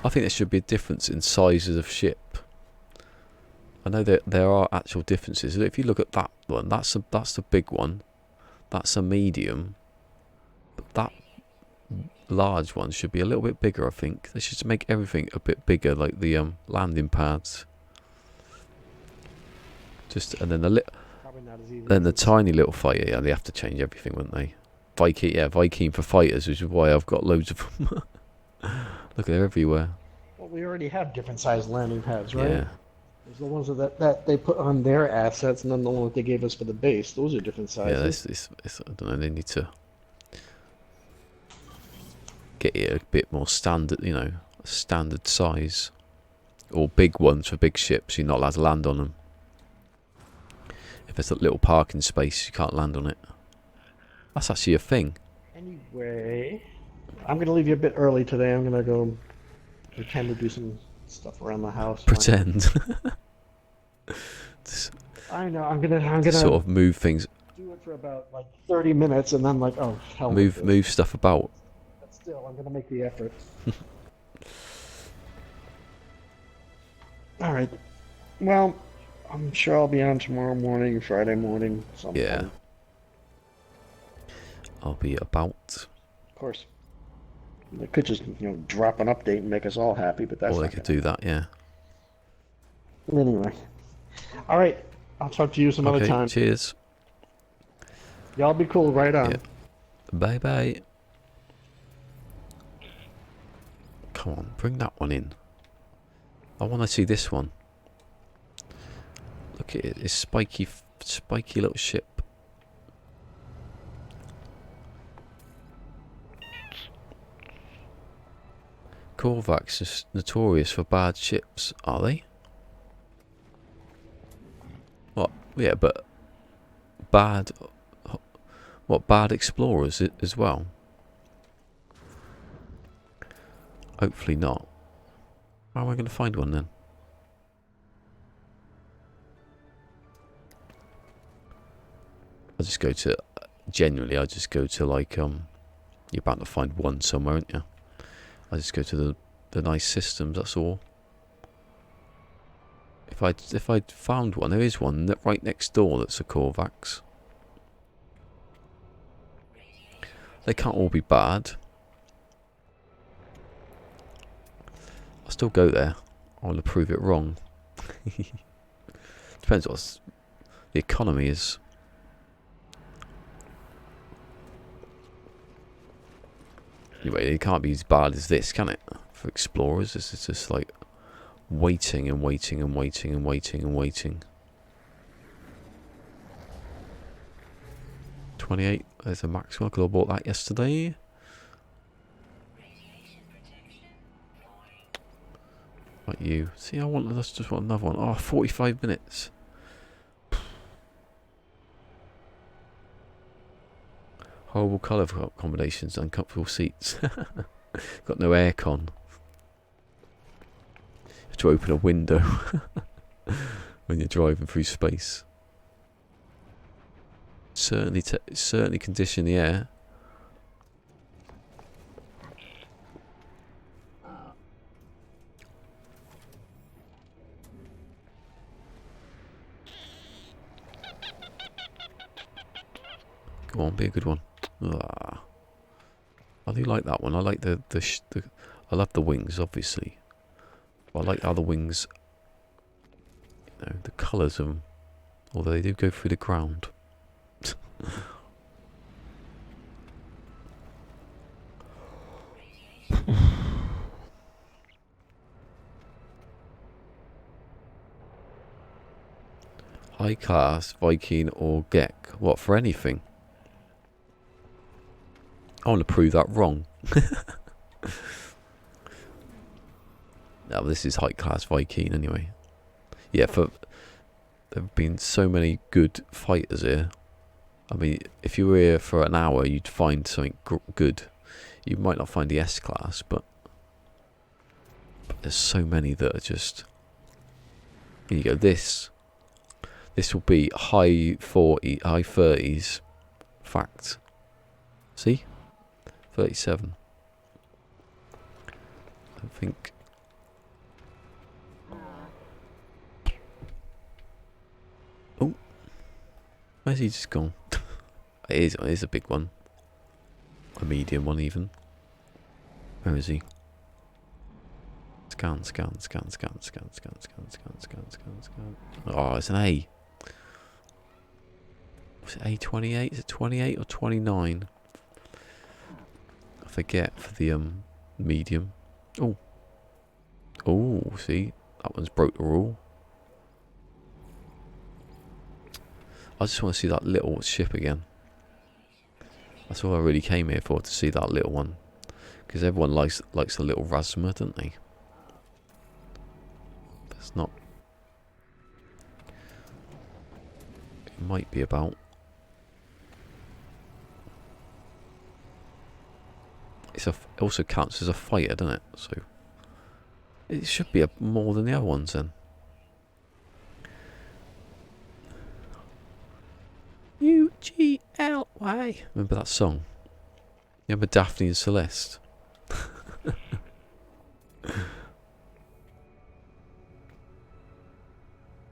I think there should be a difference in sizes of ship. I know that there are actual differences. If you look at that one, that's the big one. That's a medium. But that large one should be a little bit bigger, I think. They should make everything a bit bigger, like the landing pads. And then the tiny little fighter. Yeah, they have to change everything, wouldn't they? Viking for fighters, which is why I've got loads of them. Look, they're everywhere. Well, we already have different sized landing pads, right? Yeah. There's the ones that they put on their assets, and then the one that they gave us for the base. Those are different sizes. Yeah, I don't know. They need to get it a bit more standard, a standard size, or big ones for big ships. You're not allowed to land on them. If there's a little parking space, you can't land on it. That's actually a thing. Anyway, I'm gonna leave you a bit early today. I'm gonna go pretend to do some stuff around the house. Pretend. I know. I'm gonna sort of move things. Do it for about like 30 minutes, and then like, oh hell. Move stuff about. But still, I'm gonna make the effort. All right. Well, I'm sure I'll be on tomorrow morning, Friday morning, sometime. Yeah. I'll be about. Of course. They could just, drop an update and make us all happy, but that's. Or they could do that, yeah. Anyway. All right. I'll talk to you some other time. Cheers. Y'all be cool. Right on. Yeah. Bye bye. Come on, bring that one in. I want to see this one. Look at it. It's spiky little ship. Korvax is notorious for bad ships, are they? What? Yeah, but bad. What, bad explorers as well? Hopefully not. How am I going to find one then? I just go to, generally I just go to like, you're bound to find one somewhere, aren't you? I just go to the nice systems, that's all. If I'd found one, there is one right next door that's a Korvax. They can't all be bad. I'll still go there. I want to prove it wrong. Depends what the economy is. Anyway, it can't be as bad as this, can it? For explorers, this is just like waiting and waiting and waiting and waiting and waiting. 28, there's a maximum. I could have bought that yesterday. Like you. See, let's just want another one. Oh, 45 minutes. Horrible colour combinations, uncomfortable seats. Got no aircon. You have to open a window when you're driving through space. Certainly condition the air. Go on, be a good one. Ah. I do like that one. I like the I love the wings, obviously. But I like how the wings, you know, the colours of them. Although they do go through the ground. High class, Viking or Gek. What, for anything? I want to prove that wrong. No, this is high class Viking anyway. Yeah, there have been so many good fighters here. I mean, if you were here for an hour, you'd find something good. You might not find the S class, but there's so many that are just. Here you go. This will be high 30s. Fact. See, 37. I think. Oh, where's he just gone? It is a big one. A medium one even. Where is he? Scan. Oh, it's an A. Was it A28? Is it 28 or 29? I forget for the medium. Oh. Oh, see? That one's broke the rule. I just want to see that little ship again. That's all I really came here for, to see that little one. Because everyone likes the little Rasma, don't they? That's not... It might be about... It also counts as a fighter, doesn't it? So... It should be more than the other ones then. UGLY. Remember that song? You remember Daphne and Celeste?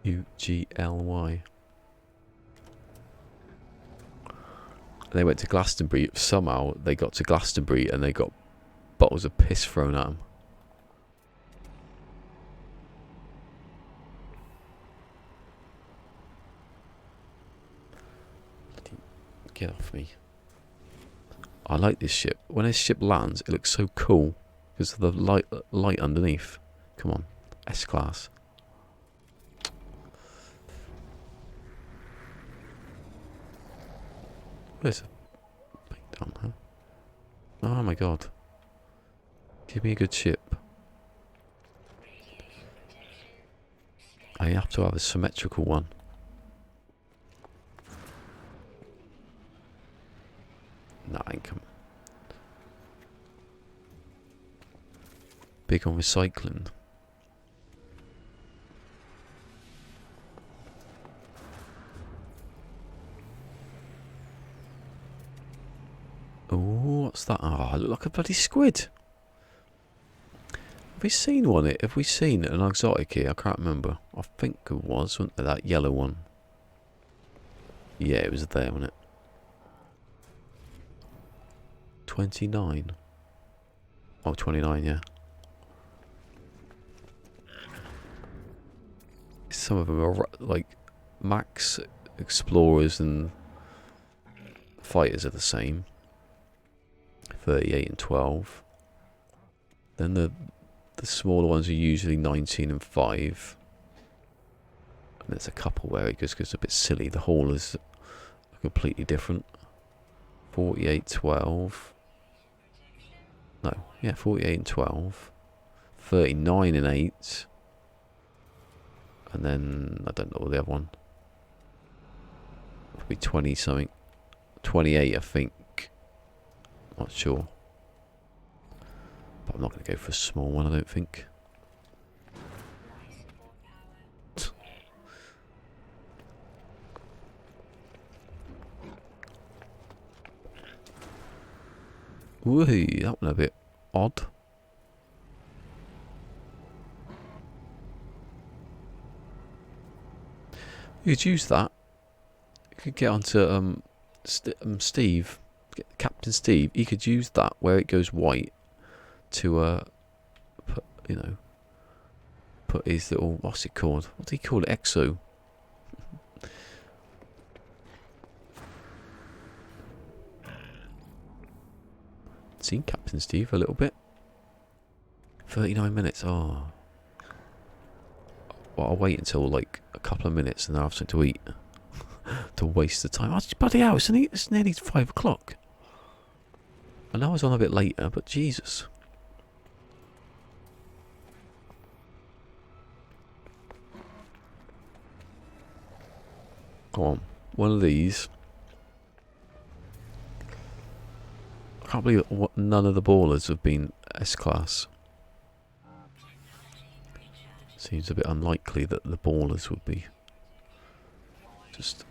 UGLY. They went to Glastonbury. Somehow they got to Glastonbury and they got bottles of piss thrown at them. Get off me. I like this ship. When this ship lands, it looks so cool because of the light underneath. Come on, S-Class. There's a breakdown, huh? Oh my god. Give me a good ship. I have to have a symmetrical one. Nah, I ain't coming. Big on recycling. What's that? Oh, I look like a bloody squid. Have we seen one? Have we seen an exotic here? I can't remember. I think it was, wasn't there? That yellow one. Yeah, it was there, wasn't it? 29. Oh, 29, yeah. Some of them are like max explorers and fighters are the same. 38 and 12. Then the smaller ones are usually 19 and 5. And there's a couple where it just goes a bit silly. The haulers are completely different. 48, 12. No, yeah, 48 and 12. 39 and 8. And then, I don't know the other one. Probably 20 something. 28, I think. Not sure. But I'm not going to go for a small one, I don't think. Woohoo, that one a bit odd. You could use that. You could get onto Steve, Captain Steve. He could use that where it goes white to put, you know, put his little, what's it called? What do you call it? Exo. Seen Captain Steve a little bit. 39 minutes. Oh. Well, I'll wait until like a couple of minutes and then I'll have something to eat. To waste the time. Oh, bloody hell, it's nearly 5 o'clock. I know I was on a bit later, but Jesus. Go on. One of these. I can't believe none of the ballers have been S-class. Seems a bit unlikely that the ballers would be. Just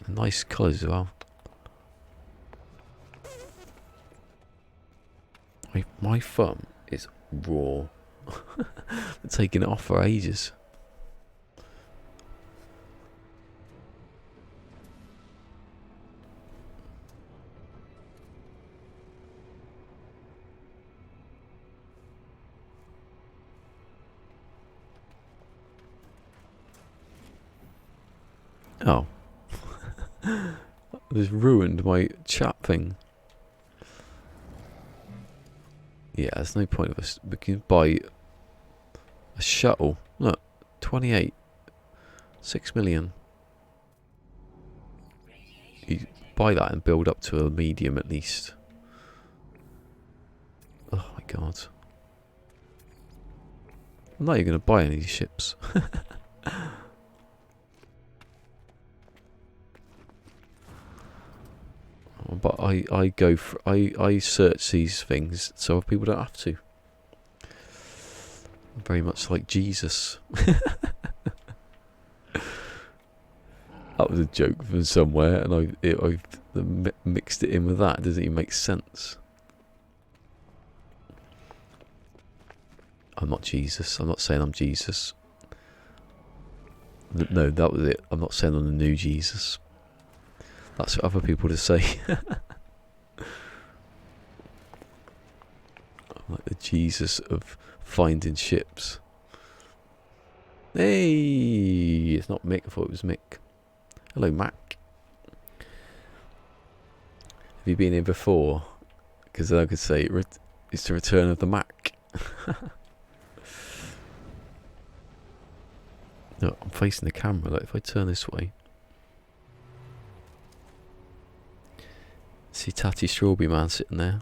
nice colours as well. My thumb is raw. Been taking it off for ages. Oh. Just ruined my chat thing. Yeah, there's no point of us. We can buy a shuttle. Look, 28. 6 million. You buy that and build up to a medium at least. Oh my god. I'm not even going to buy any of these ships. But I go for, I search these things so people don't have to. I'm very much like Jesus. That was a joke from somewhere, and I mixed it in with that. It doesn't even make sense. I'm not Jesus. I'm not saying I'm Jesus. No, that was it. I'm not saying I'm the new Jesus. That's for other people to say. I'm like the Jesus of finding ships. Hey, it's not Mick. I thought it was Mick. Hello, Mac. Have you been here before? Because then I could say it's the return of the Mac. No, I'm facing the camera. Like if I turn this way. See Tatty Strawberry Man sitting there.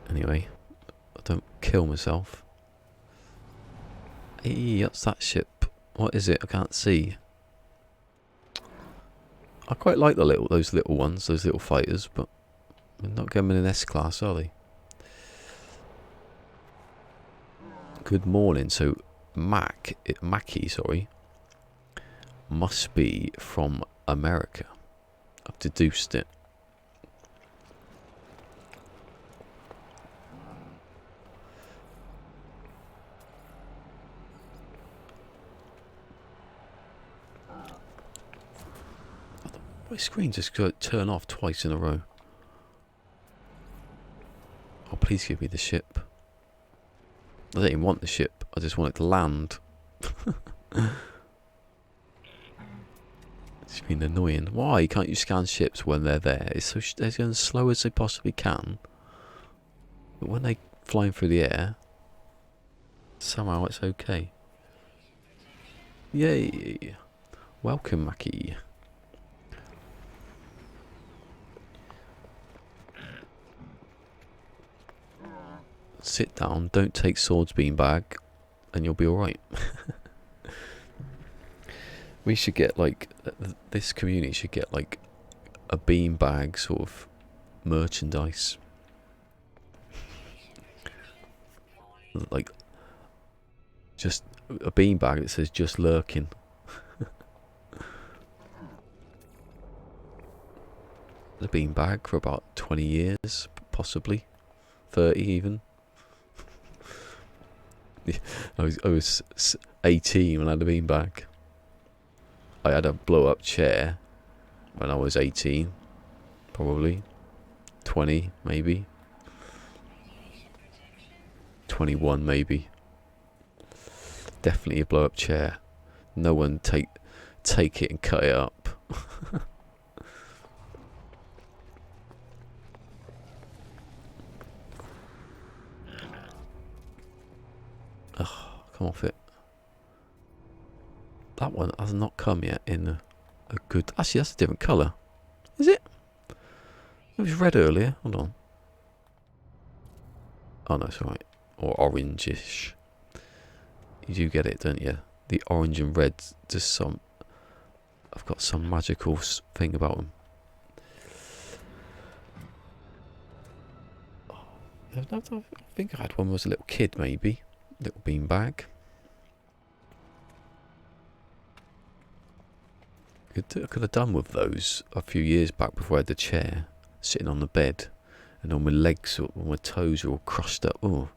Anyway, I don't kill myself. Hey, what's that ship? What is it? I can't see. I quite like those little ones, those little fighters, but they're not coming in S-class, are they? Good morning. So Mackie, sorry, must be from America. I've deduced it. My screen just got turn off twice in a row. Oh, please give me the ship. I don't even want the ship. I just want it to land. It's been annoying. Why can't you scan ships when they're there? It's so they're going as slow as they possibly can. But when they flying through the air, somehow it's okay. Yay! Welcome, Mackie. Sit down, don't take Sword's beanbag, and you'll be alright. We should get, like, this community should get, like, a beanbag sort of merchandise. Like, just a beanbag that says just lurking. The beanbag for about 20 years, possibly 30 even. I was 18 when I had a beanbag. I had a blow-up chair when I was 18, probably 20, maybe 21, maybe. Definitely a blow-up chair. No one take it and cut it up. Ugh, come off it. That one has not come yet in a good... Actually, that's a different colour. Is it? It was red earlier. Hold on. Oh, no, it's alright. Or orange-ish. You do get it, don't you? The orange and red, just some... I've got some magical thing about them. I think I had one when I was a little kid, maybe. Little beanbag. I could have done with those a few years back before I had the chair, sitting on the bed, and all my legs, all my toes are all crushed up. Oh,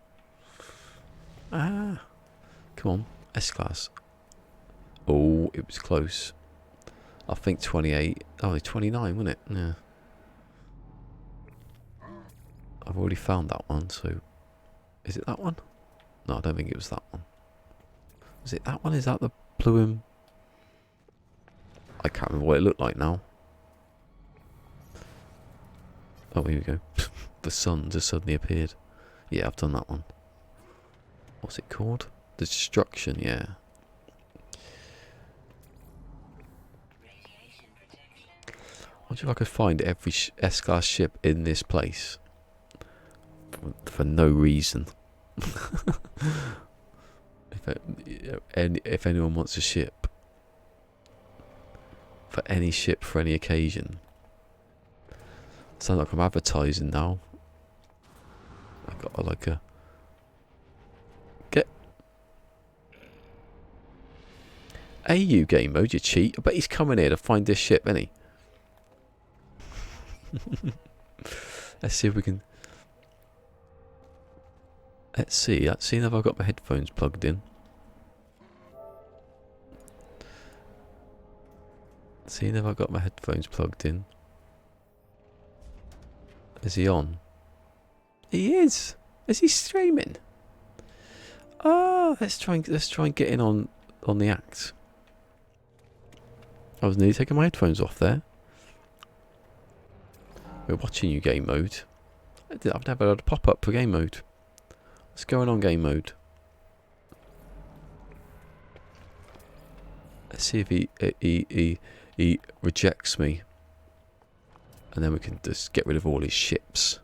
come on, S-Class. Oh, it was close. I think 28. Oh, 29, wasn't it? Yeah. I've already found that one. So, is it that one? No, I don't think it was that one. Was it that one? Is that the blue and... I can't remember what it looked like now. Oh, here we go. The sun just suddenly appeared. Yeah, I've done that one. What's it called? The Destruction, yeah. I wonder if I could find every S-Class ship in this place. For no reason. If anyone wants a ship. For any ship, for any occasion. Sounds like I'm advertising now. I got like a... Get... AU game mode, you cheat. I bet he's coming here to find this ship, isn't he? Let's see if we can... Let's see if I've got my headphones plugged in. Seeing if I've got my headphones plugged in. Is he on? He is. Is he streaming? Ah, let's try and get in on the act. I was nearly taking my headphones off there. We're watching you game mode. I've never had a pop up for game mode. What's going on game mode? Let's see if he rejects me. And then we can just get rid of all his ships.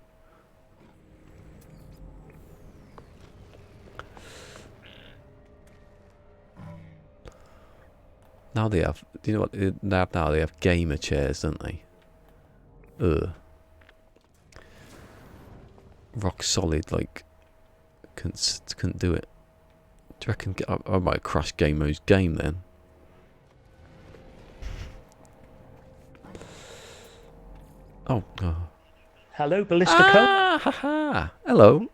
Now they have, do you know what they have now? They have gamer chairs, don't they? Ugh. Rock solid, like, couldn't do it. Do you reckon I might crash game mode's game then? Oh. Hello, ballisticola. Ah, haha. Hello.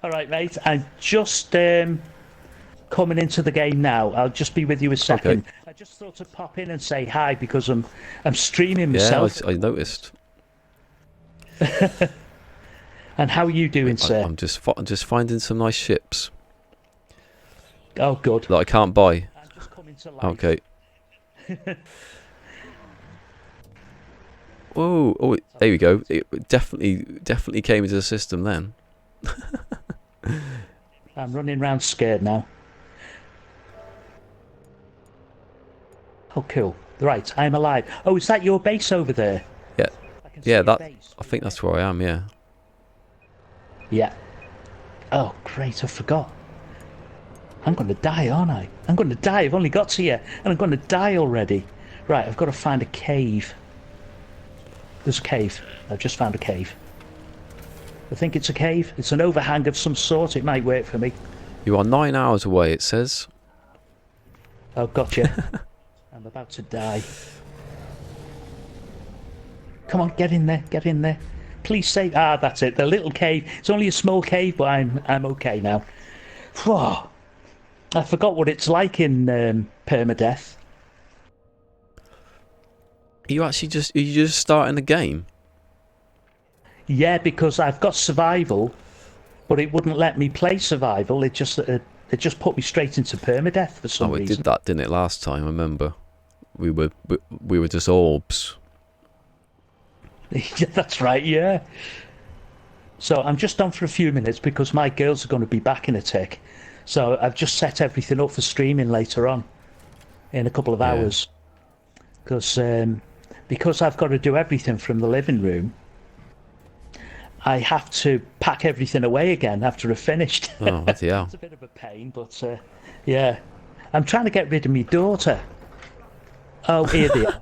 All right, mate. I'm just coming into the game now. I'll just be with you a Okay. second. I just thought to pop in and say hi because I'm streaming Yeah, myself at I the moment. noticed. And how are you doing, sir? I'm just finding some nice ships Oh, good. that I can't buy. I'm just coming to life. Okay. Whoa. Oh, there we go. It definitely came into the system then. I'm running around scared now. Oh, cool. Right, I'm alive. Oh, is that your base over there? Yeah. I can Yeah, see a that. base. I think that's where I am, yeah. Yeah. Oh, great. I forgot. I'm going to die, aren't I? I'm going to die. I've only got to here, and I'm going to die already. Right, I've got to find a cave. There's a cave. I've just found a cave. I think it's a cave. It's an overhang of some sort. It might work for me. You are 9 hours away, it says. Oh, gotcha. I'm about to die. Come on, get in there. Get in there. Please save. Ah, that's it. The little cave. It's only a small cave, but I'm okay now. Whoa. I forgot what it's like in permadeath. Are you just starting the game? Yeah, because I've got survival, but it wouldn't let me play survival. It just put me straight into permadeath for some Oh, it did reason. that, didn't it, last time? I remember. We were just orbs. Yeah, that's right. Yeah. So I'm just on for a few minutes because my girls are going to be back in a tick. So I've just set everything up for streaming later on in a couple of Yeah. hours because I've got to do everything from the living room. I have to pack everything away again after I've finished. Oh, bloody hell. It's a bit of a pain, but yeah. I'm trying to get rid of my daughter. Oh, here they are.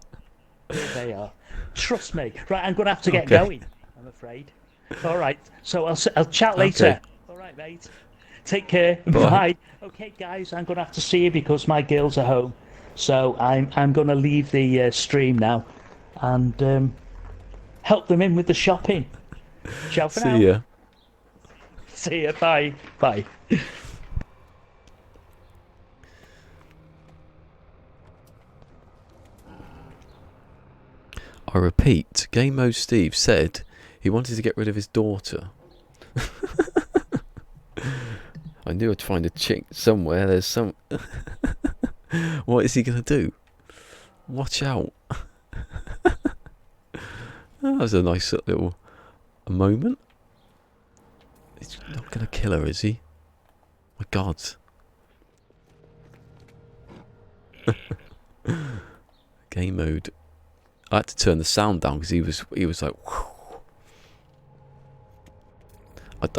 Here they are. Trust me. Right, I'm going to have to get Okay. going, I'm afraid. All right, so I'll chat Okay. later. All right, mate. Take care. Bye. Bye. Okay, guys, I'm going to have to see you because my girls are home. So I'm going to leave the stream now and help them in with the shopping. Ciao for See now. ya. See you. Bye. Bye. I repeat, Game Mode Steve said he wanted to get rid of his daughter. I knew I'd find a chick somewhere. There's some... What is he going to do? Watch out. That was a nice little moment. He's not going to kill her, is he? My God. Game mode. I had to turn the sound down because he was like...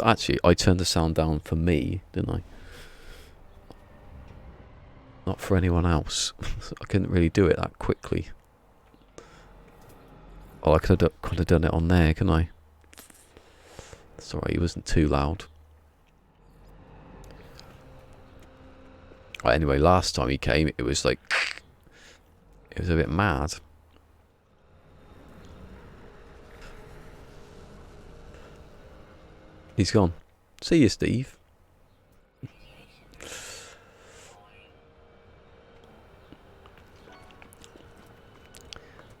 Actually, I turned the sound down for me, didn't I? Not for anyone else. So I couldn't really do it that quickly. Oh, I could have done it on there, couldn't I? Sorry, he wasn't too loud. Right, anyway, last time he came, it was like... It was a bit mad. He's gone. See you, Steve.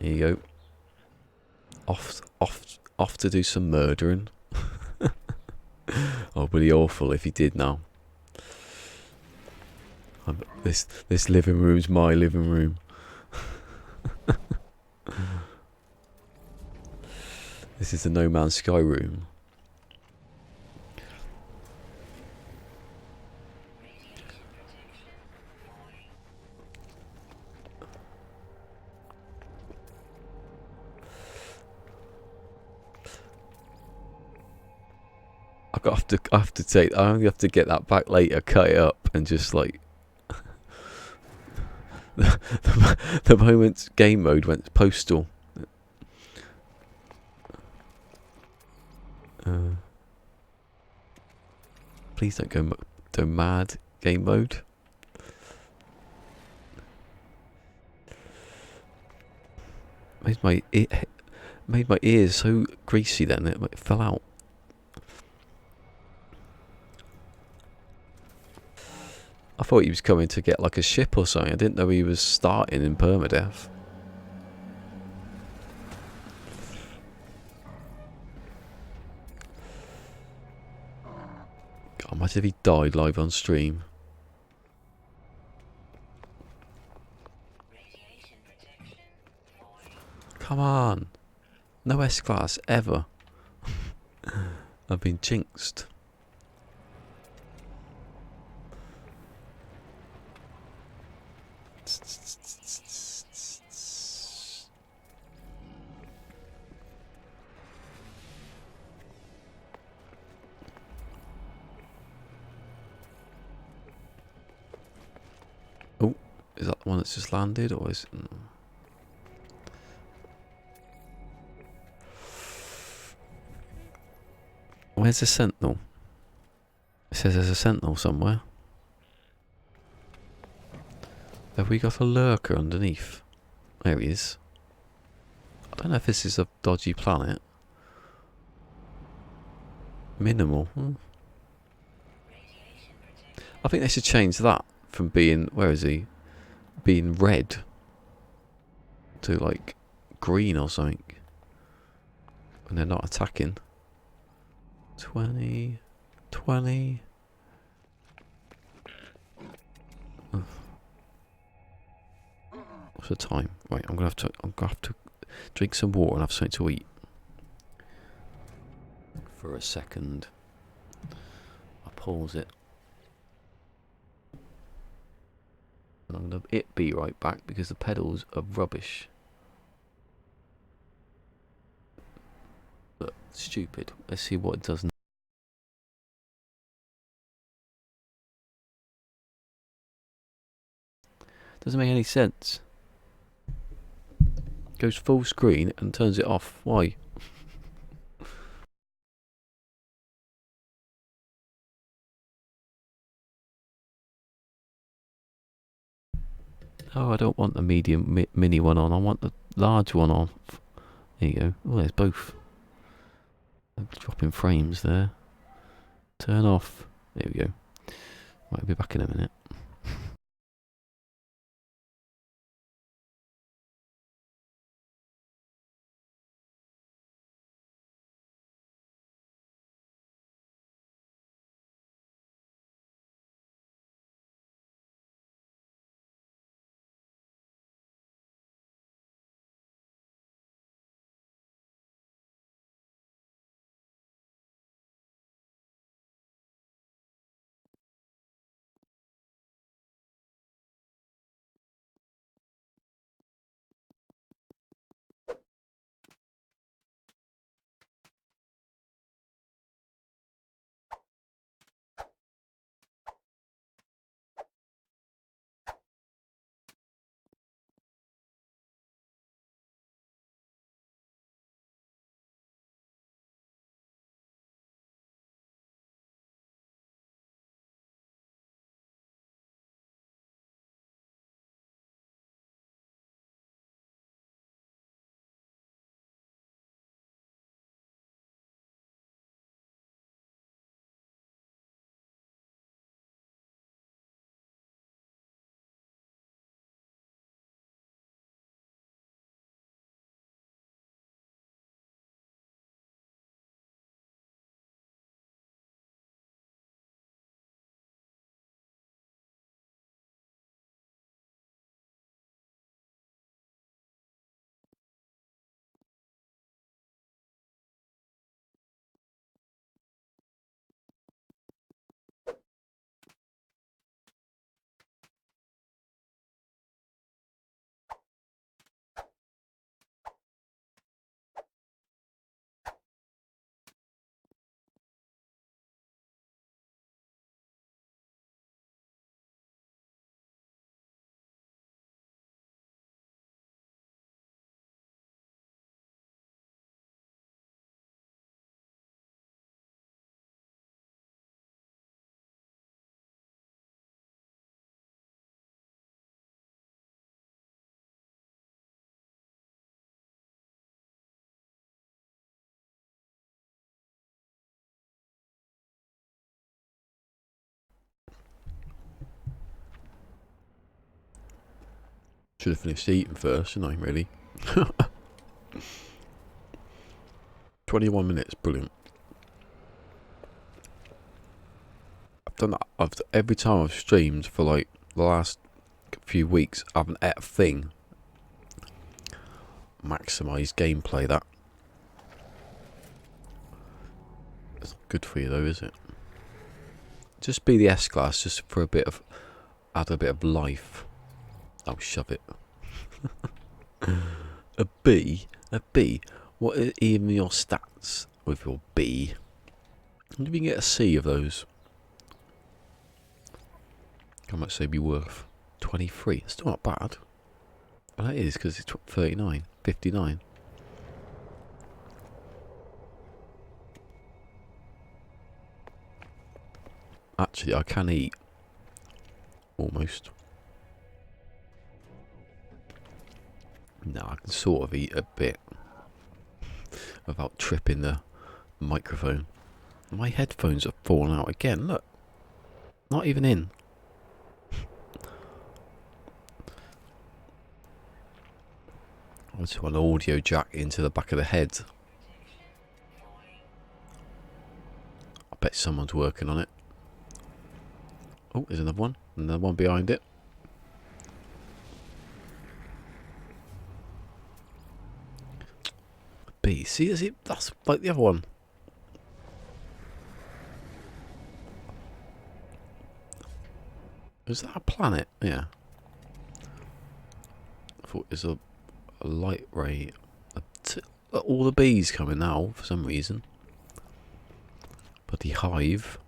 Here you go. Off to do some murdering. Oh, would be awful if he did now. This living room's my living room. This is the No Man's Sky room. I only have to get that back later, cut it up, and just like the moment game mode went postal. Please don't go mad, game mode. Where's made my ears so greasy then it fell out. I thought he was coming to get like a ship or something. I didn't know he was starting in permadeath. God, imagine if he died live on stream. Come on. No S-Class, ever. I've been jinxed. Oh, is that the one that's just landed, or is it... Where's the sentinel? It says there's a sentinel somewhere. Have we got a lurker underneath? There he is. I don't know if this is a dodgy planet. Minimal. I think they should change that from being... Where is he? Being red to like green or something. When they're not attacking. 20... 20... Oh. What's the time? Right, I'm gonna have to drink some water and have something to eat. For a second. I'll pause it. And I'm gonna be right back because the pedals are rubbish. But stupid. Let's see what it does now. Doesn't make any sense. Goes full screen and turns it off. Why? Oh, I don't want the medium mini one on. I want the large one on. There you go. Oh, there's both. I'm dropping frames there. Turn off. There we go. Right, I'll be back in a minute. Should have finished eating first, shouldn't I, really? 21 minutes, brilliant. I've done that. Every time I've streamed for like the last few weeks, I haven't ate a thing. Maximise gameplay, that. It's not good for you though, is it? Just be the S-Class, just for add a bit of life. I'll shove it. A B? What are even your stats with your B? What if you can get a C of those? How much they be worth? 23. It's still not bad. Well, that is, because it's 39. 59. Actually, I can eat. Almost. No, I can sort of eat a bit. Without tripping the microphone. My headphones have fallen out again, look. Not even in. I just want an audio jack into the back of the head. I bet someone's working on it. Oh, there's another one. Another one behind it. B. See, is it? That's like the other one. Is that a planet? Yeah. I thought it was a light ray. All the bees coming now for some reason. Bloody hive.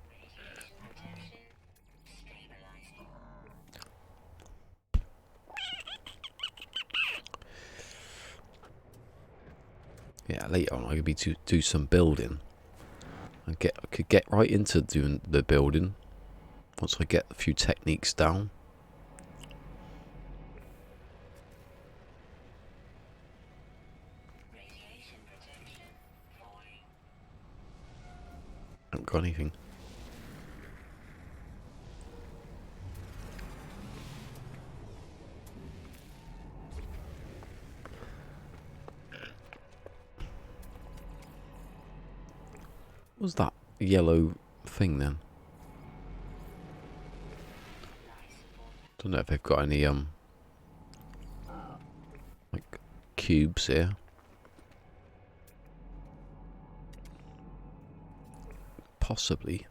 Yeah, later on I could be to do some building. I could get right into doing the building once I get a few techniques down. I haven't got anything. What was that yellow thing then? Don't know if they've got any like cubes here. Possibly.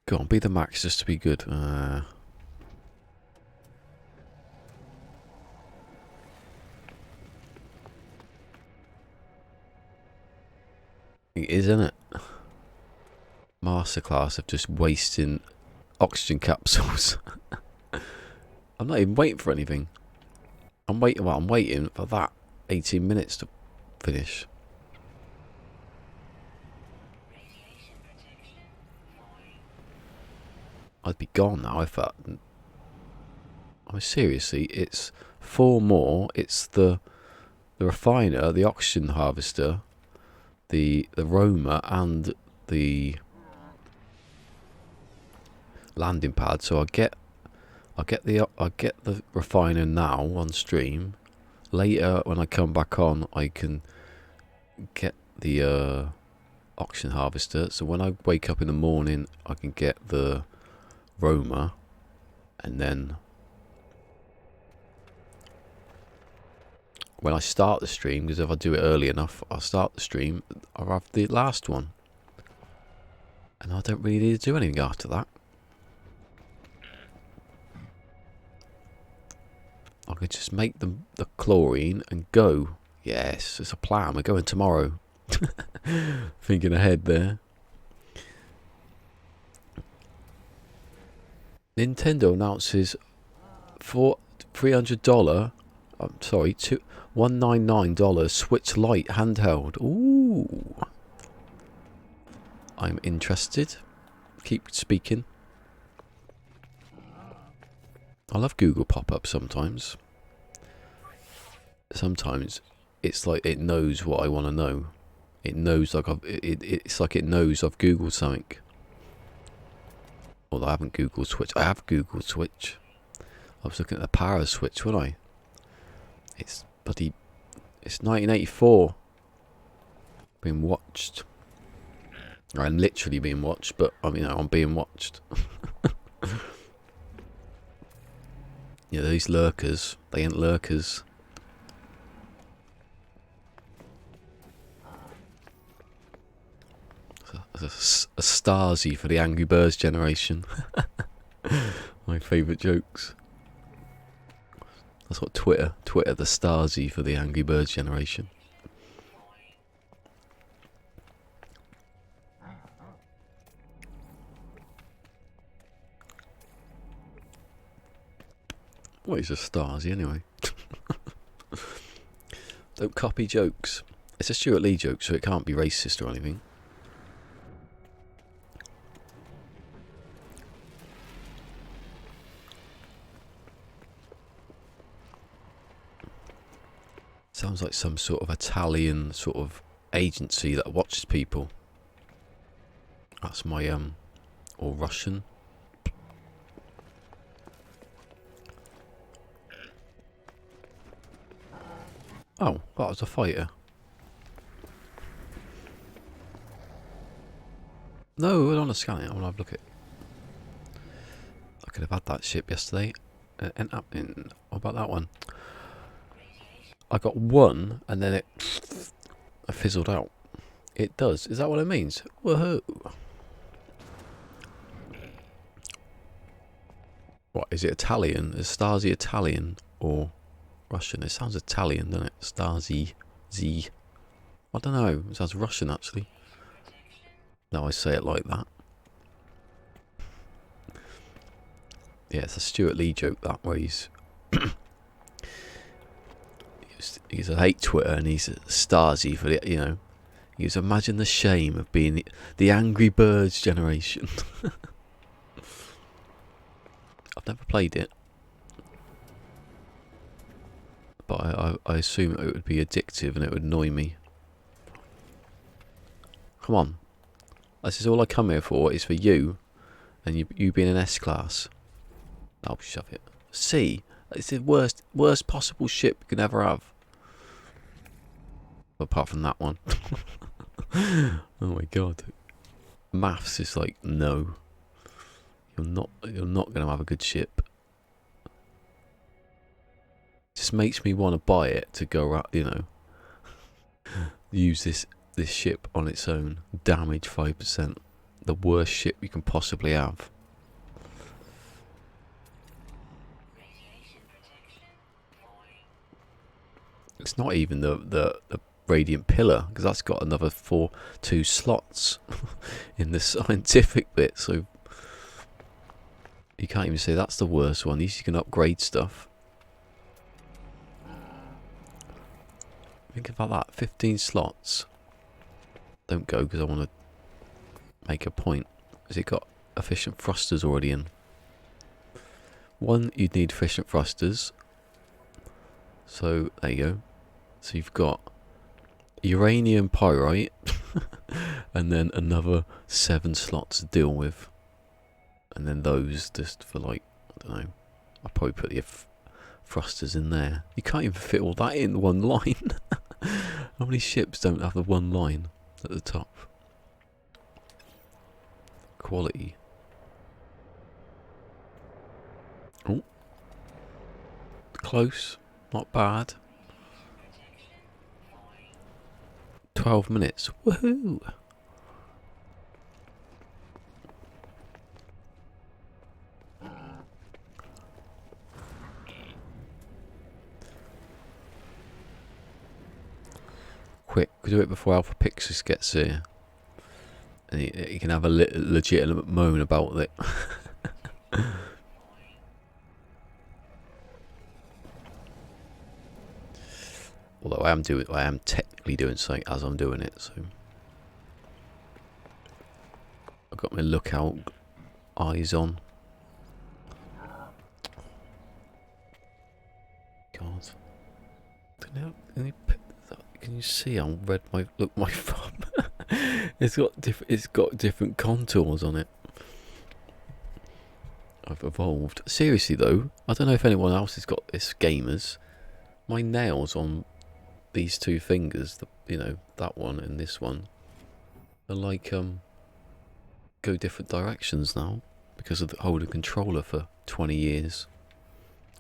Go on, be the max just to be good. It is, isn't it? Masterclass of just wasting oxygen capsules. I'm not even waiting for anything. I'm waiting for that 18 minutes to finish. I'd be gone now if that. I mean, seriously, it's 4 more. It's the refiner, the oxygen harvester, the roamer, and the landing pad. So I get the refiner now on stream. Later, when I come back on, I can get the oxygen harvester. So when I wake up in the morning, I can get the roamer, and then when I start the stream, because if I do it early enough, I'll start the stream, I'll have the last one, and I don't really need to do anything after that. I could just make the chlorine and go. Yes, it's a plan. We're going tomorrow. Thinking ahead there. Nintendo announces for $300, I'm sorry, $199 Switch Lite handheld. Ooh, I'm interested. Keep speaking. I love Google pop-up sometimes. Sometimes it's like it knows what I want to know. It knows like it's like it knows I've Googled something. Although I haven't Googled Switch. I have Googled Switch. I was looking at the power switch, wasn't I? It's bloody... It's 1984. Being watched. I'm literally being watched, but I mean, I'm being watched. Yeah, these lurkers, they ain't lurkers. It's a Stasi for the Angry Birds generation. My favourite jokes. That's what Twitter, the Stasi for the Angry Birds generation. What is a Stasi anyway? Don't copy jokes. It's a Stuart Lee joke, so it can't be racist or anything. Sounds like some sort of Italian sort of agency that watches people. That's my or Russian. Oh, that was a fighter. No, I don't want to scan it. I want to have a look at it. I could have had that ship yesterday. What about that one? I got one and then it fizzled out. It does. Is that what it means? Woohoo! What, is it Italian? Is Stasi Italian or Russian? It sounds Italian, doesn't it? Stasi. Z. I don't know. It sounds Russian, actually. No, I say it like that. Yeah, it's a Stuart Lee joke, that, where he's... he's a hate Twitter and he's a Stasi for the, you know... He goes, imagine the shame of being the Angry Birds generation. I've never played it. But I assume it would be addictive and it would annoy me. Come on. This is all I come here for, is for you. And you being an S-class. I'll shove it. C. It's the worst possible ship you can ever have. Apart from that one. Oh my god. Maths is like, no. You're not going to have a good ship. It just makes me want to buy it to go around, you know. Use this ship on its own. Damage 5%. The worst ship you can possibly have. It's not even the radiant pillar, because that's got another 2 slots in the scientific bit, so you can't even say that's the worst one. At least you can upgrade stuff. Think about that, 15 slots. Don't go, because I want to make a point. Has it got efficient thrusters already in? One, you'd need efficient thrusters. So, there you go. So you've got uranium pyrite, and then another 7 slots to deal with. And then those just for, like, I don't know, I'll probably put the thrusters in there. You can't even fit all that in one line. How many ships don't have the one line at the top? Quality. Oh. Close. Not bad. 12 minutes. Woohoo! Quick, do it before Alpha Pixis gets here. And he can have a legitimate moan about it. Although I am technically doing something as I'm doing it, so I've got my lookout eyes on. God, can you see how red my thumb? It's got different contours on it. I've evolved. Seriously though, I don't know if anyone else has got this, gamers. My nails on these two fingers, you know, that one and this one, are like go different directions now because of the holding controller for 20 years,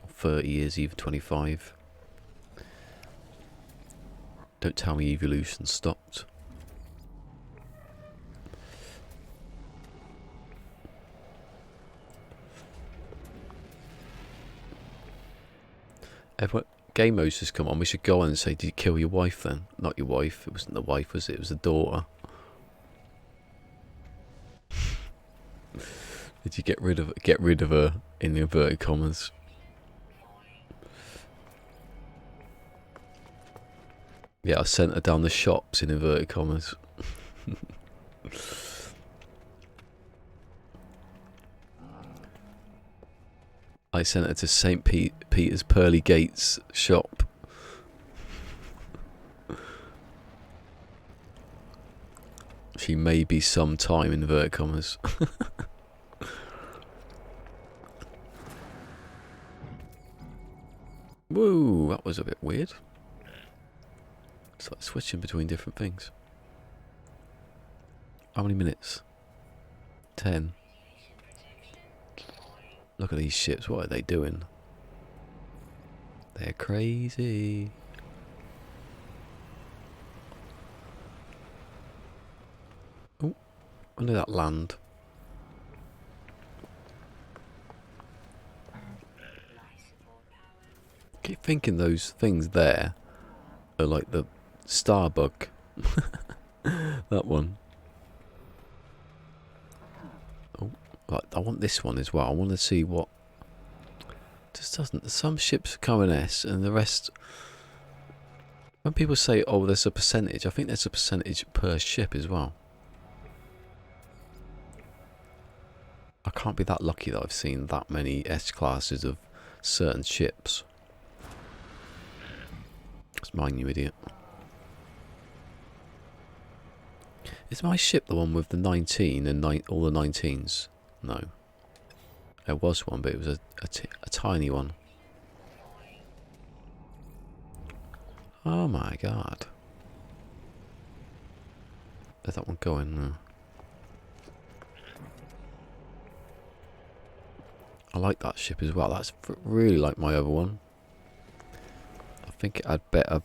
or 30 years, even 25. Don't tell me evolution stopped. Everyone, game mode's just come on. We should go on and say, did you kill your wife then? Not your wife. It wasn't the wife, was it? It was the daughter. Did you get rid of her in the inverted commas? Yeah, I sent her down the shops in inverted commas. I sent her to St. Peter's Pearly Gates shop. She may be some time in inverted commas. Whoa, that was a bit weird. It's like switching between different things. How many minutes? 10. Look at these ships, what are they doing? They're crazy. Oh, when did that land? I keep thinking those things there are like the Starbug. That one. Oh, right, I want this one as well. I want to see what. Just doesn't. Some ships come in S, and the rest. When people say, "Oh, there's a percentage," I think there's a percentage per ship as well. I can't be that lucky that I've seen that many S classes of certain ships. It's mine, you idiot. Is my ship the one with the 19 and all the 19s? No. There was one, but it was a tiny one. Oh my god. Let that one go in there. I like that ship as well. That's really like my other one. I think it had better.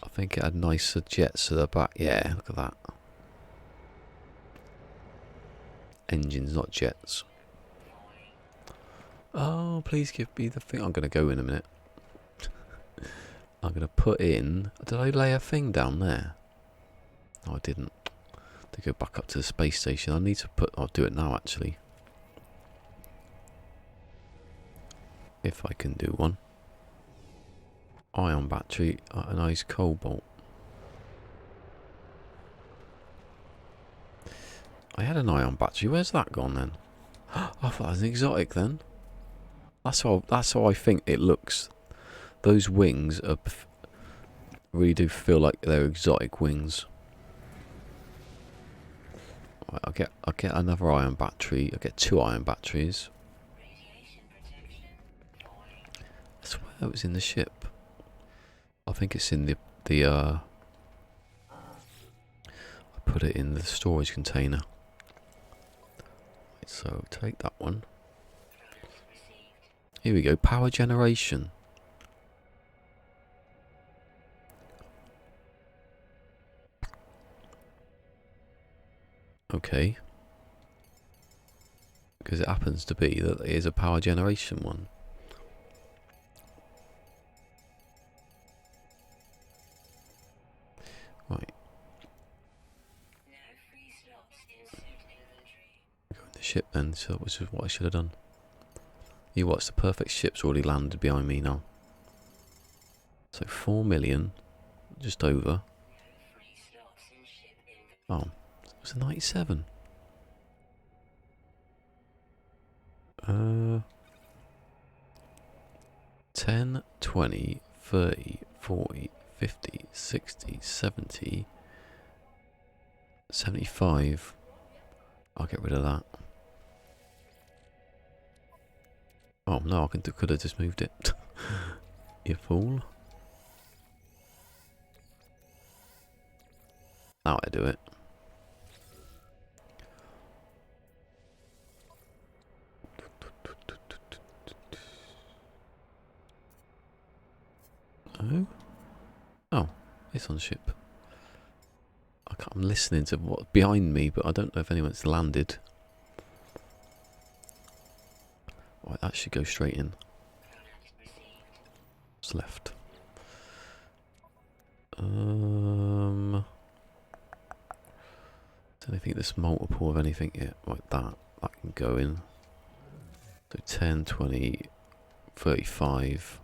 I think it had nicer jets at the back. Yeah, look at that. Engines, not jets. Oh, please give me the thing. I'm going to go in a minute. I'm going to put in. Did I lay a thing down there? No, I didn't. To go back up to the space station. I need to put. I'll do it now, actually. If I can do one. Ion battery, a nice cobalt. I had an ion battery. Where's that gone then? I thought that was an exotic then. That's how I think it looks. Those wings are really do feel like they're exotic wings. Right, I'll get another ion battery. I'll get 2 ion batteries. I swear it was in the ship. I think it's in the I put it in the storage container. So take that one. Here we go, power generation. Okay. Because it happens to be that it is a power generation one. Right. Go in the ship then, so which is what I should have done. You watch, the perfect ship's already landed behind me now. So 4 million, just over. Oh, it was a 97. 10, 20, 30, 40, 50, 60, 70, 75. I'll get rid of that. Oh no, could have just moved it. You fool. Now I do it. Oh? Oh, it's on ship. I'm listening to what's behind me, but I don't know if anyone's landed. Right, that should go straight in. What's left? Don't think there's multiple of anything yet like that. That can go in. So 10, 20, 35.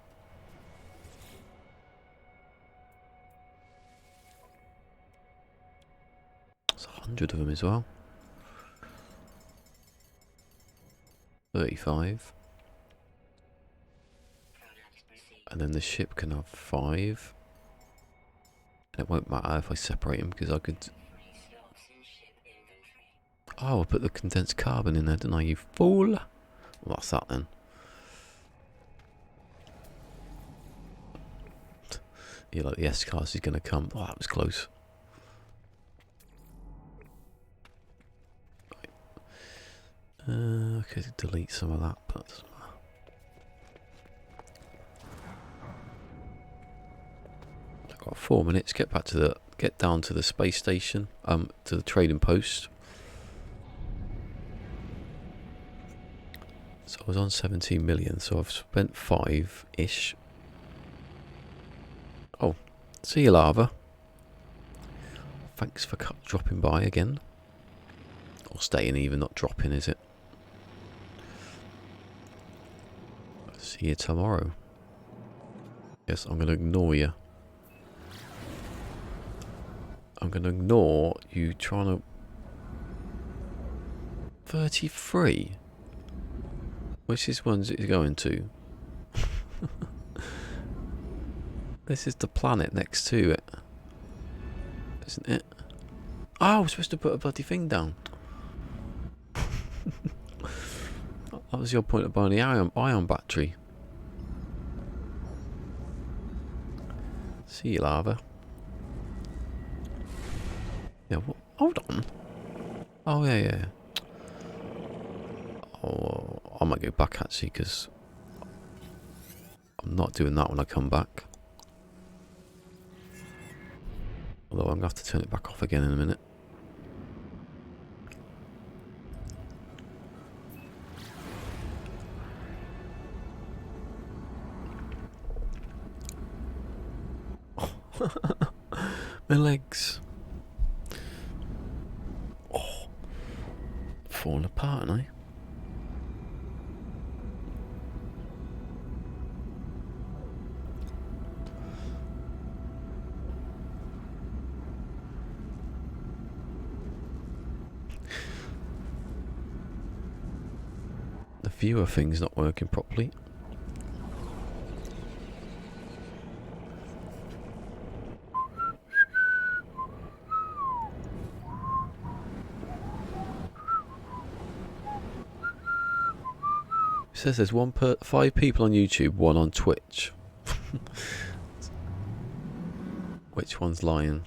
There's 100 of them as well. 35. And then the ship can have 5. And it won't matter if I separate them because I could... Oh, I put the condensed carbon in there, didn't I, you fool? Well, that's that then. Yeah, like the S-Class is going to come. Oh, that was close. Okay, delete some of that, but doesn't matter. I've got 4 minutes. Get down to the space station. To the trading post. So I was on 17 million, so I've spent 5-ish. Oh, see you, lava. Thanks for dropping by again. Or staying even, not dropping, is it? See you tomorrow. Yes, I'm going to ignore you. I'm going to ignore you trying to... 33? Which is one's it going to? This is the planet next to it. Isn't it? Oh, I was supposed to put a bloody thing down. That was your point of buying the ion battery. See you, lava. Yeah, what? Hold on. Oh, yeah. Oh, I might go back actually, because I'm not doing that when I come back. Although I'm going to have to turn it back off again in a minute. My legs. Oh, falling apart, aren't I? The viewer thing's not working properly. It says there's 5 people on YouTube, 1 on Twitch. Which one's lying?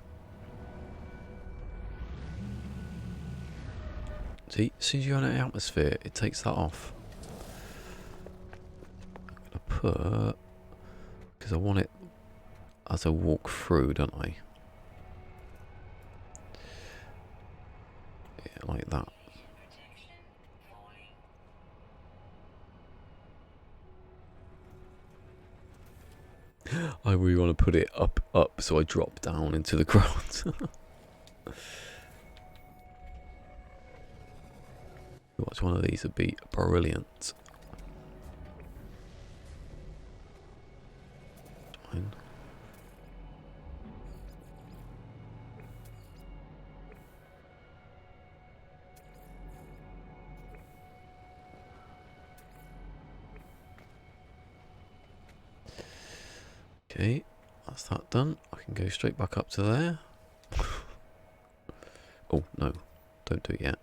See, as soon as you're in the atmosphere, it takes that off. I'm gonna put... because I want it as I walk through, don't I? Yeah, like that. I really want to put it up, so I drop down into the ground. Watch one of these would be brilliant. Fine. Okay, that's that done. I can go straight back up to there. Oh, no. Don't do it yet.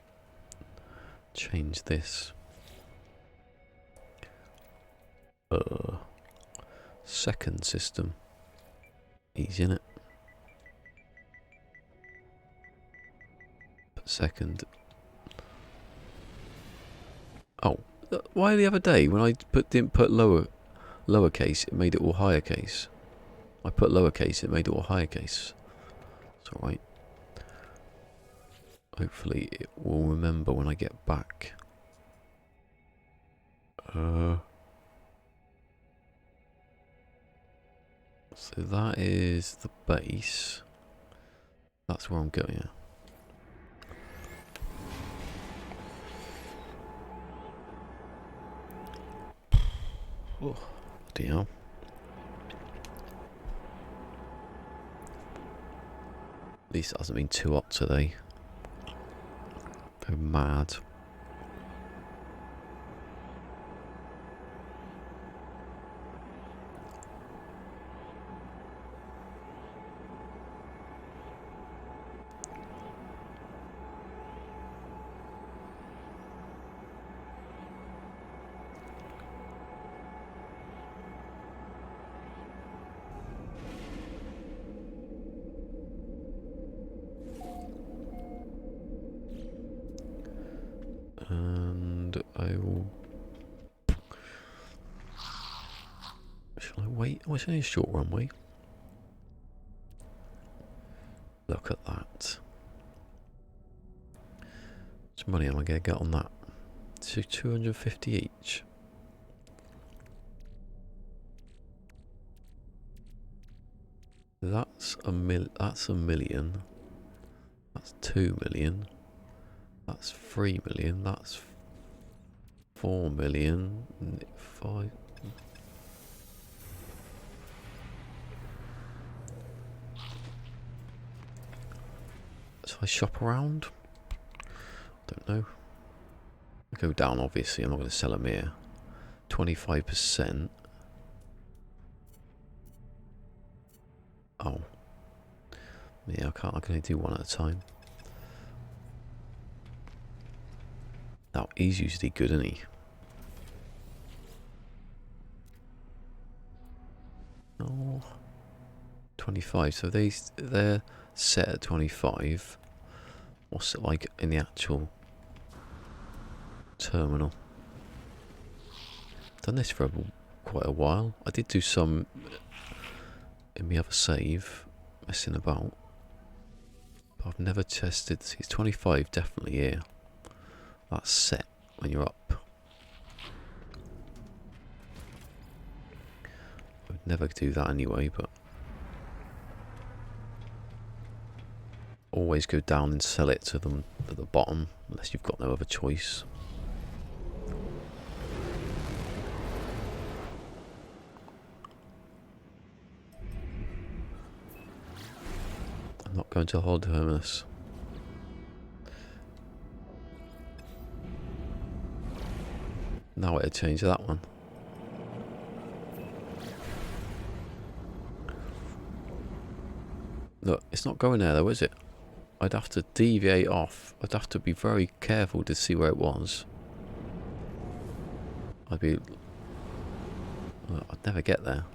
Change this. Second system. Easy, innit? Second. Oh, why the other day when I didn't put lowercase, it made it all higher case. I put lowercase, it made it all higher case. It's alright. Hopefully it will remember when I get back. So that is the base. That's where I'm going. Oh, bloody hell. At least it hasn't been too hot today. Go mad. And I will... Shall I wait? Oh, it's only a short runway. Look at that. How much money am I going to get on that? So 250 each. That's a million. That's 2 million. That's 3 million. That's 4 million. 5. So I shop around? Don't know. I go down, obviously. I'm not going to sell them here. 25%. Oh. Yeah, I can only do one at a time. Now, he's usually good, isn't he? Oh. 25. So they're set at 25. What's it like in the actual terminal? Done this for quite a while. I did do some in my other save, messing about. But I've never tested. See, it's 25 definitely here. That's set when you're up. I would never do that anyway, but always go down and sell it to them at the bottom, unless you've got no other choice. I'm not going to hold Hermes. Now it'll change that one. Look, it's not going there though, is it? I'd have to deviate off. I'd have to be very careful to see where it was. I'd never get there.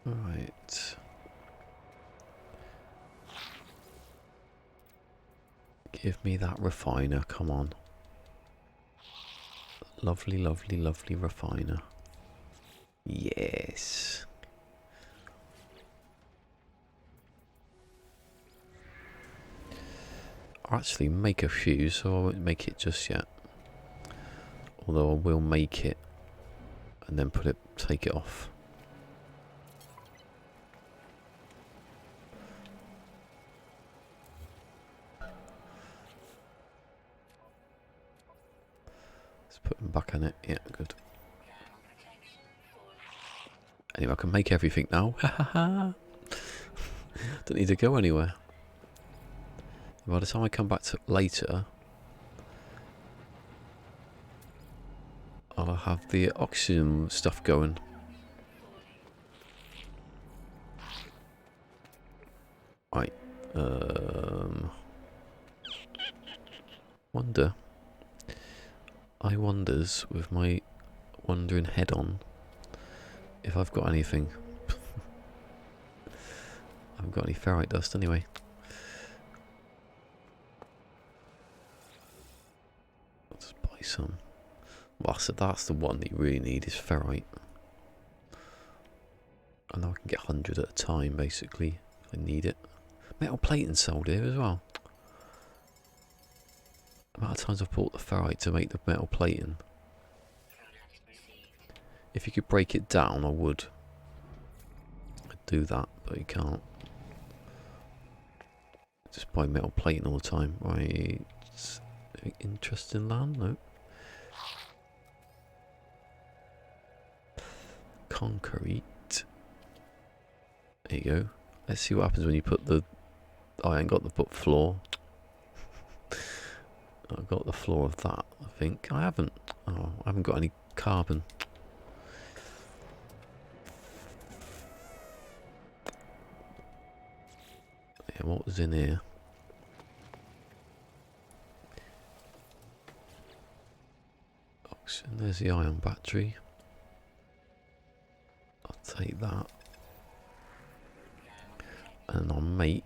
Right. Give me that refiner, come on. Lovely, lovely, lovely refiner. Yes. I'll actually make a few, so I won't make it just yet. Although I will make it and then take it off. Let's put them back in it. Yeah, good. Anyway, I can make everything now. Don't need to go anywhere. By the time I come back to later, I'll have the oxygen stuff going. Right. I wonders with my wandering head on if I've got anything. I haven't got any ferrite dust anyway. Let's buy some. Well, so that's the one that you really need is ferrite. I know I can get 100 at a time basically if I need it. Metal plating sold here as well. The amount of times I've bought the ferrite to make the metal plating. If you could break it down, I would. I'd do that, but you can't. Just buy metal plating all the time. Right. Interesting land? No. Concrete. There you go. Let's see what happens when you put the... Oh, I ain't got the foot floor. I've got the floor of that, I think. I haven't. Oh, I haven't got any carbon. Yeah, what was in here? Oxygen, there's the ion battery. I'll take that. And I'll make...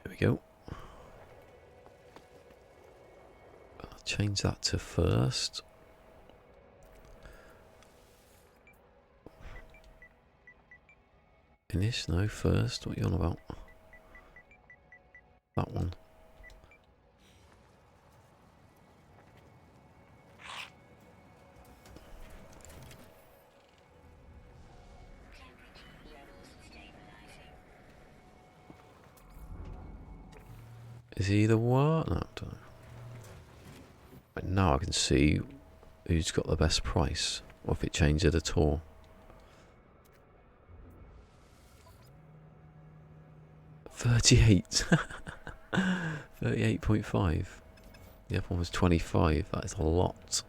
Here we go. I'll change that to first. Finish? No, first. What are you on about? That one. Is he the what? No, I don't know. Right, now I can see who's got the best price. Or if it changed it at all. 38. 38.5. The other one was 25. That is a lot.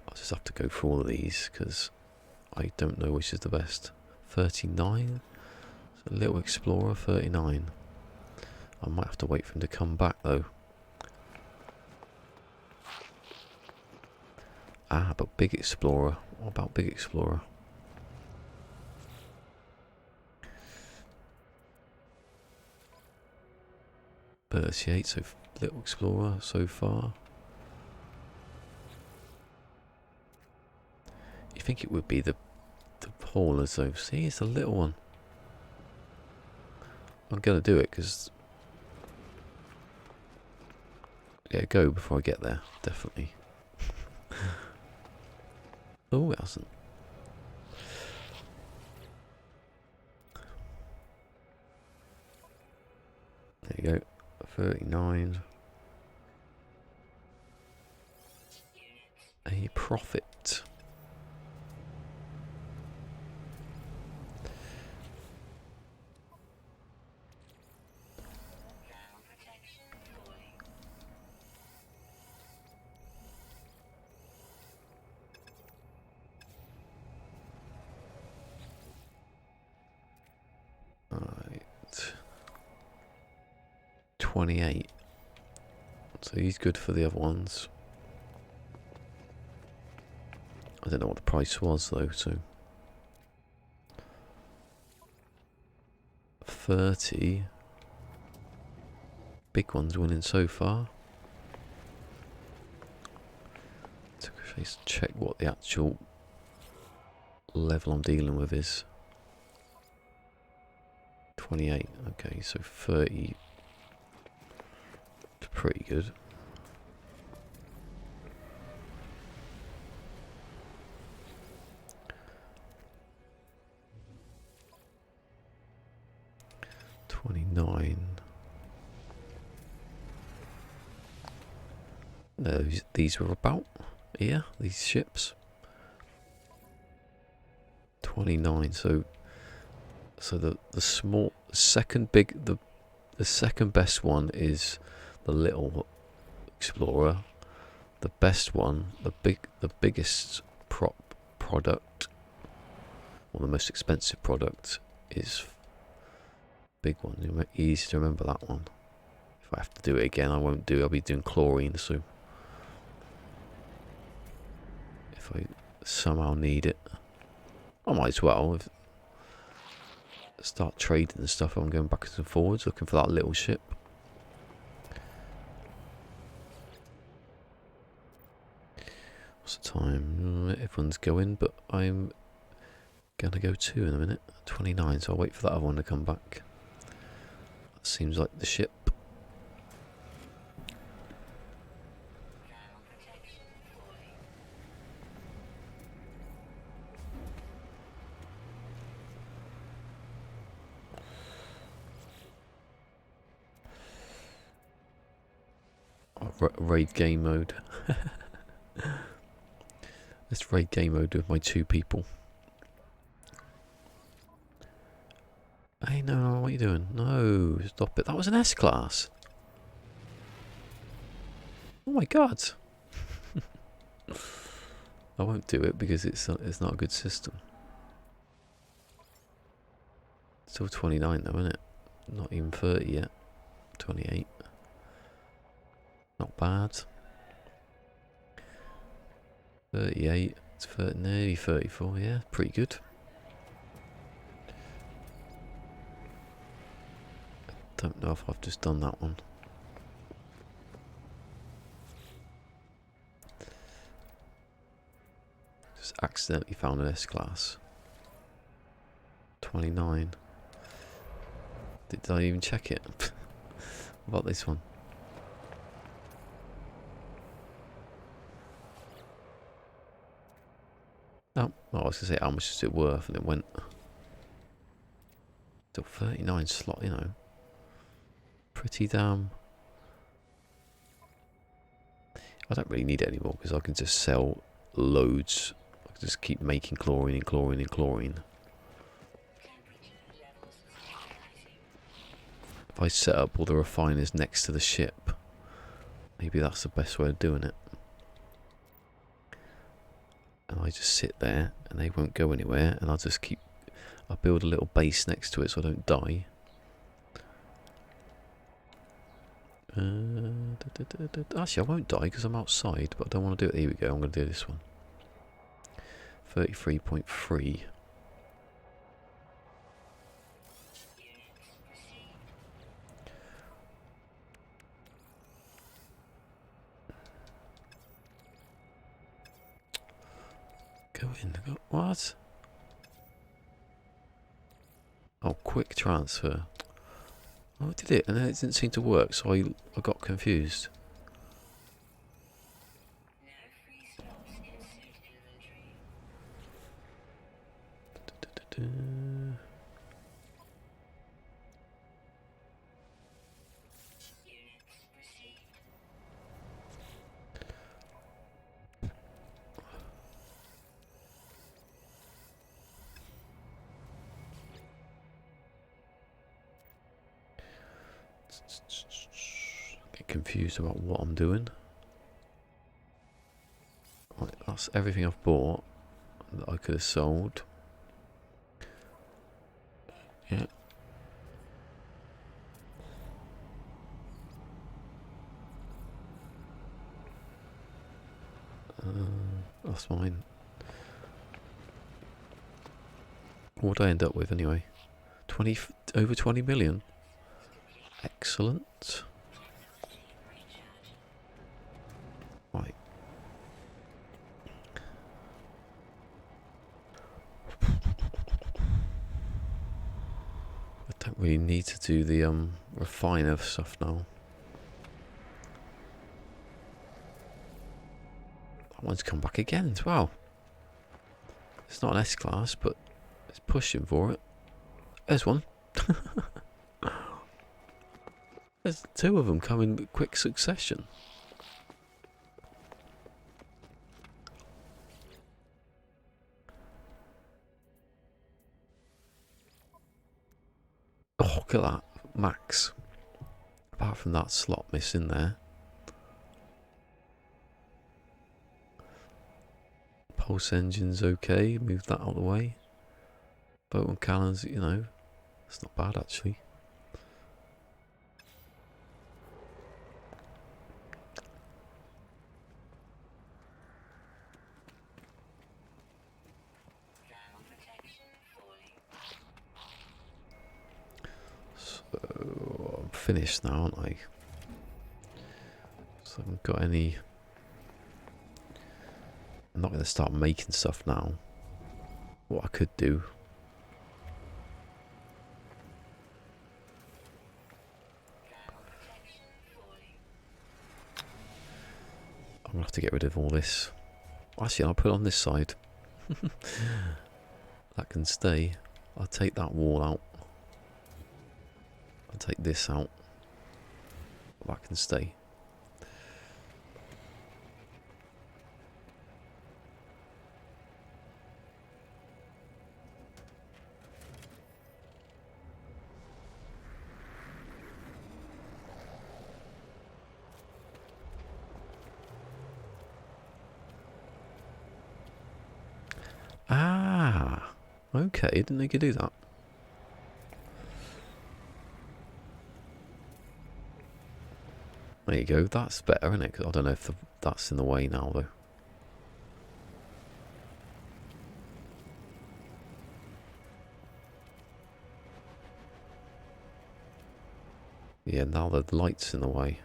I'll just have to go through all of these because I don't know which is the best. 39. So Little Explorer, 39. I might have to wait for him to come back though. Ah, but Big Explorer. What about Big Explorer? $38, so Little Explorer so far. You think it would be the haulers though? See, it's a little one. I'm gonna do it because yeah, go before I get there, definitely. Oh, it hasn't. There you go. 39. A profit. Right. 28. So he's good for the other ones. I don't know what the price was though, so 30. Big one's winning so far. Let's check what the actual level I'm dealing with is. 28. Okay, so 30. It's pretty good. 29. These were about here, these ships. 29. So the second best one is the little explorer. The best one, the biggest product, or the most expensive product is big one. Easy to remember that one. If I have to do it again, I won't do. I'll be doing chlorine, so if I somehow need it, I might as well start trading and stuff. I'm going backwards and forwards looking for that little ship. What's the time? Everyone's going, but I'm gonna go too in a minute. 29, so I'll wait for that other one to come back. That seems like the ship. Raid game mode. Let's raid game mode with my 2 people. Hey, no, what are you doing? No, stop it. That was an S-class. Oh my god. I won't do it because it's not a good system. Still 29 though, isn't it? Not even 30 yet. 28. Not bad. 38. It's nearly 34. Yeah, pretty good. Don't know if I've just done that one. Just accidentally found an S-class. 29. Did I even check it? What about this one? Oh, I was going to say how much is it worth, and it went. Still 39 slot, you know. Pretty damn. I don't really need it anymore because I can just sell loads. I can just keep making chlorine and chlorine and chlorine. If I set up all the refiners next to the ship, maybe that's the best way of doing it. And I just sit there and they won't go anywhere, and I'll build a little base next to it so I don't die. Actually, I won't die because I'm outside, but I don't want to do it. Here we go, I'm going to do this one. 33.3. Go in. What? Oh, quick transfer. Oh, I did it, and then it didn't seem to work, so I got confused. Get confused about what I'm doing. Right, that's everything I've bought that I could have sold. Yeah. That's mine. What would I end up with anyway? Over 20 million. Excellent. Right. I don't really need to do the refiner stuff now. That one's come back again as well. It's not an S-class, but it's pushing for it. There's one. There's two of them coming in quick succession. Oh, look at that. Max. Apart from that slot missing there. Pulse engine's okay. Move that out of the way. Boat and cannons, you know. It's not bad actually. So I'm finished now, aren't I? So I haven't got any. I'm not going to start making stuff now. What I could do. I'm going to have to get rid of all this. Actually, I'll put it on this side. That can stay. I'll take that wall out. I'll take this out. That can stay. Ah, okay, didn't think you could do that. There you go, that's better, isn't it? 'Cause I don't know if that's in the way now, though. Yeah, now the light's in the way.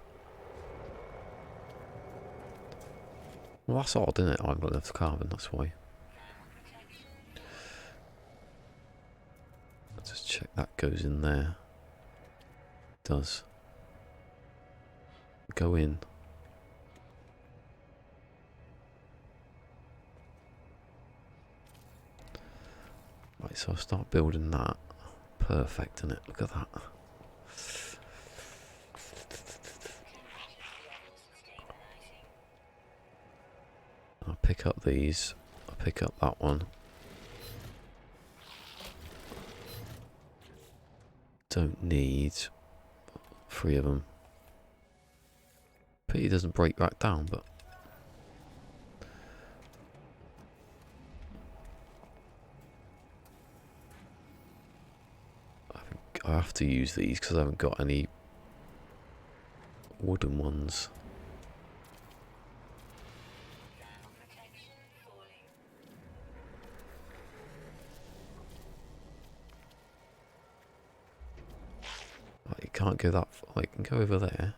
Well, that's odd, isn't it? I haven't got enough carbon, that's why. Let's just check that goes in there. It does. Go in. Right, so I'll start building that. Perfect, isn't it? Look at that. I'll pick up these. I'll pick up that one. Don't need 3 of them. Pity it doesn't break back down, but I have to use these because I haven't got any wooden ones. Like, you can't go that far. Like, you can go over there.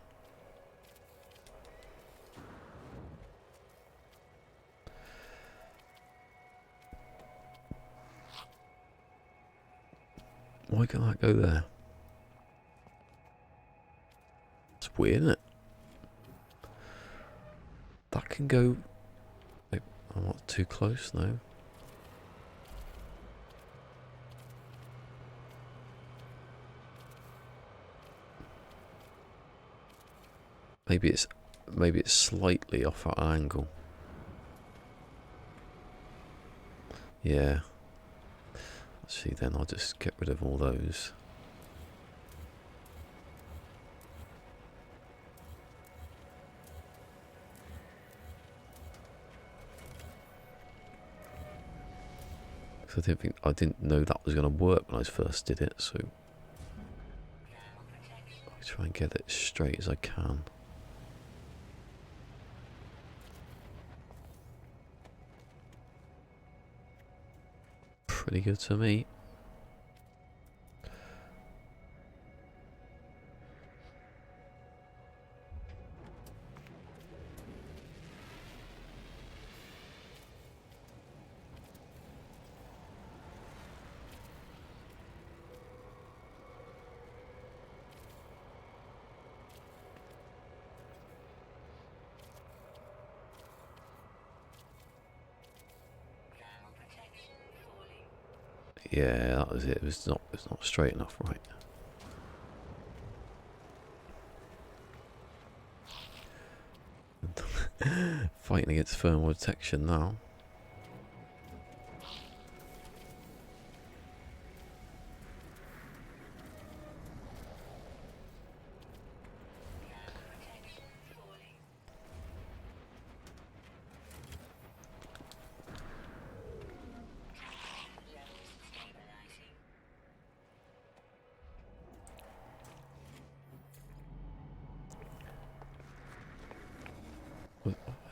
Why can't that go there? It's weird, isn't it? That can go... Wait, I'm not too close, no. Maybe it's slightly off at an angle. Yeah. See, then I'll just get rid of all those. Because I didn't know that was going to work when I first did it, so I'll try and get it as straight as I can. Pretty good to me. Yeah, that was it. It's not straight enough, right? Fighting against thermal detection now.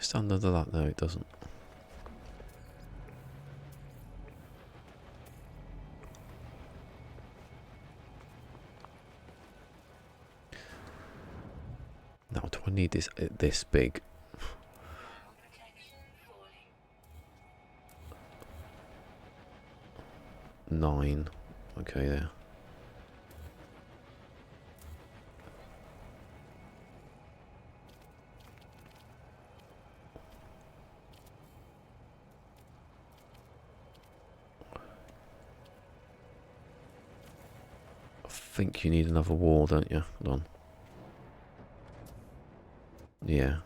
Stand under that? No, it doesn't. Now, do I need this big? 9. Okay, there. I think you need another wall, don't you? Hold on. Yeah.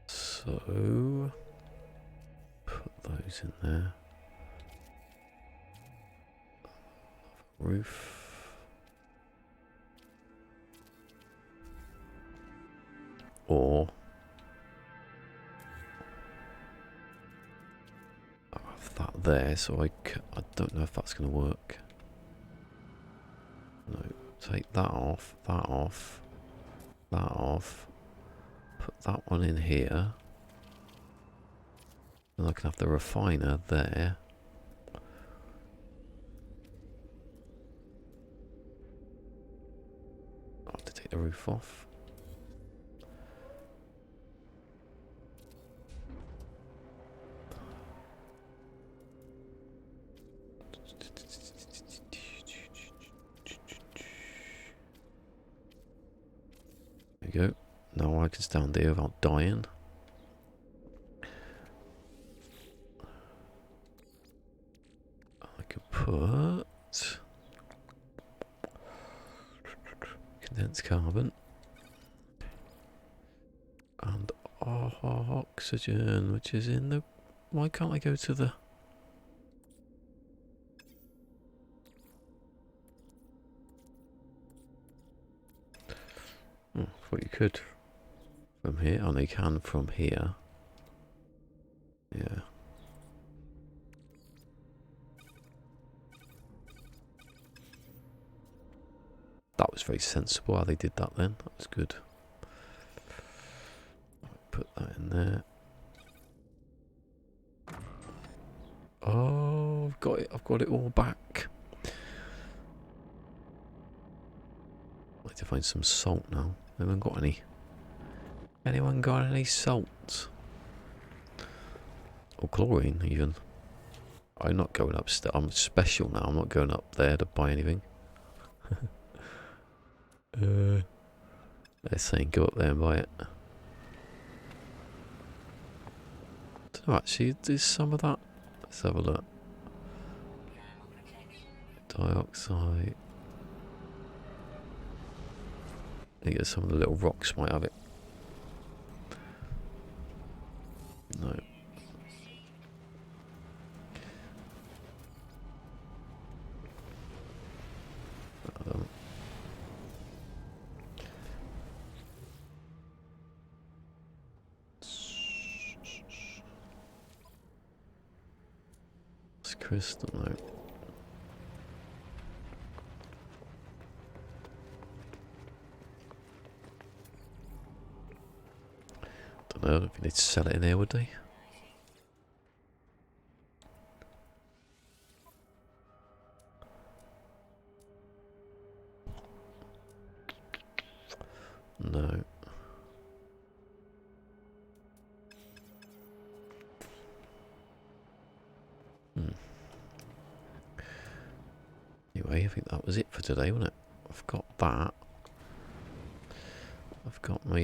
So put those in there. Roof. Or I have that there, so I don't know if that's going to work. No, take that off, that off, that off. Put that one in here. And I can have the refiner there. I have to take the roof off. There we go. Now I can stand there without dying. I can put condensed carbon and oxygen, which is in the... Why can't I go to the... Oh, I thought you could from here. Oh, no, you can from here. Yeah. That was very sensible how they did that then. That was good. Put that in there. Oh, I've got it. I've got it all back. I need to find some salt now. Anyone got any? Anyone got any salt? Or chlorine even? I'm not going upstairs. I'm special now. I'm not going up there to buy anything. They're saying go up there and buy it. Oh, actually, there's some of that. Let's have a look. Dioxide. I think some of the little rocks might have it. No. It's crystal, no. Don't know if they'd sell it in here, would they? No. Anyway, I think that was it for today, wasn't it? I've got that. I've got my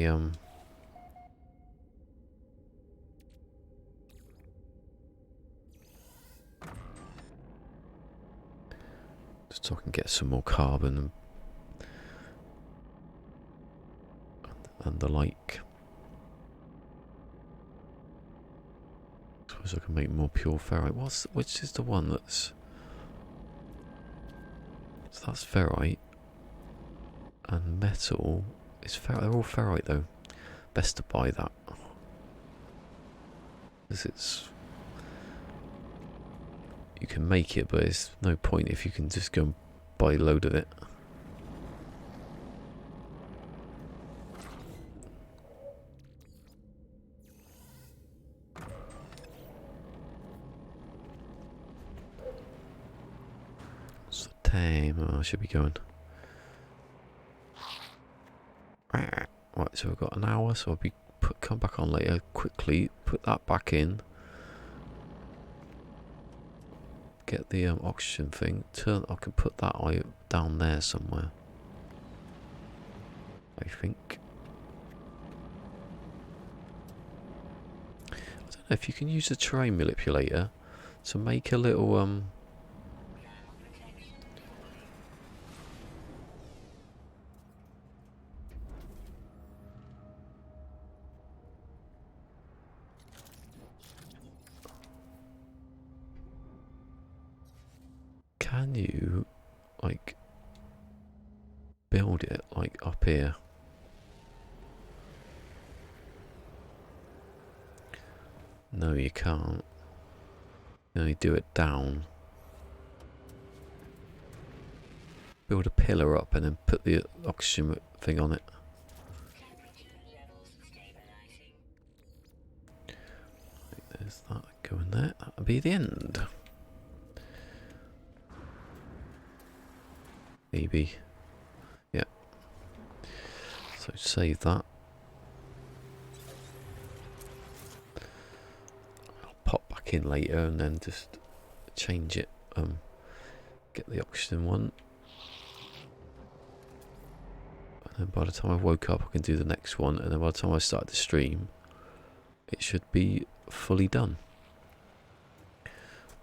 get some more carbon and the like. Suppose I can make more pure ferrite. Which is the one that's... So that's ferrite. And metal is ferrite. They're all ferrite though. Best to buy that. Because it's... You can make it, but it's no point if you can just go and buy a load of it. What's the time? Oh, I should be going. Right, so we've got an hour, so I'll be come back on later. Quickly put that back in. Get the oxygen thing. I can put that down there somewhere. I think. I don't know if you can use the terrain manipulator to make a little Can you, like, build it, like, up here? No, you can't. You only do it down. Build a pillar up and then put the oxygen thing on it. There's that going there. That'll be the end. Maybe. Yeah. So save that. I'll pop back in later and then just change it. Get the oxygen one. And then by the time I woke up I can do the next one, and then by the time I start the stream it should be fully done.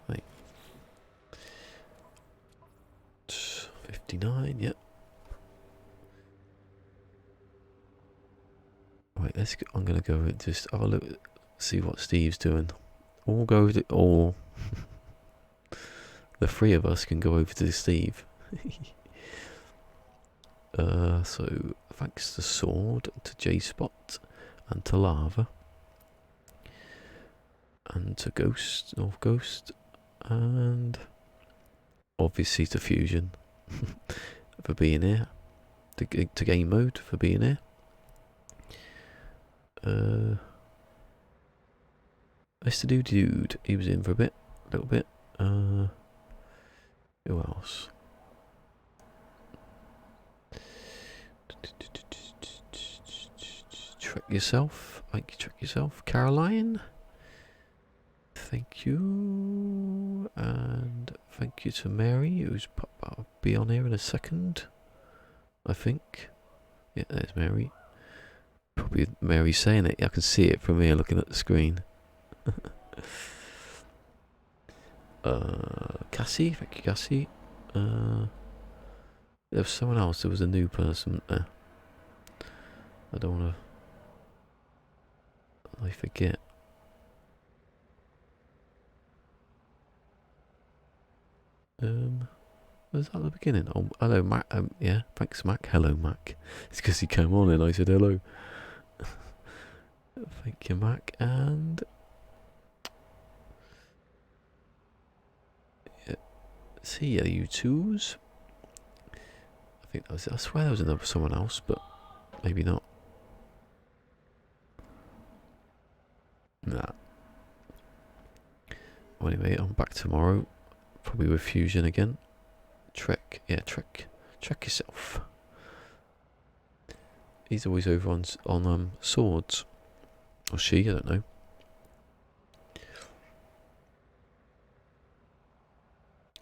Right. 59, yep. Right, I'm gonna go and just have a look, see what Steve's doing. All the three of us can go over to Steve. So thanks to Sword, to J-Spot, and to Lava, and to Ghost, North Ghost, and obviously to Fusion for being here, to Game Mode for being here. Mr. Dude, he was in for a little bit. Who else? Trick yourself. Thank you, Trick yourself. Caroline. Thank you. And thank you to Mary, who's I'll be on here in a second. I think. Yeah, there's Mary. Probably Mary saying it. I can see it from here looking at the screen. Cassie, thank you, Cassie. There was someone else. There was a new person there. I don't want to. I forget. Was that at the beginning? Oh, hello, Mac. Yeah, thanks, Mac. Hello, Mac. It's because he came on and I said hello. Thank you, Mac. And yeah, see ya, you twos. I think that was it. I swear there was someone else, but maybe not. Nah. Well, anyway, I'm back tomorrow. Probably with Fusion again. Trek, yeah, Trek yourself. He's always over on swords, or she, I don't know.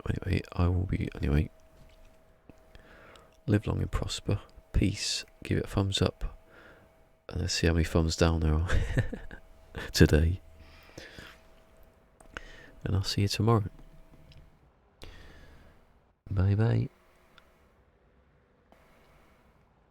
Anyway, I will be anyway. Live long and prosper. Peace. Give it a thumbs up, and let's see how many thumbs down there are today. And I'll see you tomorrow. Bye bye.